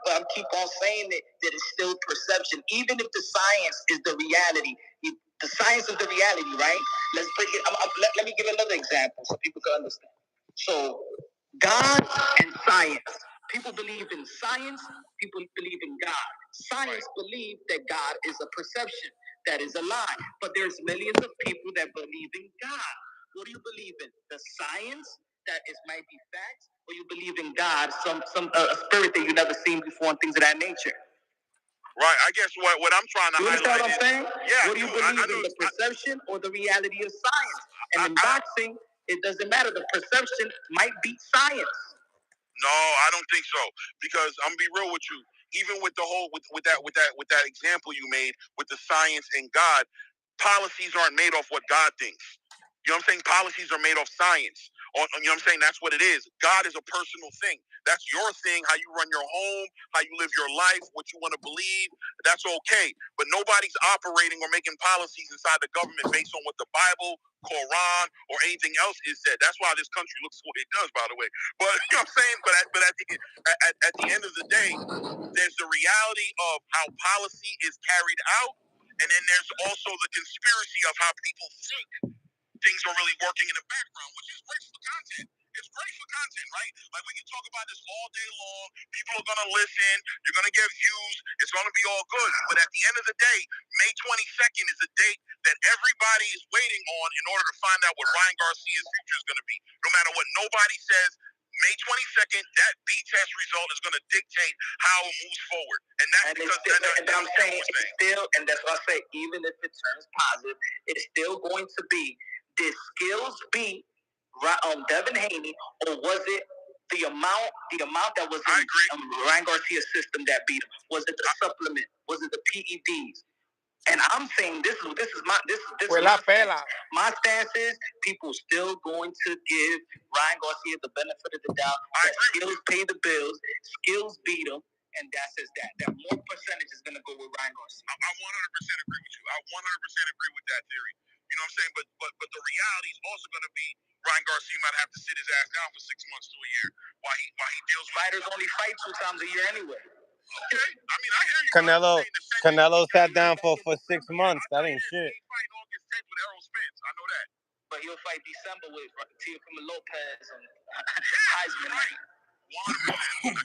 but I keep on saying that it's still perception. Even if the science is the reality, the science is the reality, right? Let's break it. Let me give another example so people can understand. So, God and science. People believe in science. People believe in God. Science believes that God is a perception. That is a lie. But there's millions of people that believe in God. What do you believe in? The science that might be facts, or you believe in God, some spirit that you never seen before, and things of that nature. Right. I guess what I'm trying to highlight what I'm saying? Yeah. What do you believe in, the perception or the reality of science? And in boxing, it doesn't matter. The perception might beat science. No, I don't think so. Because I'm gonna be real with you. Even with the whole with that example you made with the science and God, policies aren't made off what God thinks. You know what I'm saying? Policies are made off science. You know what I'm saying? That's what it is. God is a personal thing. That's your thing, how you run your home, how you live your life, what you want to believe. That's okay. But nobody's operating or making policies inside the government based on what the Bible, Quran, or anything else is said. That's why this country looks the way it does, by the way. But you know what I'm saying? But at the end of the day, there's the reality of how policy is carried out, and then there's also the conspiracy of how people think things are really working in the background, which is great for content. It's great for content, right? Like, we can talk about this all day long. People are going to listen. You're going to get views. It's going to be all good. But at the end of the day, May 22nd is a date that everybody is waiting on in order to find out what Ryan Garcia's future is going to be. No matter what nobody says, May 22nd, that B test result is going to dictate how it moves forward. And that's I'm saying it's still, and that's what I say, even if it turns positive, it's still going to be, did skills beat Devin Haney, or was it the amount that was in Ryan Garcia's system that beat him? Was it the supplement? Was it the PEDs? And I'm saying this is my stance. My stance is people still going to give Ryan Garcia the benefit of the doubt. Skills pay the bills. Skills beat him. and that says that more percentage is going to go with Ryan Garcia. I 100% agree with you. I 100% agree with that theory. You know what I'm saying? But the reality is also going to be Ryan Garcia might have to sit his ass down for 6 months to a year while he deals with. Fighters only fight 2 times a year anyway. Okay, I mean I hear you. Canelo sat down for 6 months. That ain't shit. He fight August 10th with Errol Spence. I know that. But he'll fight December with Teofimo Lopez and Heisman. Right. 100%. You're 100%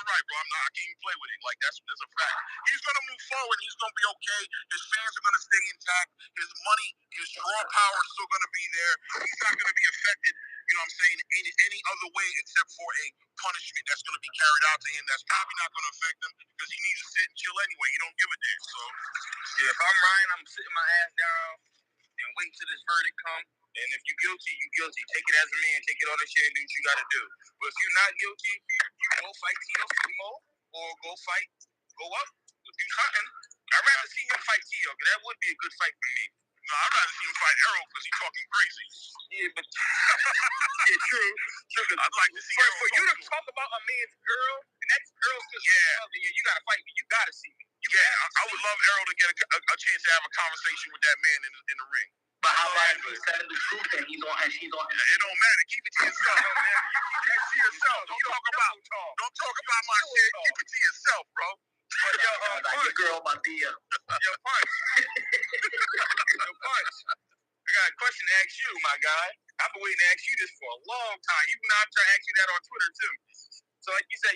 right, bro. I can't even play with it. Like that's a fact. He's gonna move forward. He's gonna be okay. His fans are gonna stay intact. His money, his draw power is still gonna be there. He's not gonna be affected. You know what I'm saying? Any other way except for a punishment that's gonna be carried out to him. That's probably not gonna affect him because he needs to sit and chill anyway. He don't give a damn. So yeah, if I'm Ryan, I'm sitting my ass down and wait till this verdict come. And if you're guilty, you're guilty. Take it as a man. Take it all the shit and do what you got to do. But if you're not guilty, you go fight Teofimo or go up, do something. I'd rather see him fight Teo because that would be a good fight for me. No, I'd rather see him fight Errol because he's talking crazy. Yeah, but yeah, true. I'd like to see Errol. For you to talk about a man's girl, and that girl's just you got to fight me. You got to see me. I would love Errol to get a chance to have a conversation with that man in the ring. But how about if he's telling the truth and she's on his? It don't matter. Keep it to yourself. You keep that to yourself. Don't talk about my shit. Keep it to yourself, bro. But your girl, my DM. Yo, Punch. Yo, Punch. I got a question to ask you, my guy. I've been waiting to ask you this for a long time. Even though I'm trying to ask you that on Twitter too. So like you said.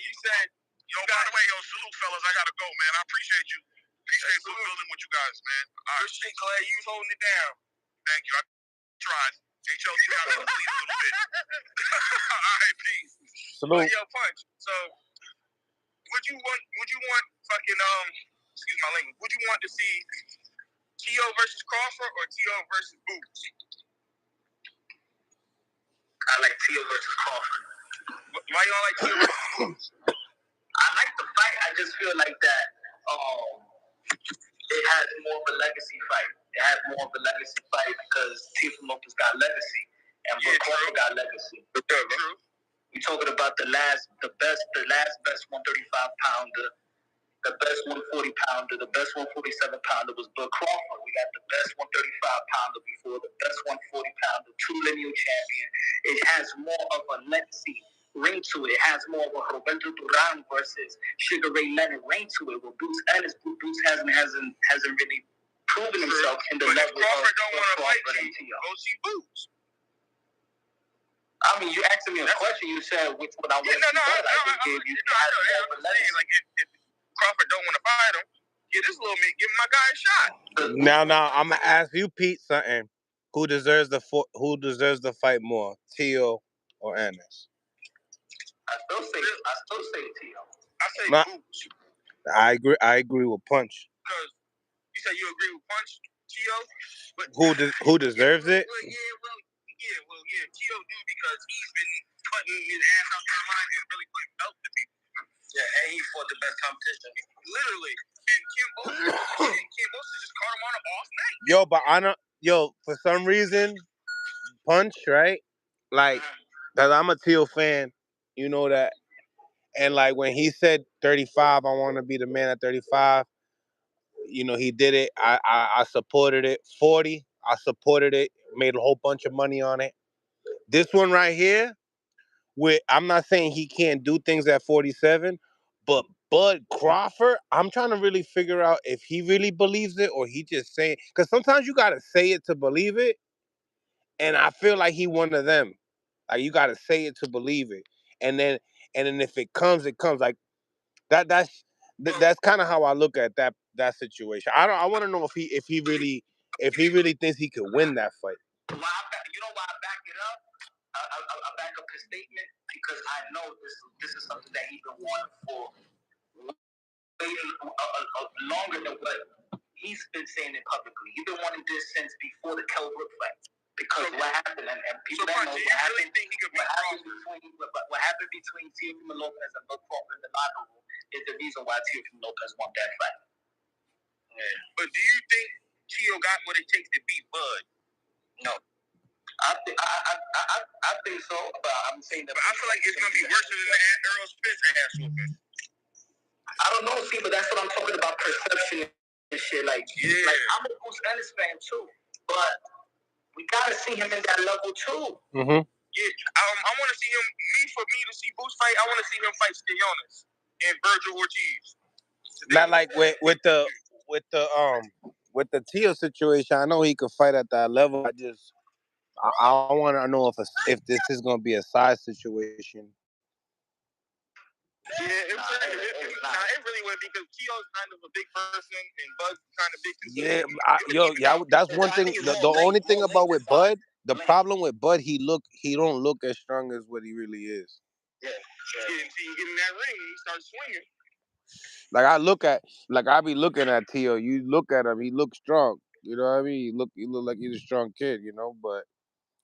Yo, by the way, salute, fellas. I gotta go, man. I appreciate you. Appreciate building with you guys, man. Good shit, Clay. You was holding it down. Thank you. I tried. HLG got me to bleed a little bit. All right, peace. Salute. Yo, Punch. So, would you want fucking excuse my language? Would you want to see Teo versus Crawford or Teo versus Boots? I like Teo versus Crawford. Why you don't like Teo versus Boots? I like the fight. I just feel like that. It has more of a legacy fight. It has more of a legacy fight because Teofimo Lopez got legacy and Crawford got legacy. True. We're talking about the last best 135 pounder, the best 140 pounder, the best 147 pounder was Bud Crawford. We got the best 135 pounder before, the best 140 pounder, 2 lineal champion. It has more of a legacy ring to it. It has more of a Roberto Duran versus Sugar Ray Leonard ring to it. Well, Boots hasn't really proven himself in the level of Crawford don't want to fight Crawford and Teo. Go see Boots. I mean, you asked me a question. You said which one I want to see. I gave you. Like if Crawford don't want to fight him, give this little man, give my guy a shot. Now, I'm gonna ask you, Pete, something. Who deserves the fight more, Teo or Ennis? I still say Teo. I say Boots. I agree with Punch. Because you say you agree with Punch, Teo. But Who deserves it? Yeah, Teo do because he's been cutting his ass out there line and really putting belts to people. Yeah, and he fought the best competition. Literally. And Kambosos just caught him on an off night. For some reason, Punch, right? Like, cause I'm a Teo fan, you know that. And like when he said 35, I want to be the man at 35. You know, he did it. I supported it. 40, I supported it. Made a whole bunch of money on it. This one right here, I'm not saying he can't do things at 47, but Bud Crawford, I'm trying to really figure out if he really believes it or he just saying. Because sometimes you got to say it to believe it. And I feel like he one of them. Like you got to say it to believe it. And then if it comes, it comes. Like that's kind of how I look at that situation. I want to know if he really thinks he could win that fight. You know why I back it up? I back up his statement because I know this is something that he's been wanting for way longer than what he's been saying it publicly. He's been wanting this since before the Kell Brook fight. Because what happened, and people don't know what happened between Teofimo Lopez and Bud Crawford in the locker room is the reason why Teofimo Lopez won that fight. Yeah. But do you think Teo got what it takes to beat Bud? No. I think so, but I'm saying that. But I feel like it's gonna be worse than the Errol Spence ass whooping. I don't know, see, but that's what I'm talking about, perception and shit. Like I'm a Bruce Ennis fan too, but we gotta see him in that level too. Mm-hmm. Yeah, I want to see him. For me to see Boots fight, I want to see him fight Steroids and Virgil Ortiz. Not like with the Teo situation. I know he could fight at that level. I want to know if this is gonna be a size situation. Yeah, it really would because Keo's kind of a big person and Bud's kind of big too. Yeah, that's one thing. The only thing about with Bud, the problem with Bud, he don't look as strong as what he really is. Yeah. Until you get in that ring, he starts swinging. I be looking at Teo. You look at him, he looks strong. You know what I mean? He look like he's a strong kid. You know, but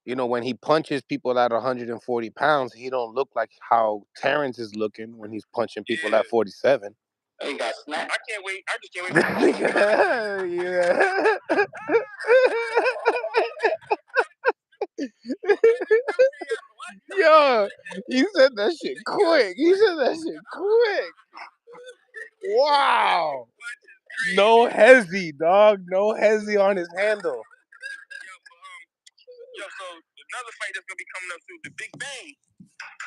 when he punches people at 140 pounds, he don't look like how Terrence is looking when he's punching people at 47. He got snapped. I can't wait. I just can't wait. Yo, he said that shit quick. Wow. No hezzy, dog. No hezzy on his handle. So another fight that's gonna be coming up through the Big Bang.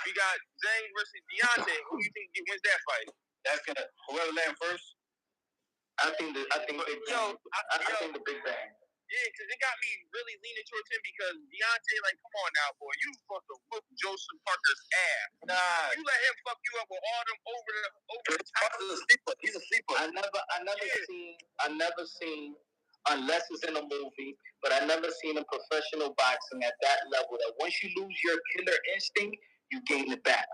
We got Zhang versus Deontay. Who do you think wins that fight? That's gonna whoever land first. I think the Big Bang. Yeah, because it got me really leaning towards him because Deontay, like, come on now, boy, you supposed to whoop Joseph Parker's ass. Nah, you let him fuck you up with all them over the top. He's a sleeper. I never seen, unless it's in a movie, but I never seen in professional boxing at that level that once you lose your killer instinct, you gain it back.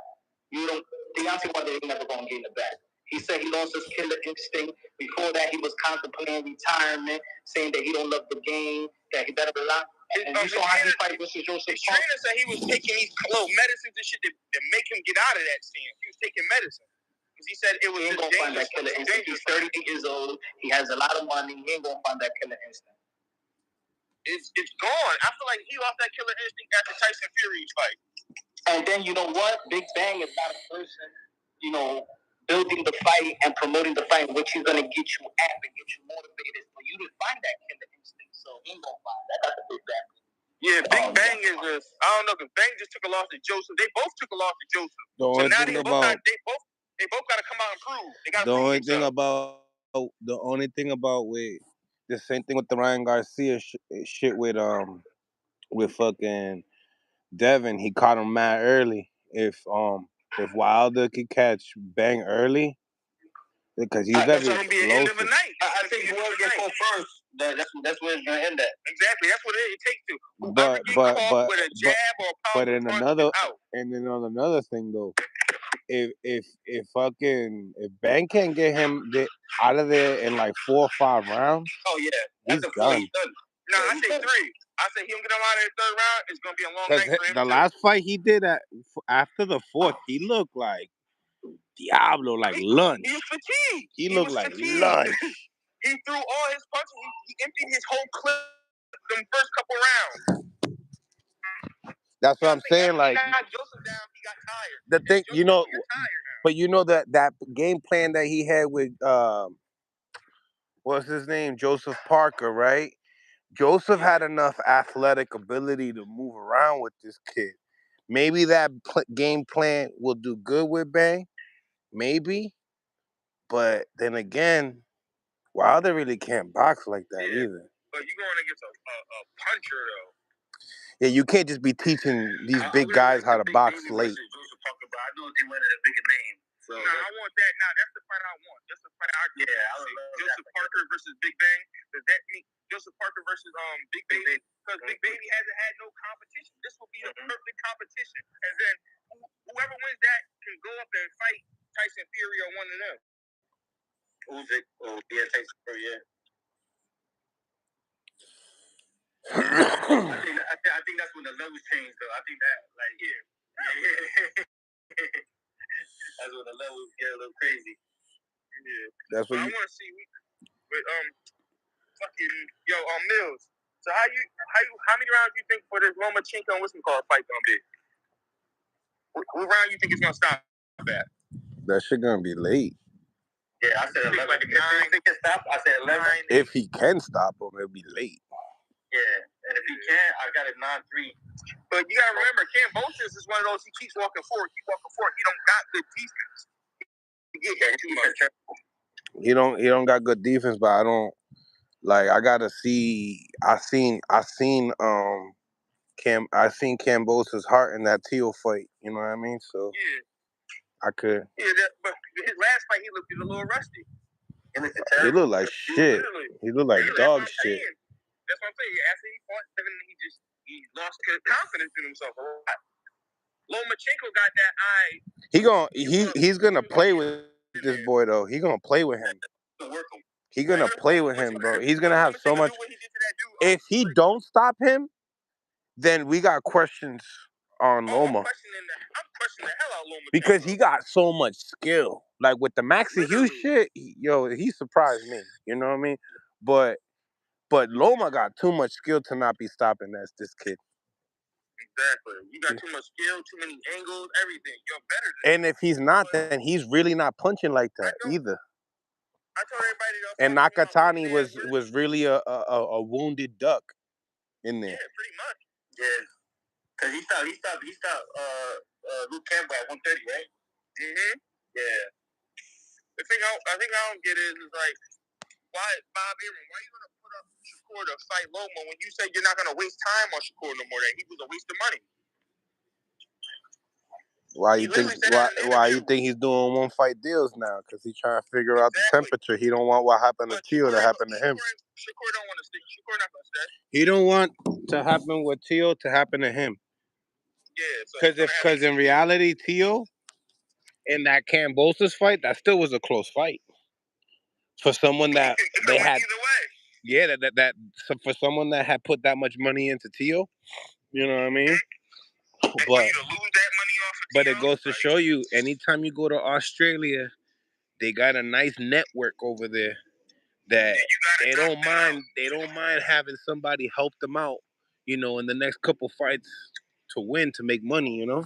You don't. Deontay Wilder ain't never gonna gain it back. He said he lost his killer instinct. Before that, he was contemplating retirement, saying that he don't love the game, that he better relax. And you saw how he fight versus Joseph Parker. His trainer said he was taking these little medicines and shit that make him get out of that stance. He was taking medicine. Because he said it was he ain't gonna find that killer instinct. He's 38 years old. He has a lot of money. He ain't gonna find that killer instinct. It's gone. I feel like he lost that killer instinct after Tyson Fury's fight. And then you know what? Big Bang is not a person, building the fight and promoting the fight, which is gonna get you amped and get you motivated for you to find that killer instinct. So he ain't gonna find that. That's the Big Bang. Yeah, Big Bang is just I don't know, because Bang just took a loss to Joseph. They both took a loss to Joseph. So now they both gotta come out and prove. They gotta prove the only thing about with the same thing with the Ryan Garcia shit with fucking Devin, he caught him mad early. If Wilder could catch Bang early, because he's very explosive. Be the end of the night. I think whoever gets caught first, that's where it's gonna end at. Exactly, that's what it takes to. Whoever with a jab or a power and then on another thing though, if Bang can't get him out of there in like 4 or 5 rounds, he's done. No, I say 3. I say he don't get him out of the 3rd round. It's gonna be a long night for him. The last fight he did after the 4th, he looked like Diablo, like lunch. He was fatigued. He looked like lunch. He threw all his punches. He emptied his whole clip them first couple rounds. That's what I'm saying. Like, he got Joseph down, he got tired. The thing, but that game plan that he had with what's his name, Joseph Parker, right? Joseph had enough athletic ability to move around with this kid. Maybe that game plan will do good with Bang. Maybe. But then again, Wilder really can't box like that either. But you going against a puncher, though. Yeah, you can't just be teaching these big guys how to box late. Joseph Parker, but I know they wanted a bigger name. So I want that. Nah, that's the fight I want. That's the fight I agree. Yeah, I would love Joseph Parker versus Big Bang. Does that mean Joseph Parker versus Big Baby? Because Big Baby hasn't had no competition. This will be the perfect competition. And then whoever wins that can go up and fight Tyson Fury or one of them. Usyk, Tyson Fury, yeah. I think that's when the levels change, though. I think that, like, that's when the levels get a little crazy. Yeah, that's what I want to see with Mills. So how many rounds do you think for this Lomachenko and Usyk fight gonna be? What round you think it's gonna stop at? That shit gonna be late. Yeah, I said 11. Like if he can stop, I said 11. If he can stop him, it'll be late. Yeah, and if he can, I got a 9-3. But you gotta remember, Kambosos is one of those. He keeps walking forward. He don't got good defense. He get too much. He don't got good defense, but I don't like. I gotta see. I seen Kambosos' heart in that Teo fight. You know what I mean? So yeah, I could. Yeah, but his last fight, he looked a little rusty. He looked like shit. He looked like dog shit. That's what I'm saying. After he fought Devin, he lost confidence in himself a lot. Lomachenko got that eye. He's gonna play with this boy though. He gonna play with him. He gonna play with him, bro. He's gonna have so much. If he don't stop him, then we got questions on Loma. I'm questioning the hell out of Loma because he got so much skill. Like with the Maxi Hughes shit, he surprised me. You know what I mean? But Loma got too much skill to not be stopping this kid. Exactly. You got too much skill, too many angles, everything. You're better than And if he's not, then he's really not punching like that either. I told everybody and Nakatani was really a wounded duck in there. Yeah, pretty much. Yeah. Cause he stopped Luke Campbell at 130, right? Mm-hmm. Yeah. The thing I think I don't get is like, why Bob Arum, why are you gonna put up Shakur to fight Loma when you say you're not gonna waste time on Shakur no more? That he was a waste of money. Why you think he's doing one fight deals now? Because he's trying to figure out the temperature. He don't want what happened to Teo to happen to him. Shakur don't want to stay. Shakur not gonna stay. He don't want to happen with Teo to happen to him. Yeah. Because in reality, Teo in that Kambosos fight, that still was a close fight. For someone that they had, either way. So for someone that had put that much money into Teo, you know what I mean? But it goes to show you, anytime you go to Australia, they got a nice network over there that they don't mind having somebody help them out, in the next couple fights to win, to make money, True.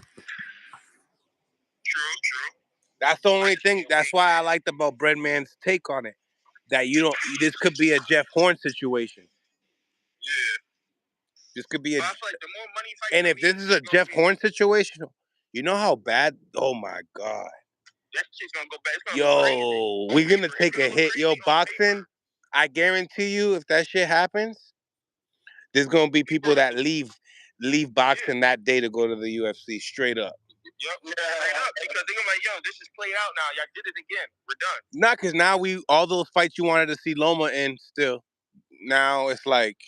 That's the only thing. That's why I liked about Breadman's take on it. That this could be a Jeff Horn situation. Yeah. This could be a. Like the more money and if this is a Jeff Horn situation, you know how bad? Oh my God. That shit's gonna go bad. We're gonna take a hit. Boxing. I guarantee you, if that shit happens, there's gonna be people that leave boxing that day to go to the UFC straight up. Yep. Straight up, because they're gonna be like, yo, this is played out now. Y'all did it again. We're done. Not because now all those fights you wanted to see Loma in still. Now it's like,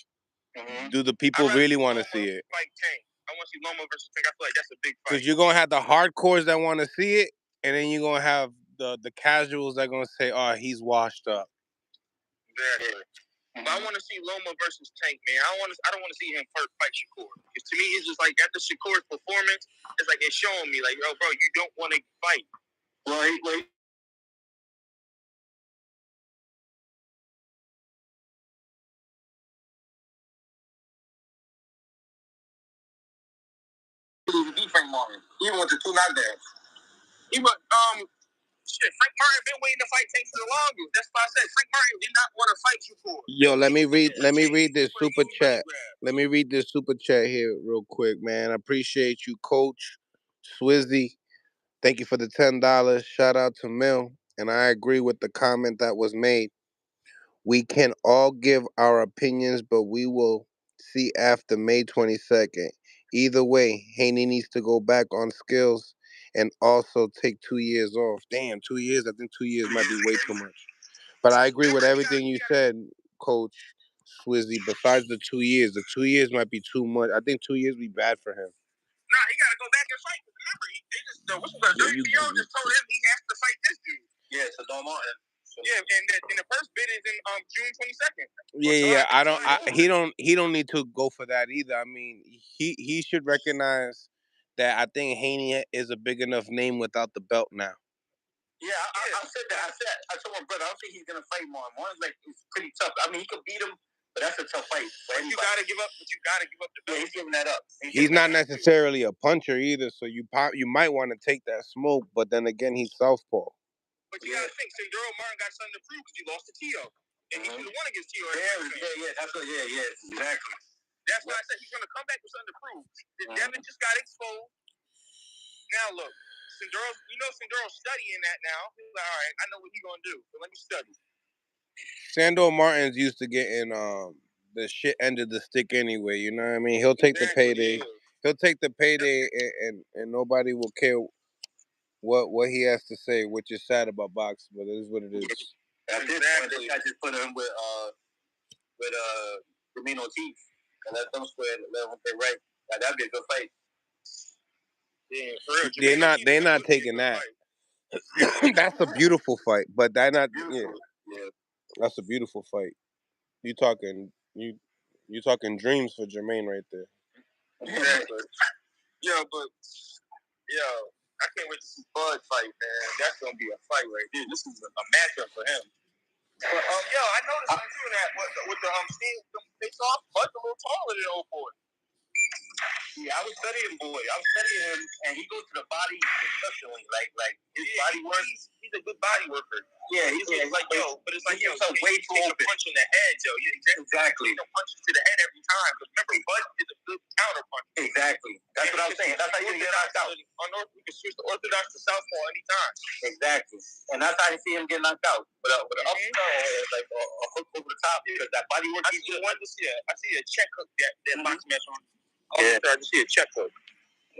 do the people really want to see it? Fight Tank. I want to see Loma versus Tank. I feel like that's a big fight. Because you're gonna have the hardcores that want to see it, and then you're gonna have the casuals that are gonna say, "Oh, he's washed up." Exactly. But I want to see Loma versus Tank, man. I don't want to see him first fight Shakur. Because to me, it's just like after Shakur's performance, it's like it's showing me, like, yo, bro, you don't want to fight. Well, Frank Martin, even with the 2 knockdowns. Frank Martin been waiting to fight Tank for the longest. That's why I said Frank Martin did not want to fight Shakur. Yo, let me read this super chat. Let me read this super chat here real quick, man. I appreciate you, Coach Swizzy. Thank you for the $10. Shout out to Mill. And I agree with the comment that was made. We can all give our opinions, but we will see after May 22nd. Either way, Haney needs to go back on skills and also take 2 years off. Damn, 2 years? I think 2 years might be way too much. But I agree with everything you said, Coach Swizzy. Besides the 2 years, the 2 years might be too much. I think 2 years would be bad for him. Nah, he got to go back and fight. Remember, the WBO just told him he has to fight this dude. Yeah, so Don Martin. Yeah, and the first bid is in June 22nd. Yeah. He don't need to go for that either. I mean, he should recognize that I think Haney is a big enough name without the belt now. Yeah, I said that. I told my brother, I don't think he's gonna fight Martin. Martin's like, it's pretty tough. I mean, he could beat him, but that's a tough fight. You gotta give up the belt. Yeah, he's giving that up. He's not necessarily a puncher either, so you might want to take that smoke, but then again, he's southpaw. But you gotta think, Sindoro Martin got something to prove because he lost to Tio. And he should have won against Tio. Exactly. That's why I said he's gonna come back with something to prove. Devin just got exposed. Now look, Sinduro's studying that now. He's like, all right, I know what he's gonna do, so let me study. Sandor Martin's used to getting the shit end of the stick anyway. You know what I mean? He'll take the payday. Yeah. He'll take the payday, and nobody will care what he has to say, which is sad about boxing, but it is what it is. At this point, they just put him with Domino Teeth and let them square and let them say right. Now, that'd be a good fight. Yeah, for real. They're not taking that. That's a beautiful fight, but that not yeah. That's a beautiful fight. You talking dreams for Jermaine right there. Exactly. I can't wait to see Bud fight, man. That's gonna be a fight right there. This is a matchup for him. But I noticed something too that with the face off, Bud's a little taller than old boy. Yeah, I was studying boy. I was studying him, and he goes to the body exceptionally. Like his body work. He's a good body worker. Yeah, but it's like way too open. Punch in the head, yo. Exactly. He punches to the head every time. But remember, Bud is a good counter punch. Exactly. That's what I'm saying. That's how you get knocked out. We can switch the orthodox to southpaw anytime. Exactly. And that's how you see him get knocked out. But with an up like a hook over the top, because that body work. I see a check hook that box match on. I just see a check hook.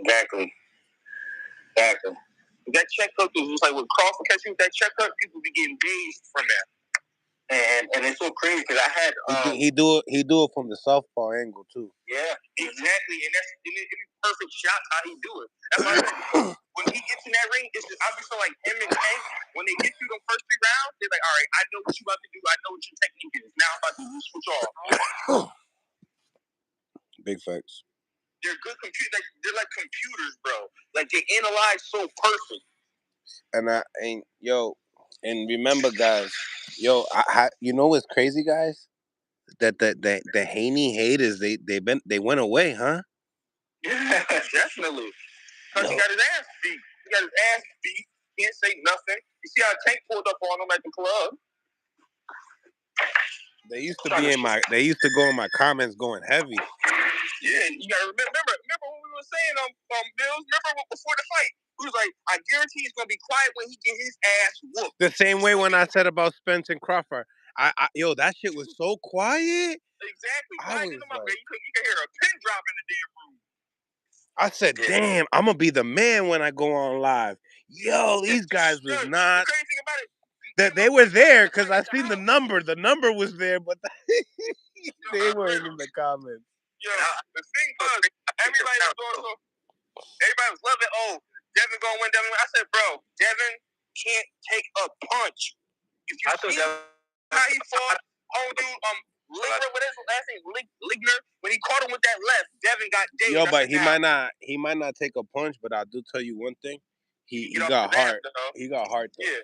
Exactly. That check hook is just like when Crawford catch you with that check hook, people be getting dazed from that. And it's so crazy because I had he do it from the southpaw angle too. Yeah, exactly, and it's perfect shot how he do it. That's why when he gets in that ring, it's just obviously like him and Tank. When they get through the first 3 rounds, they're like, all right, I know what you about to do. I know what your technique is. Now I'm about to switch off. Big facts. They're good computers. They're like computers, bro. Like they analyze so perfect. And remember, guys, you know what's crazy, guys? That the Haney haters they went away, huh? Yeah, definitely. Because he got his ass beat. He can't say nothing. You see how Tank pulled up on him at the club. They used to go in my comments going heavy. Yeah, you gotta remember when we were saying Bills, remember before the fight, we was like, I guarantee he's gonna be quiet when he get his ass whooped. The same way when I said about Spence and Crawford. That shit was so quiet. Exactly. Quiet in the mouth, you can hear a pin drop in the damn room. I said, damn, I'm gonna be the man when I go on live. Yo, these guys was not. The crazy thing about it, that they were there because I seen the number. The number was there, but they weren't in the comments. Yo, the thing was, everybody was loving. Oh, Devin gonna win. I said, bro, Devin can't take a punch. If you see how he fought, Ligner, what is his last name? Ligner. When he caught him with that left, Devin got dazed. Yo, but he might not take a punch, but I do tell you one thing. He got heart. He got heart though. Yeah.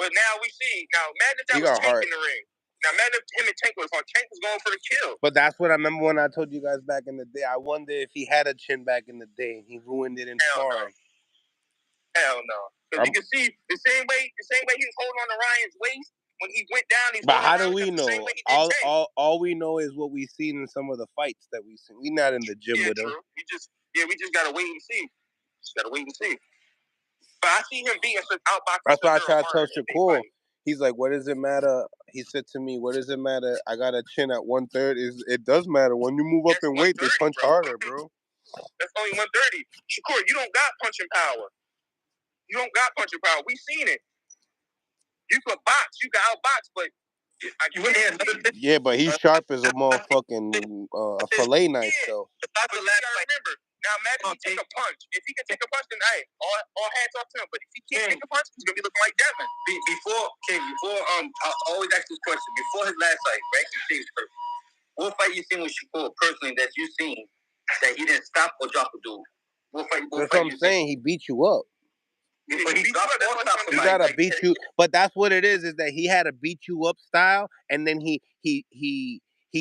But now we see. Now imagine that was Tank in the ring. Now imagine if him and Tank was on. Tank was going for the kill. But that's what I remember when I told you guys back in the day. I wonder if he had a chin back in the day and he ruined it in sparring. Hell no. Because you can see the same way he was holding on to Ryan's waist when he went down. But how do we know? All we know is what we've seen in some of the fights that we've seen. We're not in the gym with him. We just gotta wait and see. But I see him being such outboxing. That's why I try to tell Shakur. He's like, what does it matter? He said to me, what does it matter? I got a chin at 130. It does matter. When you move up in weight, they punch harder, bro. That's only 130. Shakur, you don't got punching power. We seen it. You could box. You can outbox, but yeah, but he's sharp as a motherfucking fillet knife, though. That's the last fight. Remember, now imagine he take a punch. If he can take a punch, then all hands off to him. But if he can't take a punch, he's gonna be looking like Devin. Before I always ask this question. Before his last fight, right? You see his first. What fight you seen with Shakur personally that you seen that he didn't stop or drop a dude? What fight? That's what I'm saying. He beat you up. He gotta beat you, but that's what it is that he had a beat you up style, and then he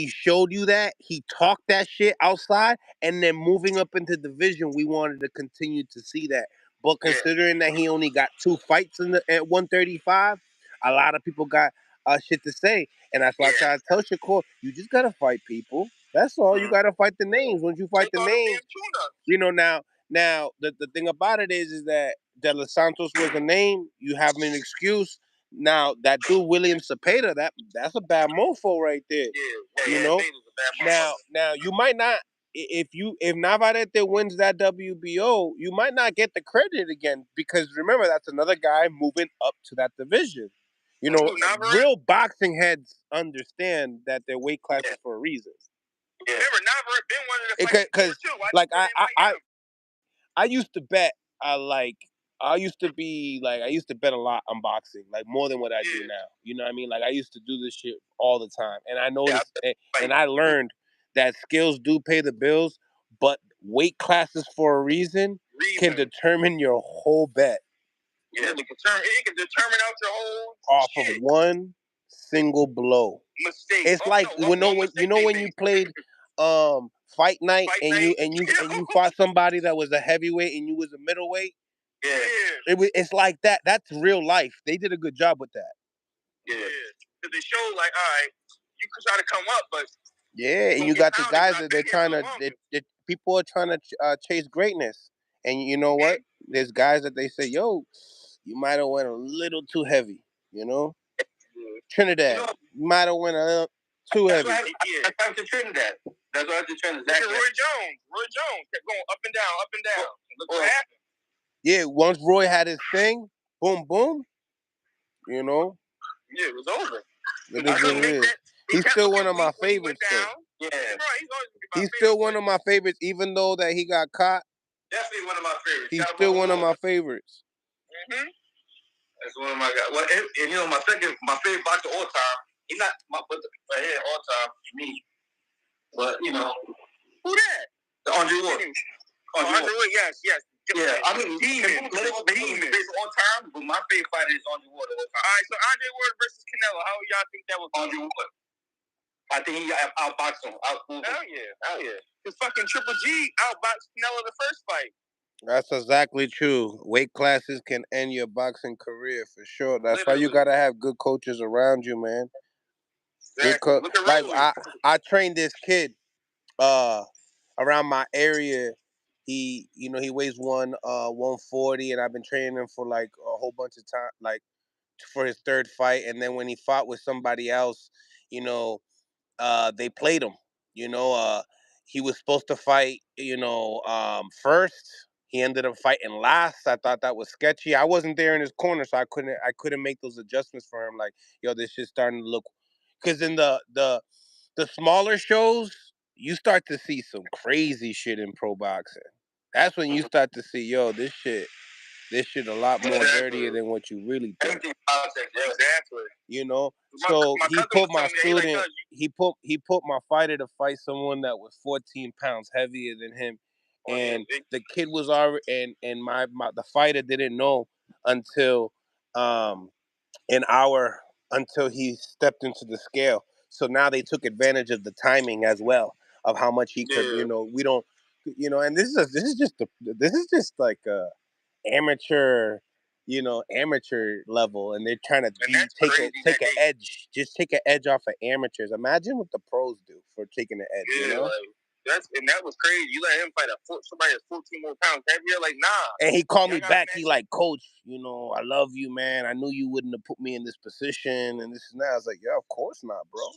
showed you that, he talked that shit outside, and then moving up into division, we wanted to continue to see that. But considering that he only got 2 fights at 135, a lot of people got shit to say. And that's why I try to tell Shakur, you just got to fight people. That's all. You got to fight the names. Once you fight the names, now the thing about it is that De Los Santos was the name. You have an excuse. Now that dude William Cepeda, that's a bad mofo right there. Now you might not, if Navarrete wins that WBO, you might not get the credit again, because remember, that's another guy moving up to that division. Real boxing heads understand that their weight class is for a reason. Yeah. Remember, Navarrete been one of the fights because too. like I used to bet. I used to bet a lot on boxing, like more than what I do now. You know what I mean? Like I used to do this shit all the time, and I noticed, and I learned that skills do pay the bills, but weight classes for a reason can determine your whole bet. Yeah, it can determine out your whole off of one single blow. Mistake. It's when you played fight night and you fought somebody that was a heavyweight and you was a middleweight. Yeah. It's like that. That's real life. They did a good job with that. Yeah. Because they show like, all right, you can try to come up, but and you got the guys that they're trying to. People are trying to chase greatness, and you know what? There's guys that they say, "Yo, you might have went a little too heavy." Trinidad might have went a little too heavy. That's why to Trinidad. That's why to Trinidad. Look at Roy Jones kept going up and down. Look what happened. Yeah, once Roy had his thing, boom, boom. Yeah, it was over. It is what it is. He's still one of my favorites, though. Yeah, he's still one of my favorites, even though that he got caught. Definitely one of my favorites. He's still one of my favorites. Mm-hmm. That's one of my guys. Well, and my favorite boxer all time. He's not my head all time for me. But who that? The Andre Ward. Andre Ward, yes. Yeah, I mean, Demon all time, but my favorite fighter is Andre Ward all time. All right, so Andre Ward versus Canelo. How y'all think that was? Andre Ward. I think he outboxed him. Hell yeah. Because fucking Triple G outboxed Canelo the first fight. That's exactly true. Weight classes can end your boxing career for sure. That's why you gotta have good coaches around you, man. Exactly. I trained this kid around my area. He weighs 140, and I've been training him for like a whole bunch of time, like for his third fight. And then when he fought with somebody else, they played him. He was supposed to fight, first. He ended up fighting last. I thought that was sketchy. I wasn't there in his corner, so I couldn't make those adjustments for him. Like, yo, this shit's starting to look, because in the smaller shows, you start to see some crazy shit in pro boxing. That's when you start to see, yo, this shit a lot more dirtier than what you really think. Exactly. So he put my student, he put my fighter to fight someone that was 14 pounds heavier than him, and the kid was already, and my the fighter didn't know until an hour until he stepped into the scale. So now they took advantage of the timing as well of how much he could. We don't, and this is just like a amateur level, and they're trying to take an edge, take an edge off of amateurs. Imagine what the pros do for taking an edge. That was crazy. You let him fight somebody that's 14 more pounds heavier, like nah. And he called me back. He like, coach, I love you, man. I knew you wouldn't have put me in this position and this and that. I was like, yeah, of course not, bro.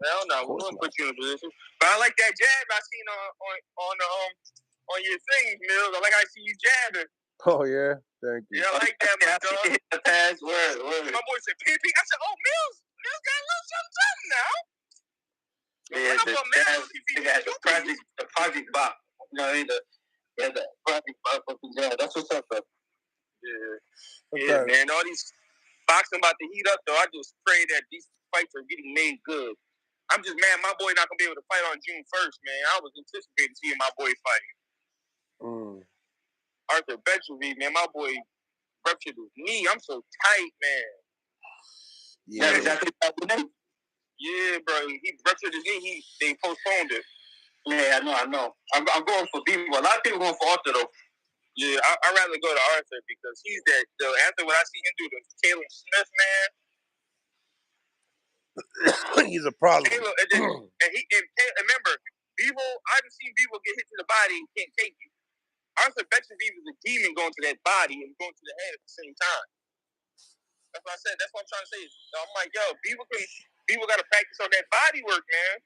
Hell no, we wouldn't put you in a position. But I like that jab I seen on your thing, Mills. I like how I see you jabbing. Oh yeah, thank you. Yeah, I like that, my dog. The pass, word. My boy said, "Pee." I said, "Oh, Mills got a little something now." Yeah, the project box. You know what I mean? The project box. Yeah, that's what's up, bro. Yeah, man. All these boxing about to heat up, though. I just pray that these fights are getting made good. I'm just mad my boy not gonna be able to fight on June 1st, man. I was anticipating seeing my boy fight. Arthur Betchervy, man, my boy ruptured his knee. I'm so tight, man. Yeah, yeah, bro. He ruptured his knee. They postponed it. Yeah, I know. I'm going for people. A lot of people going for Arthur though. Yeah, I'd rather go to Arthur because he's that. After what I see him do to Caleb Smith, man, he's a problem. Caleb, remember, Bevo. I've seen Bevo get hit to the body and can't take you. Arthur Beterbiev is a demon going to that body and going to the head at the same time. That's what I said. That's what I'm trying to say. I'm like, yo, Bevo got to practice on that body work, man.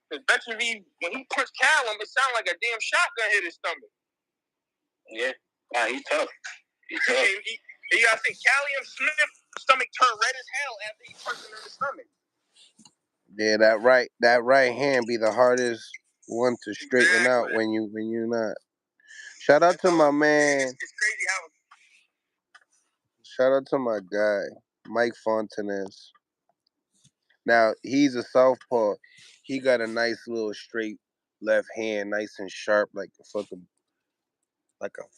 Because Beterbiev, when he punched Callum, it sounded like a damn shotgun hit his stomach. Yeah, he's tough. He's tough. You gotta think, Callium Smith stomach turned red as hell after he punched him in the stomach. Yeah, that right hand be the hardest one to straighten out when you're not. Shout out to my man. It's crazy how. Shout out to my guy, Mike Fontanez. Now he's a southpaw. He got a nice little straight left hand, nice and sharp, like a fucking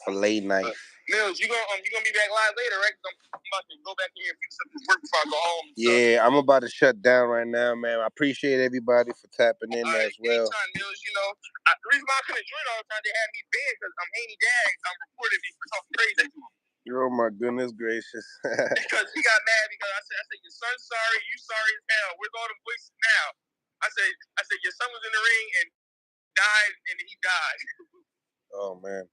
fillet knife. Mills, you gonna be back live later, right? I'm about to go back in here and fix up this work before I go home. Yeah, I'm about to shut down right now, man. I appreciate everybody for tapping in as well. Anytime, Mills, the reason why I couldn't join all the time, they had me banned because I'm Haney Dag. I'm reporting me for talking crazy to him. Oh my goodness gracious. Because he got mad because I said, your son's sorry, you sorry as hell. Where's all the voices now? I said, your son was in the ring and died, and he died. Oh man.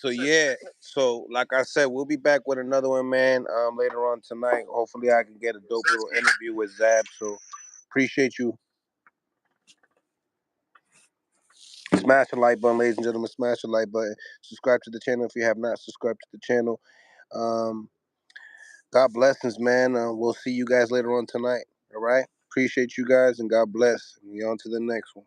So yeah, so like I said, we'll be back with another one, man, later on tonight. Hopefully I can get a dope little interview with Zab. So appreciate you. Smash the like button, ladies and gentlemen. Smash the like button. Subscribe to the channel if you have not subscribed to the channel. God blessings, man. We'll see you guys later on tonight. All right. Appreciate you guys and God bless. And we on to the next one.